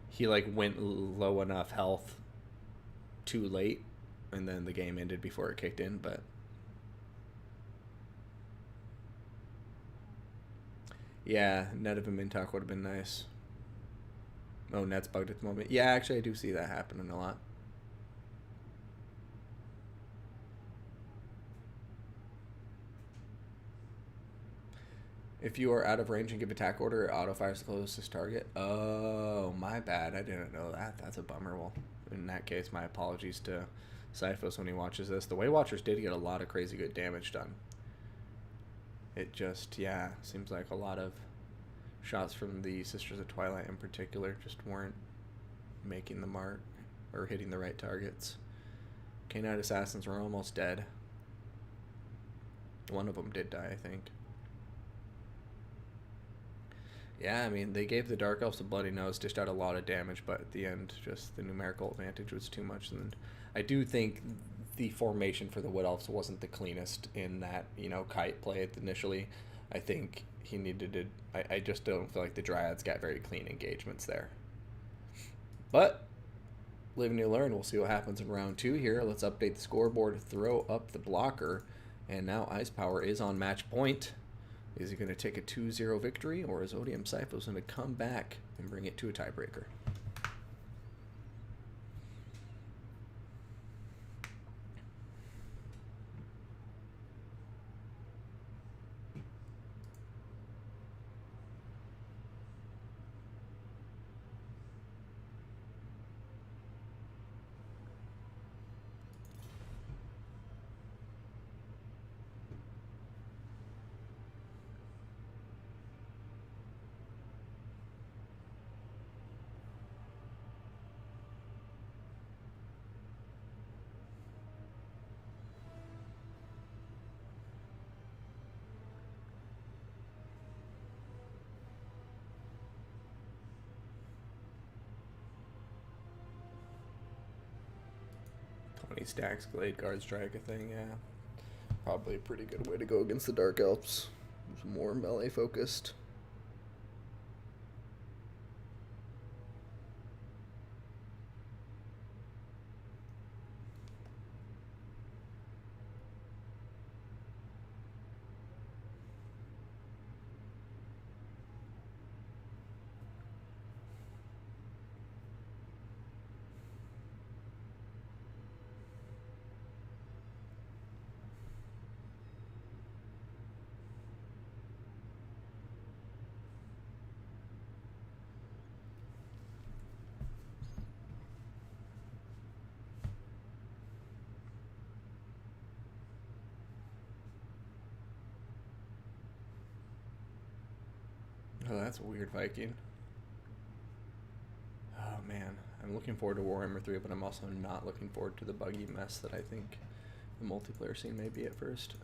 he like went low enough health too late and then the game ended before it kicked in, but yeah, net of a Mintalk would have been nice. Oh, net's bugged at the moment. Yeah, actually I do see that happening a lot. If you are out of range and give attack order, it auto-fires the closest target. Oh, my bad. I didn't know that. That's a bummer. Well, in that case, my apologies to Syphos when he watches this. The Way Watchers did get a lot of crazy good damage done. It just, yeah, seems like a lot of shots from the Sisters of Twilight in particular just weren't making the mark or hitting the right targets. K-Knight Assassins were almost dead. One of them did die, I think. Yeah, I mean, they gave the Dark Elves a bloody nose, dished out a lot of damage, but at the end, just the numerical advantage was too much. And I do think the formation for the Wood Elves wasn't the cleanest in that, you know, kite play initially. I think he needed to... I just don't feel like the Dryads got very clean engagements there. But, live and you learn. We'll see what happens in round 2 here. Let's update the scoreboard, throw up the blocker, and now Ice Power is on match point. Is he going to take a 2-0 victory, or is Odium Syphos going to come back and bring it to a tiebreaker? Stacks Glade Guard Strike, a thing, yeah. Probably a pretty good way to go against the Dark Elves. It's more melee focused. Oh, that's a weird Viking. Oh, man. I'm looking forward to Warhammer 3, but I'm also not looking forward to the buggy mess that I think the multiplayer scene may be at first.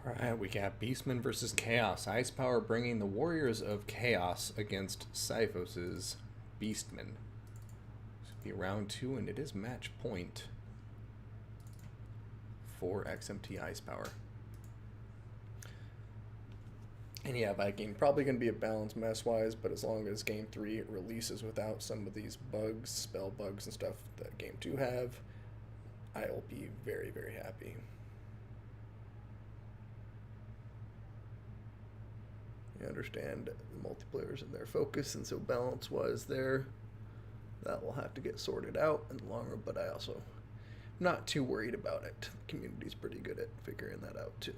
Alright, we got Beastmen versus Chaos. Ice Power bringing the Warriors of Chaos against Syphos' Beastmen. This will be round 2, and it is match point for XMT Ice Power. And yeah, Viking, probably going to be a balance mess-wise, but as long as Game 3 it releases without some of these bugs, spell bugs and stuff that Game 2 have, I will be very, very happy. You understand the multiplayers and their focus, and so balance-wise there, that will have to get sorted out in the long run, but I also am not too worried about it. The community's pretty good at figuring that out, too.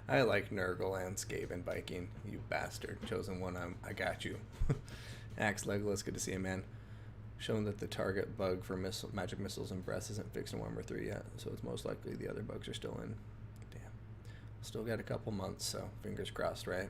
I like Nurgle Landscape and Viking, you bastard. Chosen one, I got you. Axe Legolas, good to see you, man. Shown that the target bug for magic missiles and breaths isn't fixed in Warhammer 3 yet, so it's most likely the other bugs are still in. Damn. Still got a couple months, so fingers crossed, right?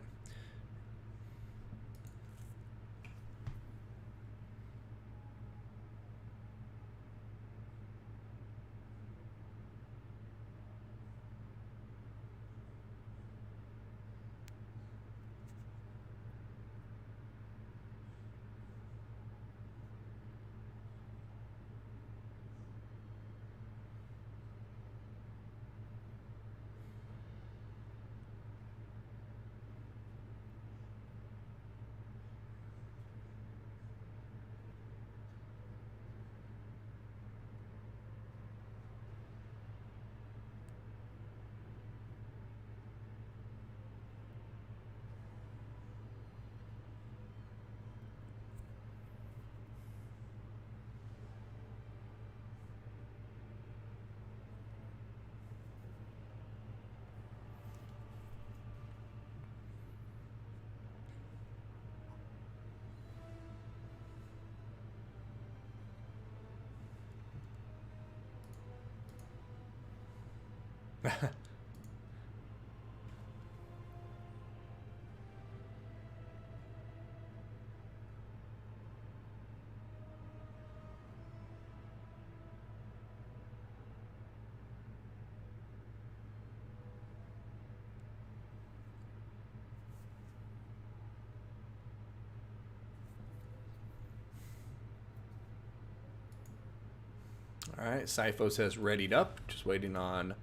Alright, Syphos has readied up, just waiting on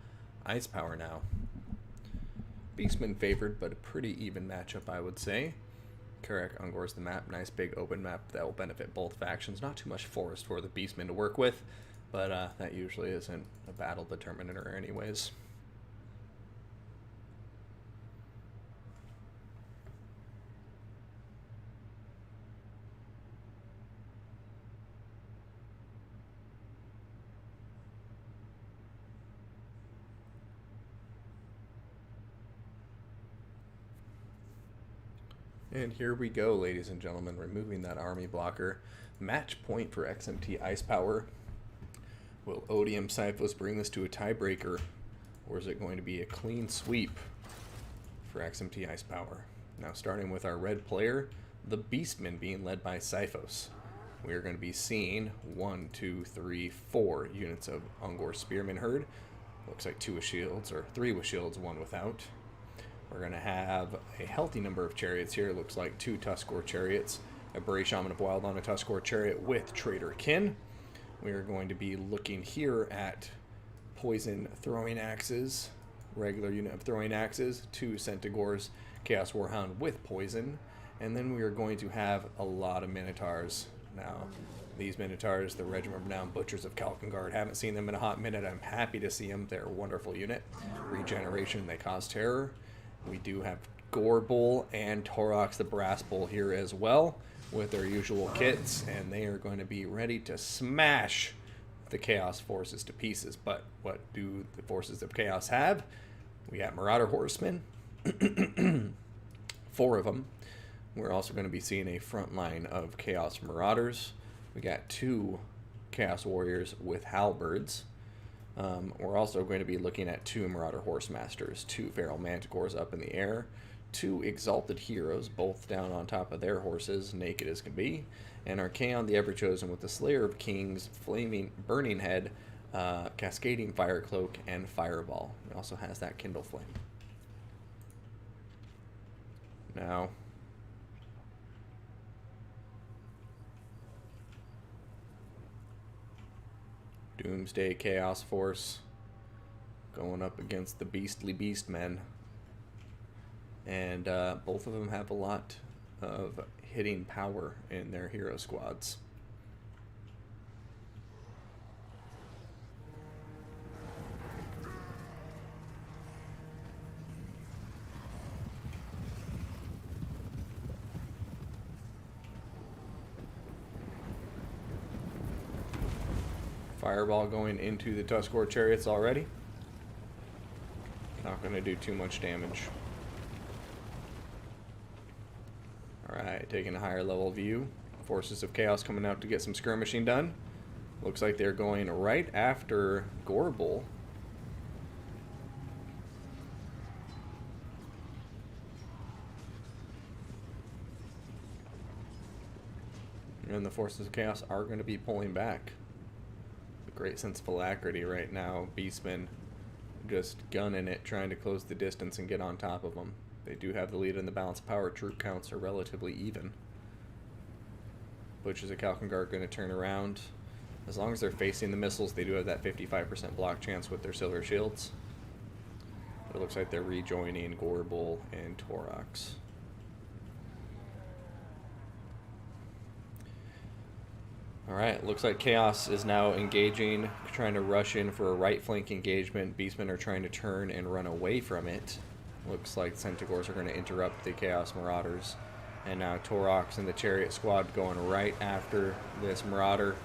Ice Power now. Beastman favored, but a pretty even matchup, I would say. Karek ungores the map, nice big open map that will benefit both factions. Not too much forest for the Beastmen to work with, but that usually isn't a battle determiner anyways. And here we go, ladies and gentlemen, removing that army blocker. Match point for XMT Ice Power. Will Odium Syphos bring this to a tiebreaker, or is it going to be a clean sweep for XMT Ice Power? Now starting with our red player, the Beastmen being led by Sifos. We are going to be seeing 1, 2, 3, 4 units of Ungor Spearman Herd. Looks like 2 with shields, or 3 with shields, 1 without. We're going to have a healthy number of chariots here. Looks like 2 Tuskor chariots, a Bray Shaman of Wild on a Tuskor chariot with Traitor Kin. We are going to be looking here at poison throwing axes, regular unit of throwing axes, 2 Centigors, Chaos Warhound with poison, and then we are going to have a lot of Minotaurs. Now, these Minotaurs, the Regiment of Renowned Butchers of Kalkengard, haven't seen them in a hot minute. I'm happy to see them. They're a wonderful unit. Regeneration, they cause terror. We do have Gorbull and Torox the Brass Bull here as well with their usual kits, and they are going to be ready to smash the Chaos forces to pieces. But what do the forces of Chaos have? We got Marauder Horsemen, 4 of them. We're also going to be seeing a front line of Chaos Marauders. We got 2 Chaos Warriors with halberds. We're also going to be looking at 2 Marauder Horsemasters, 2 Feral Manticores up in the air, 2 Exalted Heroes, both down on top of their horses, naked as can be, and our Kaon the Everchosen with the Slayer of Kings, Flaming Burning Head, Cascading Fire Cloak, and Fireball. It also has that Kindle Flame. Now, Doomsday Chaos Force going up against the Beastly Beastmen. And both of them have a lot of hitting power in their hero squads. Fireball going into the Tuskor chariots already. Not going to do too much damage. Alright, taking a higher level view. Forces of Chaos coming out to get some skirmishing done. Looks like they're going right after Gorbull. And the Forces of Chaos are going to be pulling back. Great sense of alacrity right now. Beastmen just gunning it, trying to close the distance and get on top of them. They do have the lead in the balance of power. Troop counts are relatively even. Butchers of Kalkengard are going to turn around. As long as they're facing the missiles, they do have that 55% block chance with their silver shields. But it looks like they're rejoining Gorbull and Torox. Alright, looks like Chaos is now engaging, trying to rush in for a right flank engagement. Beastmen are trying to turn and run away from it. Looks like Centigors are going to interrupt the Chaos Marauders. And now Torox and the Chariot Squad going right after this Marauder.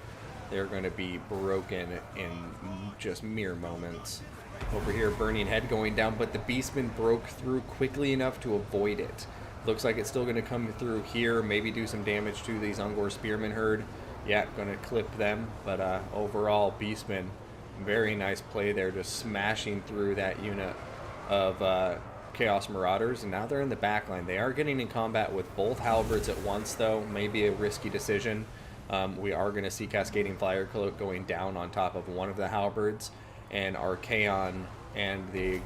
They're going to be broken in just mere moments. Over here, Burning Head going down, but the Beastmen broke through quickly enough to avoid it. Looks like it's still going to come through here, maybe do some damage to these Ungor Spearman Herd. Yeah, going to clip them, but overall, Beastmen, very nice play there, just smashing through that unit of Chaos Marauders, and now they're in the back line. They are getting in combat with both halberds at once, though, maybe a risky decision. We are going to see Cascading Fire Cloak going down on top of one of the halberds, and Archaon and the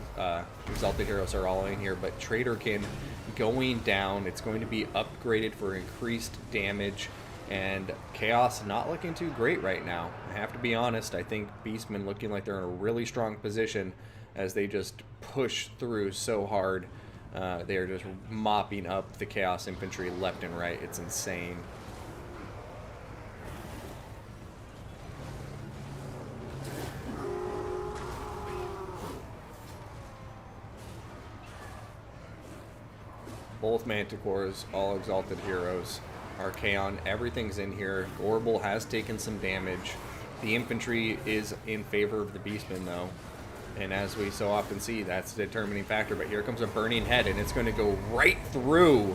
Exalted Heroes are all in here, but Traitor Kin going down. It's going to be upgraded for increased damage. And Chaos not looking too great right now. I have to be honest, I think Beastmen looking like they're in a really strong position as they just push through so hard. They are just mopping up the Chaos Infantry left and right. It's insane. Both Manticores, all Exalted Heroes. Archaon, everything's in here. Gorbull has taken some damage. The infantry is in favor of the Beastmen, though. And as we so often see, that's the determining factor. But here comes a Burning Head, and it's going to go right through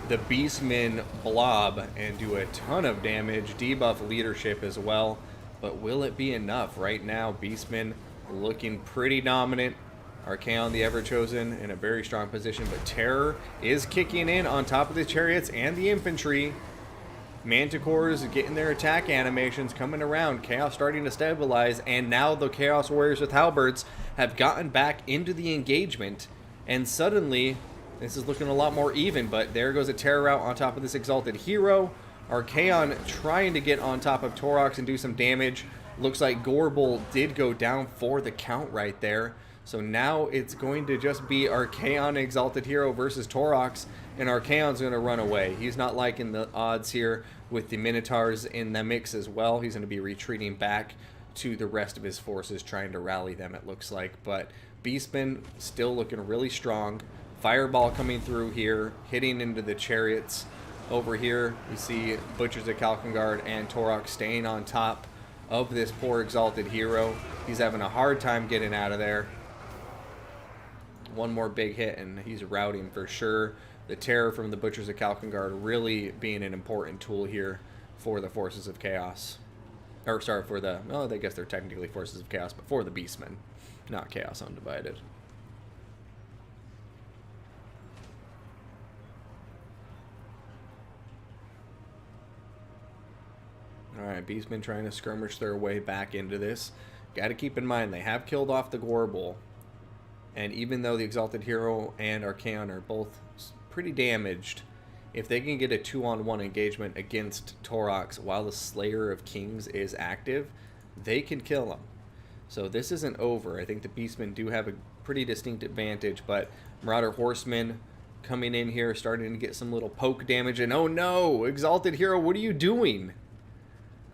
the Beastmen blob and do a ton of damage. Debuff leadership as well. But will it be enough? Right now, Beastmen looking pretty dominant. Archaon, the Ever-Chosen, in a very strong position, but Terror is kicking in on top of the chariots and the infantry. Manticores getting their attack animations coming around. Chaos starting to stabilize, and now the Chaos Warriors with halberds have gotten back into the engagement, and suddenly this is looking a lot more even, but there goes a Terror out on top of this Exalted Hero. Archaon trying to get on top of Torox and do some damage. Looks like Gorbel did go down for the count right there. So now it's going to just be Archaon Exalted Hero versus Torox, and Archaon's going to run away. He's not liking the odds here with the Minotaurs in the mix as well. He's going to be retreating back to the rest of his forces, trying to rally them, it looks like. But Beastmen still looking really strong. Fireball coming through here, hitting into the chariots. Over here, we see Butchers of Kalkengard and Torox staying on top of this poor Exalted Hero. He's having a hard time getting out of there. One more big hit and he's routing for sure. The Terror from the Butchers of Kalkengard really being an important tool here for the Forces of Chaos. Or sorry, for the, well, I guess they're technically Forces of Chaos, but for the Beastmen, not Chaos Undivided. Alright, Beastmen trying to skirmish their way back into this. Got to keep in mind, they have killed off the Gorbel. And even though the Exalted Hero and Archaon are both pretty damaged, if they can get a 2-on-1 engagement against Torox while the Slayer of Kings is active, they can kill him. So this isn't over. I think the Beastmen do have a pretty distinct advantage, but Marauder Horsemen coming in here, starting to get some little poke damage, and oh no! Exalted Hero, what are you doing?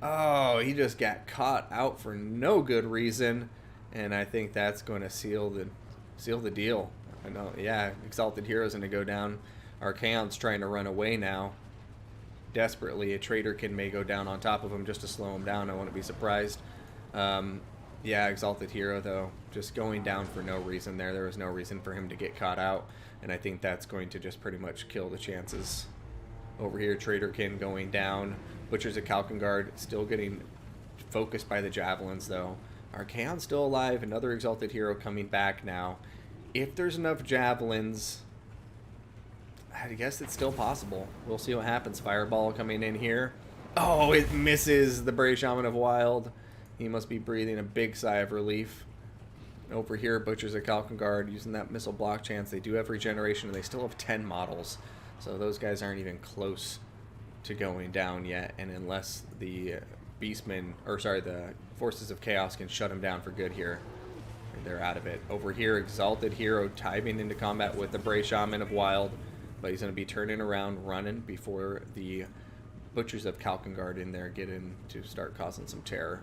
Oh, he just got caught out for no good reason, and I think that's going to seal the deal. I know, yeah, Exalted Hero's going to go down. Archaon's trying to run away now. Desperately, a Traitorkin may go down on top of him just to slow him down. I wouldn't be surprised. Yeah, Exalted Hero, though, just going down for no reason there. There was no reason for him to get caught out, and I think that's going to just pretty much kill the chances. Over here, Traitorkin going down. Butchers of Kalkengard still getting focused by the Javelins, though. Archaon's still alive. Another Exalted Hero coming back now. If there's enough Javelins, I guess it's still possible. We'll see what happens. Fireball coming in here. Oh, it misses the Brave Shaman of Wild. He must be breathing a big sigh of relief. Over here, Butchers of Kalkengard using that missile block chance. They do have regeneration, and they still have 10 models. So those guys aren't even close to going down yet. And unless the Beastmen, or sorry, the Forces of Chaos can shut them down for good here, they're out of it. Over here, Exalted Hero timing into combat with the Brave Shaman of Wild, but he's going to be turning around, running before the Butchers of Kalkengard in there get in to start causing some terror.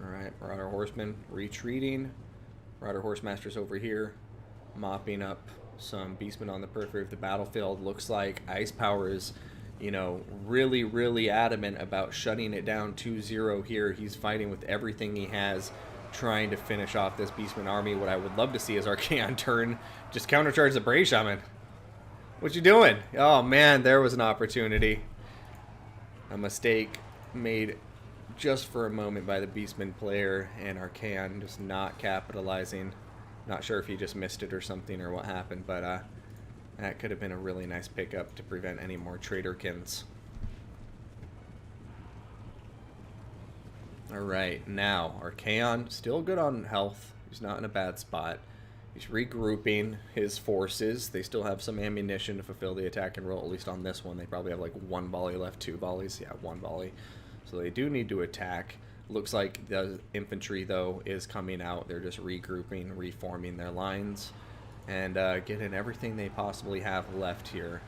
Alright, Marauder Horsemen retreating. Marauder Horsemasters over here, mopping up some Beastmen on the periphery of the battlefield. Looks like Ice Power is, you know, really, really adamant about shutting it down 2-0 here. He's fighting with everything he has, trying to finish off this Beastman army. What I would love to see is Archaon turn, just countercharge the Brave Shaman. What you doing? Oh man, there was an opportunity. A mistake made just for a moment by the Beastman player, and Archaon just not capitalizing. Not sure if he just missed it or something or what happened, but that could have been a really nice pickup to prevent any more Traitorkins. Alright, now Archaon still good on health. He's not in a bad spot. He's regrouping his forces. They still have some ammunition to fulfill the attack and roll, at least on this one. They probably have like 1 volley left, 2 volleys. Yeah, 1 volley. So they do need to attack. Looks like the infantry, though, is coming out. They're just regrouping, reforming their lines, and getting everything they possibly have left here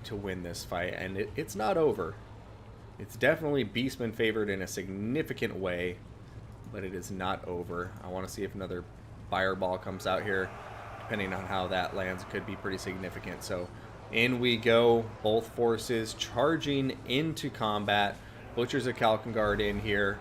to win this fight. And it's not over. It's definitely Beastman favored in a significant way, but it is not over. I want to see if another fireball comes out here. Depending on how that lands, it could be pretty significant. So in we go. Both forces charging into combat. Butchers of Kalkengard in here.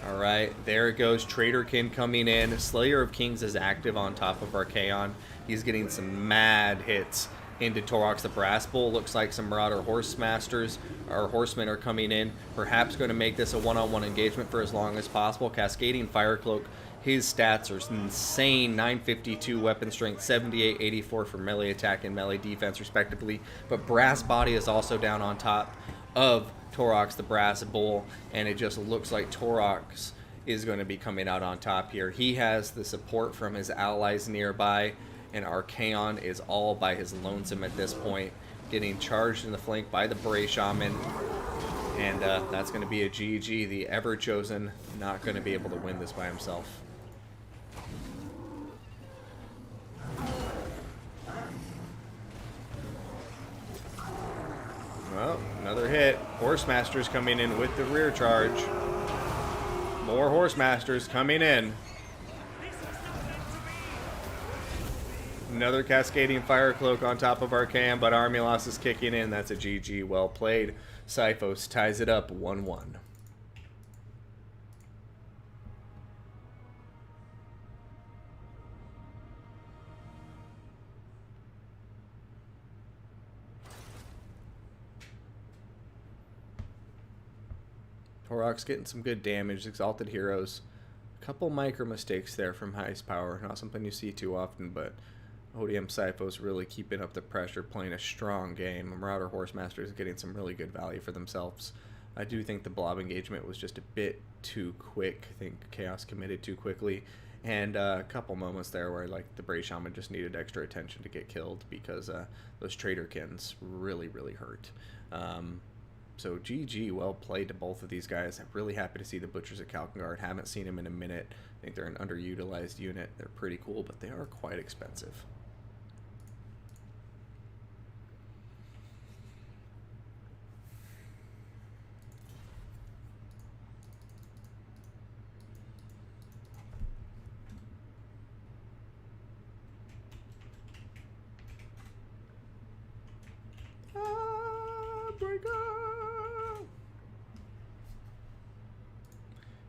Alright, there it goes. Traitorkin coming in. Slayer of Kings is active on top of Archaon. He's getting some mad hits into Torok's the Brass Bull. Looks like some Marauder Horsemasters or Horsemen are coming in. Perhaps going to make this a one-on-one engagement for as long as possible. Cascading Fire Cloak. His stats are insane. 952 weapon strength, 78, 84 for melee attack and melee defense respectively. But Brass Body is also down on top of Torok's the Brass Bull, and it just looks like Torok's is going to be coming out on top here. He has the support from his allies nearby, and Archaon is all by his lonesome at this point, getting charged in the flank by the Bray Shaman, and that's going to be a GG. The Ever-Chosen not going to be able to win this by himself. Well, another hit. Horsemasters coming in with the rear charge. More Horsemasters coming in. Another Cascading Fire Cloak on top of Archaon, but Army Loss is kicking in. That's a GG. Well played. Syphos ties it up 1-1. Torok's getting some good damage. Exalted Heroes. A couple micro mistakes there from highest power. Not something you see too often, but ODM Syphos really keeping up the pressure, playing a strong game. Marauder Horsemaster is getting some really good value for themselves. I do think the blob engagement was just a bit too quick. I think Chaos committed too quickly. And a couple moments there where like the Bray Shaman just needed extra attention to get killed because those Traderkins really, really hurt. So GG, well played to both of these guys. I'm really happy to see the Butchers at Kalkengard. Haven't seen them in a minute. I think they're an underutilized unit. They're pretty cool, but they are quite expensive.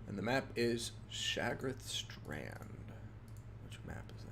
And the map is Shagrith Strand. Which map is that?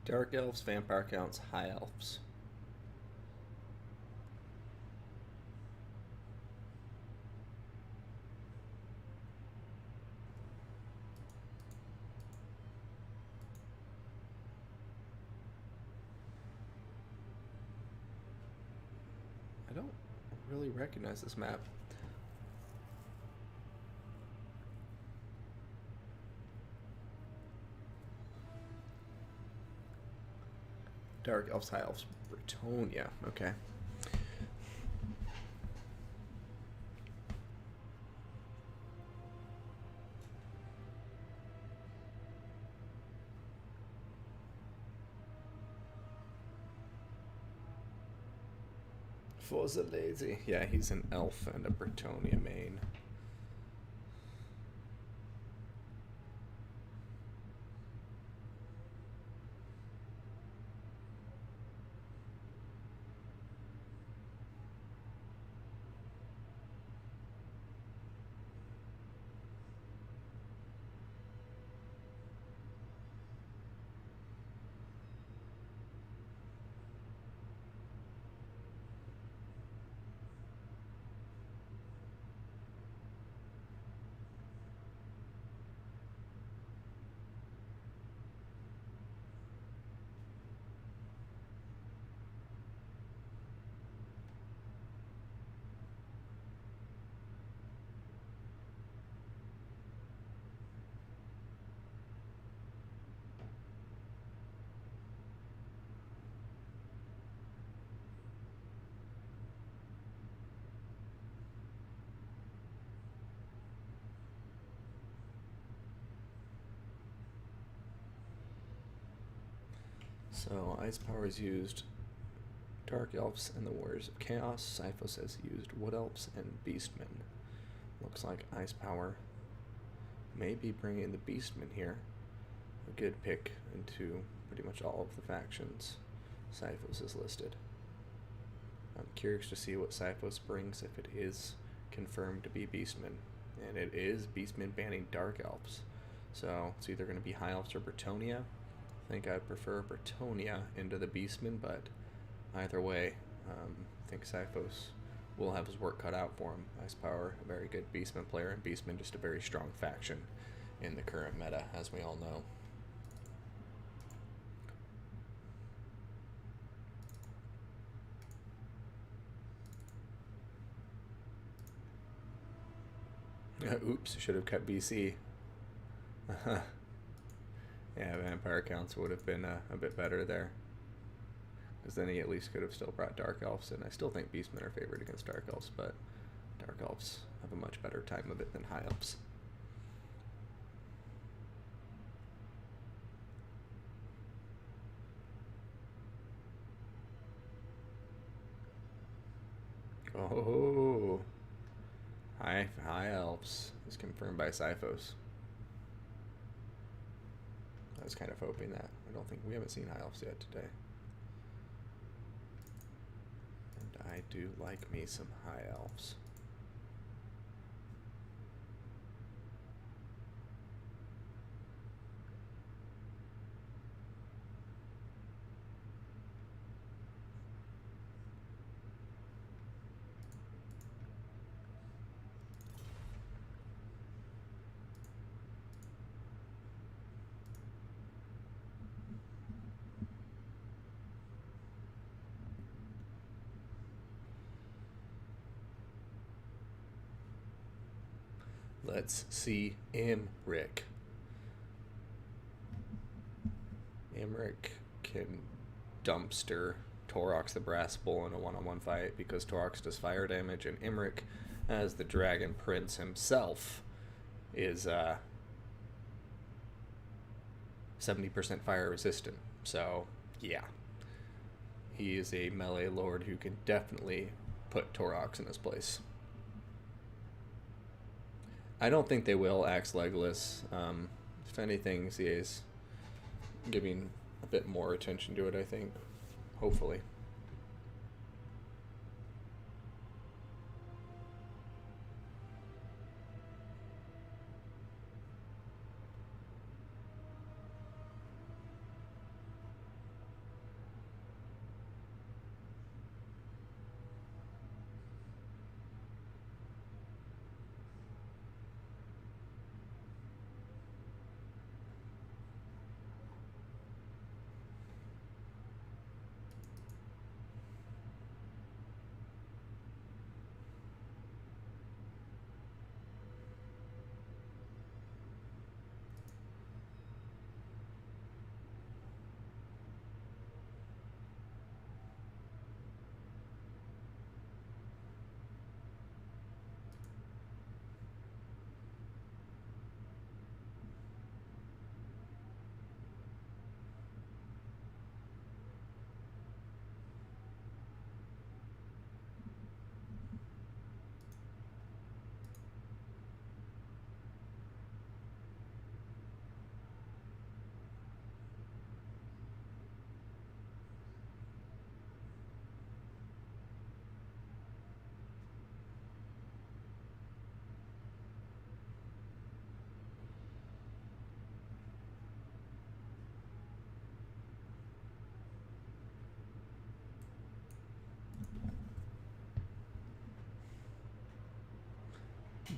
Dark Elves, Vampire Counts, High Elves. I don't really recognize this map. Dark Elves, High Elves, Britonia. Okay. For the lazy. Yeah, he's an elf and a Britonia main. So Ice Power is used Dark Elves and the Warriors of Chaos. Syphos has used Wood Elves and Beastmen. Looks like Ice Power may be bringing the Beastmen here. A good pick into pretty much all of the factions Syphos is listed. I'm curious to see what Syphos brings if it is confirmed to be Beastmen. And it is Beastmen banning Dark Elves. So it's either going to be High Elves or Britonia. I think I'd prefer Britonia into the Beastmen, but either way, I think Syphos will have his work cut out for him. Ice Power, a very good Beastman player, and Beastmen just a very strong faction in the current meta, as we all know. Oops, should have cut BC. Yeah, Vampire Counts would have been a bit better there. Because then he at least could have still brought Dark Elves, and I still think Beastmen are favored against Dark Elves, but Dark Elves have a much better time of it than High Elves. Oh, High Elves is confirmed by Syphos. I was kind of hoping that. I don't think we haven't seen High Elves yet today. And I do like me some High Elves. Let's see Imric. Imric can dumpster Torox the Brass Bull in a one-on-one fight because Torox does fire damage, and Imric, as the Dragon Prince himself, is 70% fire resistant. So, yeah. He is a melee lord who can definitely put Torox in his place. I don't think they will axe Legolas. If anything, CA's giving a bit more attention to it, I think. Hopefully.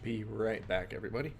Be right back, everybody.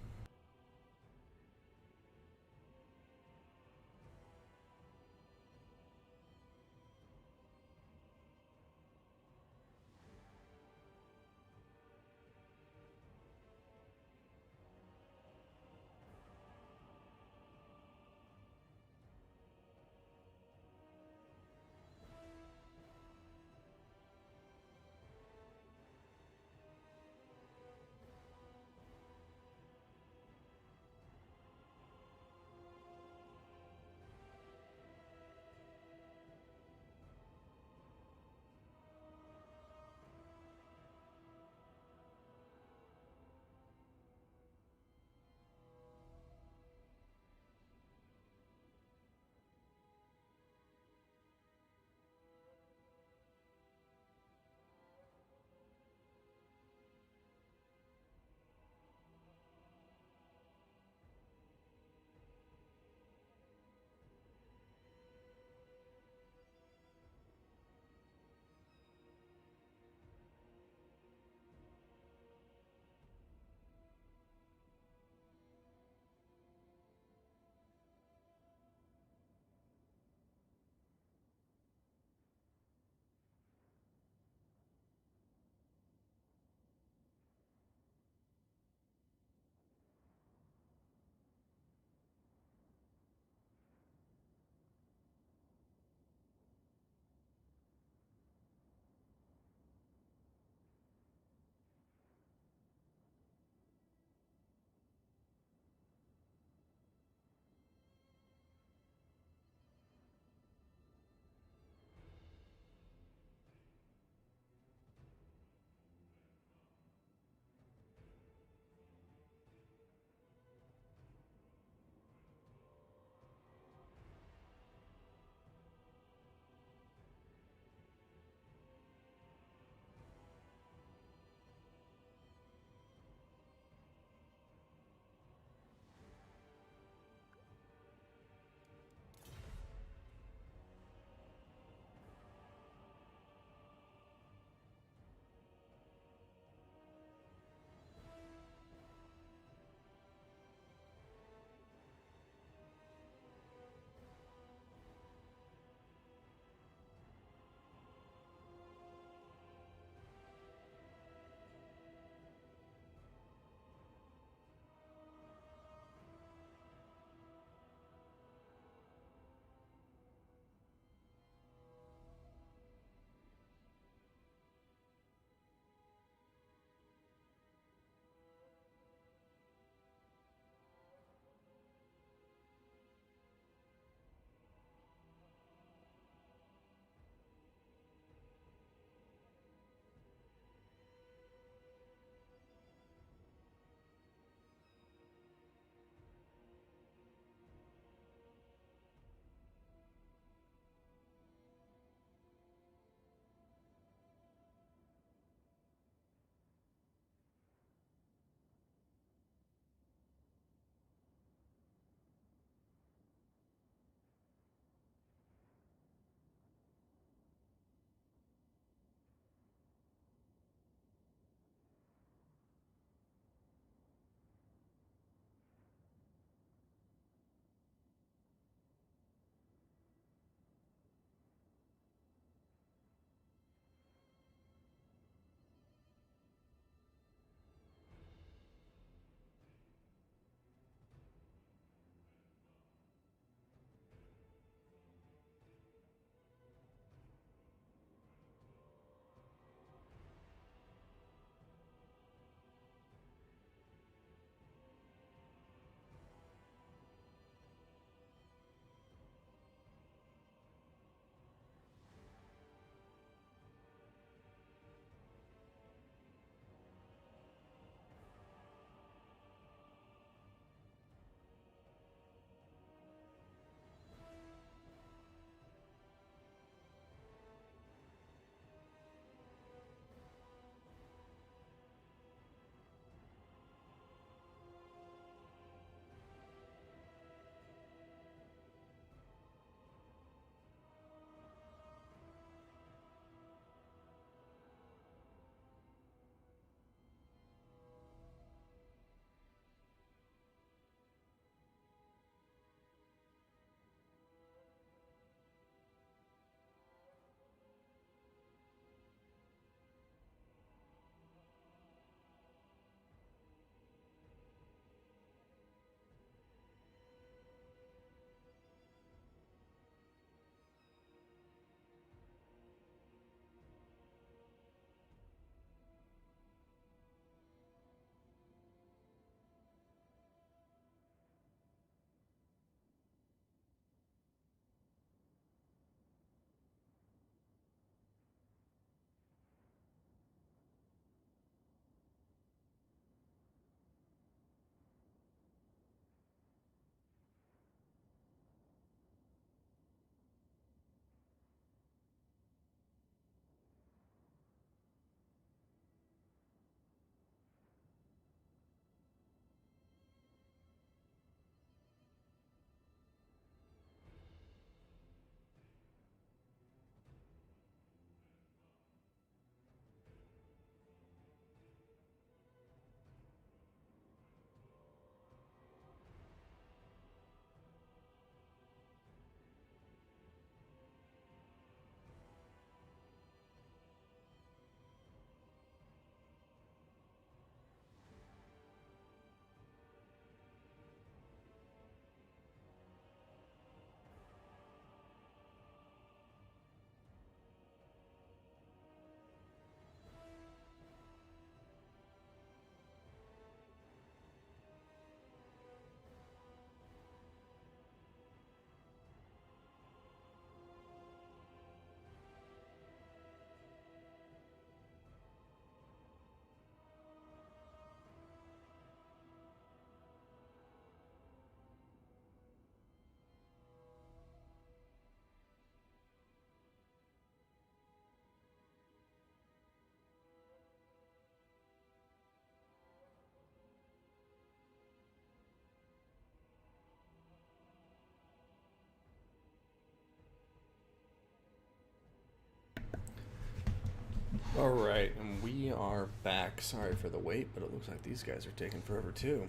Alright, and we are back. Sorry for the wait, but it looks like these guys are taking forever too.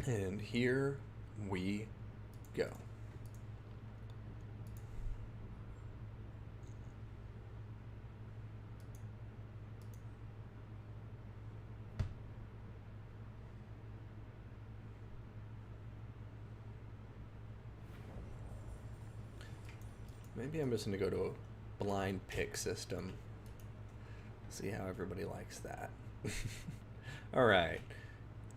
And here we go. Maybe I'm just going to go to a blind pick system. See how everybody likes that. All right.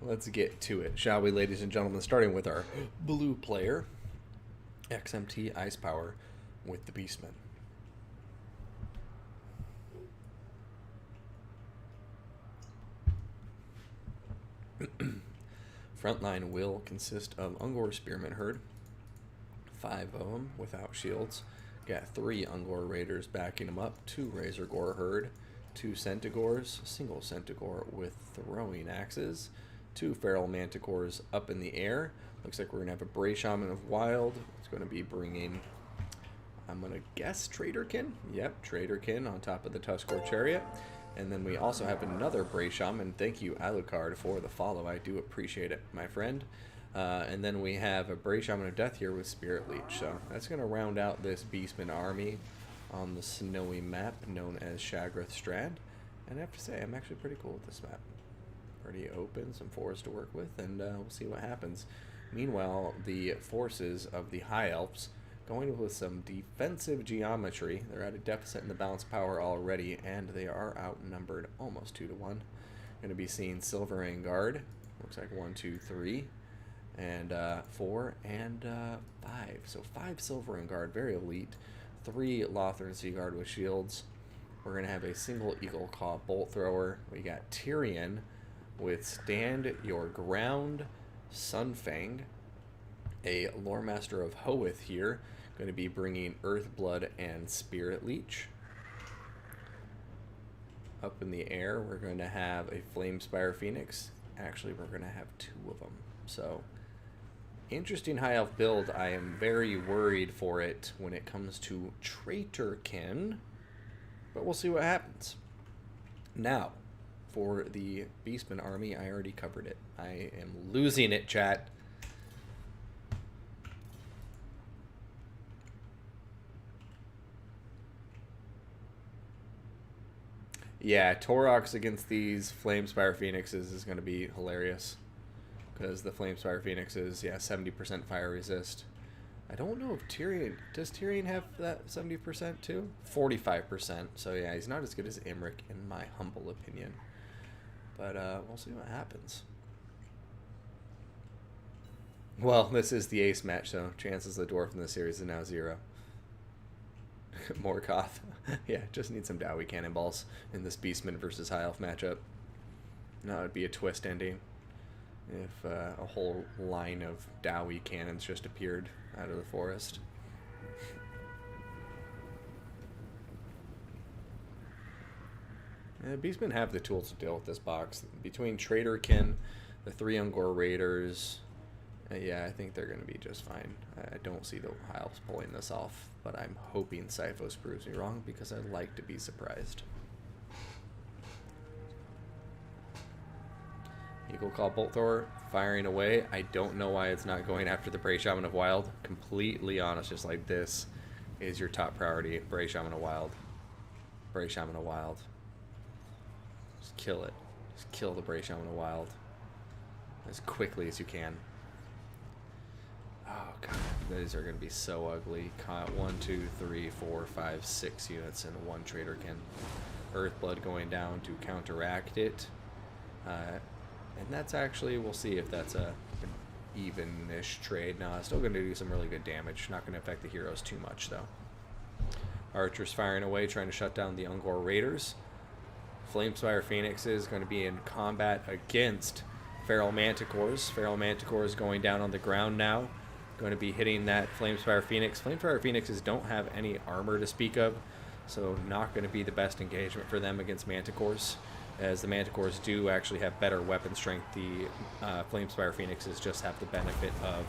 Let's get to it, shall we, ladies and gentlemen? Starting with our blue player, XMT Ice Power with the Beastmen. Frontline will consist of Ungor Spearman Herd, 5 of them without shields. Got 3 Ungor Raiders backing them up, 2 Razor Gore Herd, 2 Centigores, single Centigore with throwing axes, 2 Feral Manticores up in the air. Looks like we're going to have a Bray Shaman of Wild. It's going to be bringing, I'm going to guess, Traderkin? Yep, Traderkin on top of the Tuskor Chariot. And then we also have another Bray Shaman. Thank you, Alucard, for the follow. I do appreciate it, my friend. And then we have a Bray Shaman of Death here with Spirit Leech. So that's going to round out this Beastman army on the snowy map known as Shagrath Strand. And I have to say, I'm actually pretty cool with this map. Pretty open, some forest to work with, and we'll see what happens. Meanwhile, the forces of the High Elves going with some defensive geometry. They're at a deficit in the balance power already, and they are outnumbered almost 2 to 1. Going to be seeing Silver and Guard. Looks like 1, 2, 3, and 4, and 5. So 5 Silver and Guard, very elite. 3 Lothran Sea Guard with shields. We're going to have a single Eagle Claw Bolt Thrower. We got Tyrion with Stand Your Ground, Sunfang, a Lore Master of Hoeth here, going to be bringing Earthblood and Spirit Leech. Up in the air, we're going to have a Flamespire Phoenix. Actually, we're going to have 2 of them. So, interesting High Elf build. I am very worried for it when it comes to Traitorkin, but we'll see what happens. Now, for the Beastman army, I already covered it. I am losing it, chat. Yeah, Taurox against these Flamespire Phoenixes is going to be hilarious. Because the Flamespire Phoenixes, yeah, 70% fire resist. I don't know if Tyrion... Does Tyrion have that 70% too? 45%. So yeah, he's not as good as Imric in my humble opinion. But we'll see what happens. Well, this is the ace match, so chances the dwarf in this series is now 0. Morgoth. Yeah, just need some Dowie cannonballs in this Beastman versus High Elf matchup. No, it would be a twist ending if a whole line of Dowie cannons just appeared out of the forest. Beastmen have the tools to deal with this box. Between Traderkin, the 3 Ungor Raiders, yeah, I think they're going to be just fine. I don't see the High Elves pulling this off, but I'm hoping Sifos proves me wrong because I like to be surprised. Eagle Claw Bolt Thrower firing away. I don't know why it's not going after the Bray Shaman of Wild. Completely honest, just like this is your top priority. Bray Shaman of Wild. Bray Shaman of Wild. Just kill it. Just kill the Bray Shaman of Wild as quickly as you can. Oh god, these are going to be so ugly. Caught 1, 2, 3, 4, 5, 6 units and 1 Traderkin. Earthblood going down to counteract it. And that's actually, we'll see if that's a even-ish trade. No, it's still going to do some really good damage. Not going to affect the heroes too much, though. Archers firing away, trying to shut down the Ungor Raiders. Flamespire Phoenixes going to be in combat against Feral Manticores. Feral Manticores going down on the ground now. Going to be hitting that Flamespire Phoenix. Flamespire Phoenixes don't have any armor to speak of, so not going to be the best engagement for them against Manticores, as the Manticores do actually have better weapon strength. The Flamespire Phoenixes just have the benefit of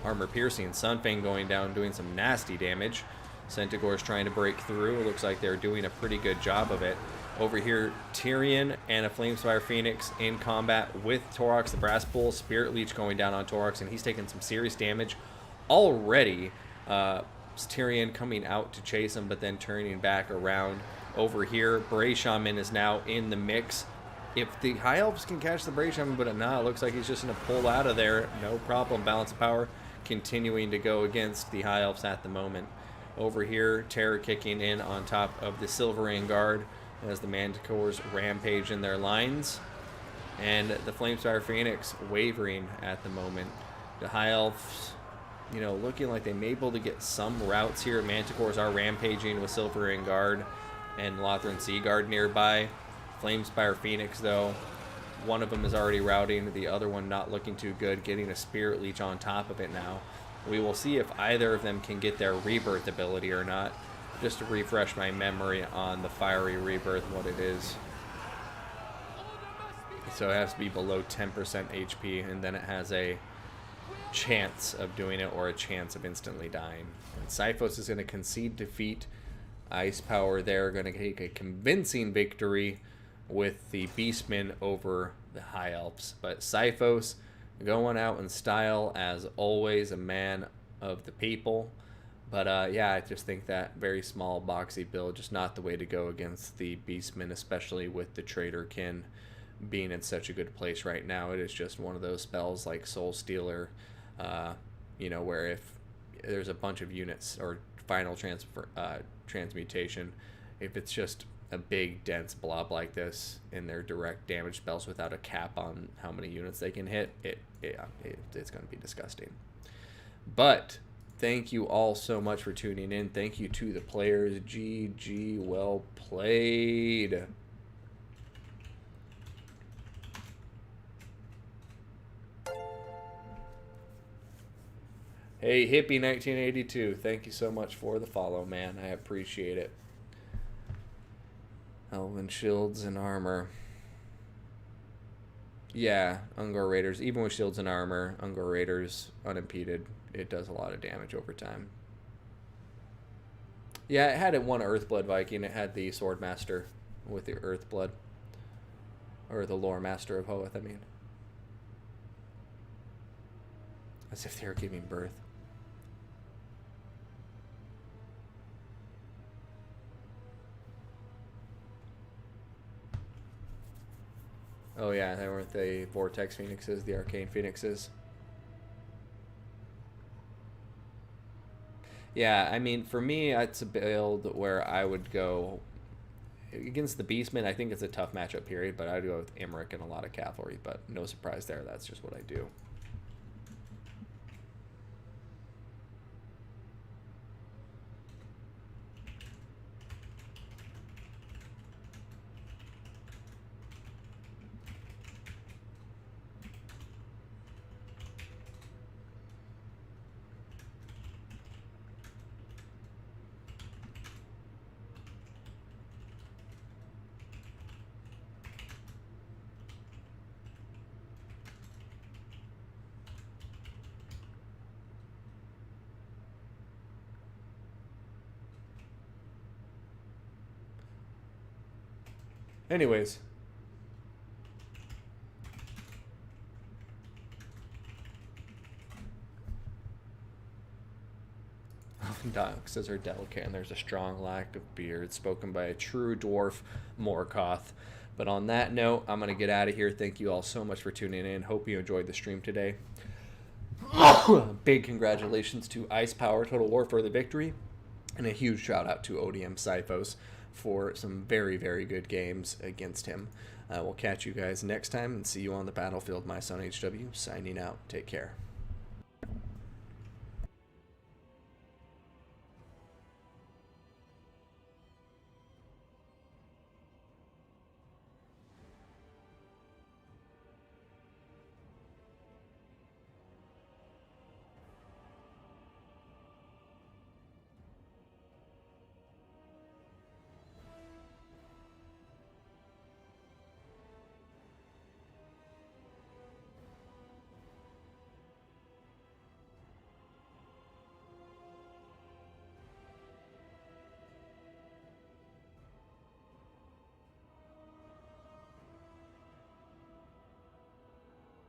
armor piercing. Sunfang going down, doing some nasty damage. Centigore's trying to break through. It looks like they're doing a pretty good job of it. Over here, Tyrion and a Flamespire Phoenix in combat with Torox, the Brass Bull. Spirit Leech going down on Torox, and he's taking some serious damage already. Tyrion coming out to chase him, but then turning back around. Over here, Bray Shaman is now in the mix. If the High Elves can catch the Bray Shaman, but it looks like he's just going to pull out of there. No problem. Balance of power continuing to go against the High Elves at the moment. Over here, Terror kicking in on top of the Silvering Guard as the Manticores rampage in their lines. And the Flamespire Phoenix wavering at the moment. The High Elves, looking like they may be able to get some routes here. Manticores are rampaging with Silvering Guard and Lothran Sea Guard nearby. Flamespire Phoenix, though, one of them is already routing, the other one not looking too good, getting a Spirit Leech on top of it now. We will see if either of them can get their Rebirth ability or not. Just to refresh my memory on the Fiery Rebirth, what it is. So it has to be below 10% HP, and then it has a chance of doing it or a chance of instantly dying. And Syphos is going to concede defeat. Ice Power there going to take a convincing victory with the Beastmen over the High Elves. But Syphos going out in style, as always, a man of the people. But yeah, I just think that very small boxy build, just not the way to go against the Beastmen, especially with the Traderkin being in such a good place right now. It is just one of those spells like Soul Stealer, where if there's a bunch of units or final transmutation, if it's just a big dense blob like this in their direct damage spells without a cap on how many units they can hit, it's going to be disgusting. But thank you all so much for tuning in. Thank you to the players. GG, well played. Hey, Hippie1982, thank you so much for the follow, man. I appreciate it. Elven shields and armor. Yeah, Ungor Raiders. Even with shields and armor, Ungor Raiders unimpeded. It does a lot of damage over time. Yeah, it had one Earthblood Viking. It had the Swordmaster with the Earthblood. Or the Lore Master of Hoeth, I mean. As if they were giving birth. Oh yeah, they weren't the Vortex Phoenixes, the Arcane Phoenixes. Yeah, I mean, for me, it's a build where I would go against the Beastmen. I think it's a tough matchup period, but I'd go with Imric and a lot of cavalry, but no surprise there. That's just what I do. Anyways. Dogs are delicate, and there's a strong lack of beard, spoken by a true dwarf Morkoth. But on that note, I'm going to get out of here. Thank you all so much for tuning in. Hope you enjoyed the stream today. Big congratulations to Ice Power Total War for the victory. And a huge shout out to ODM Syphos for some very, very good games against him. We'll catch you guys next time and see you on the battlefield. My son HW signing out. Take care.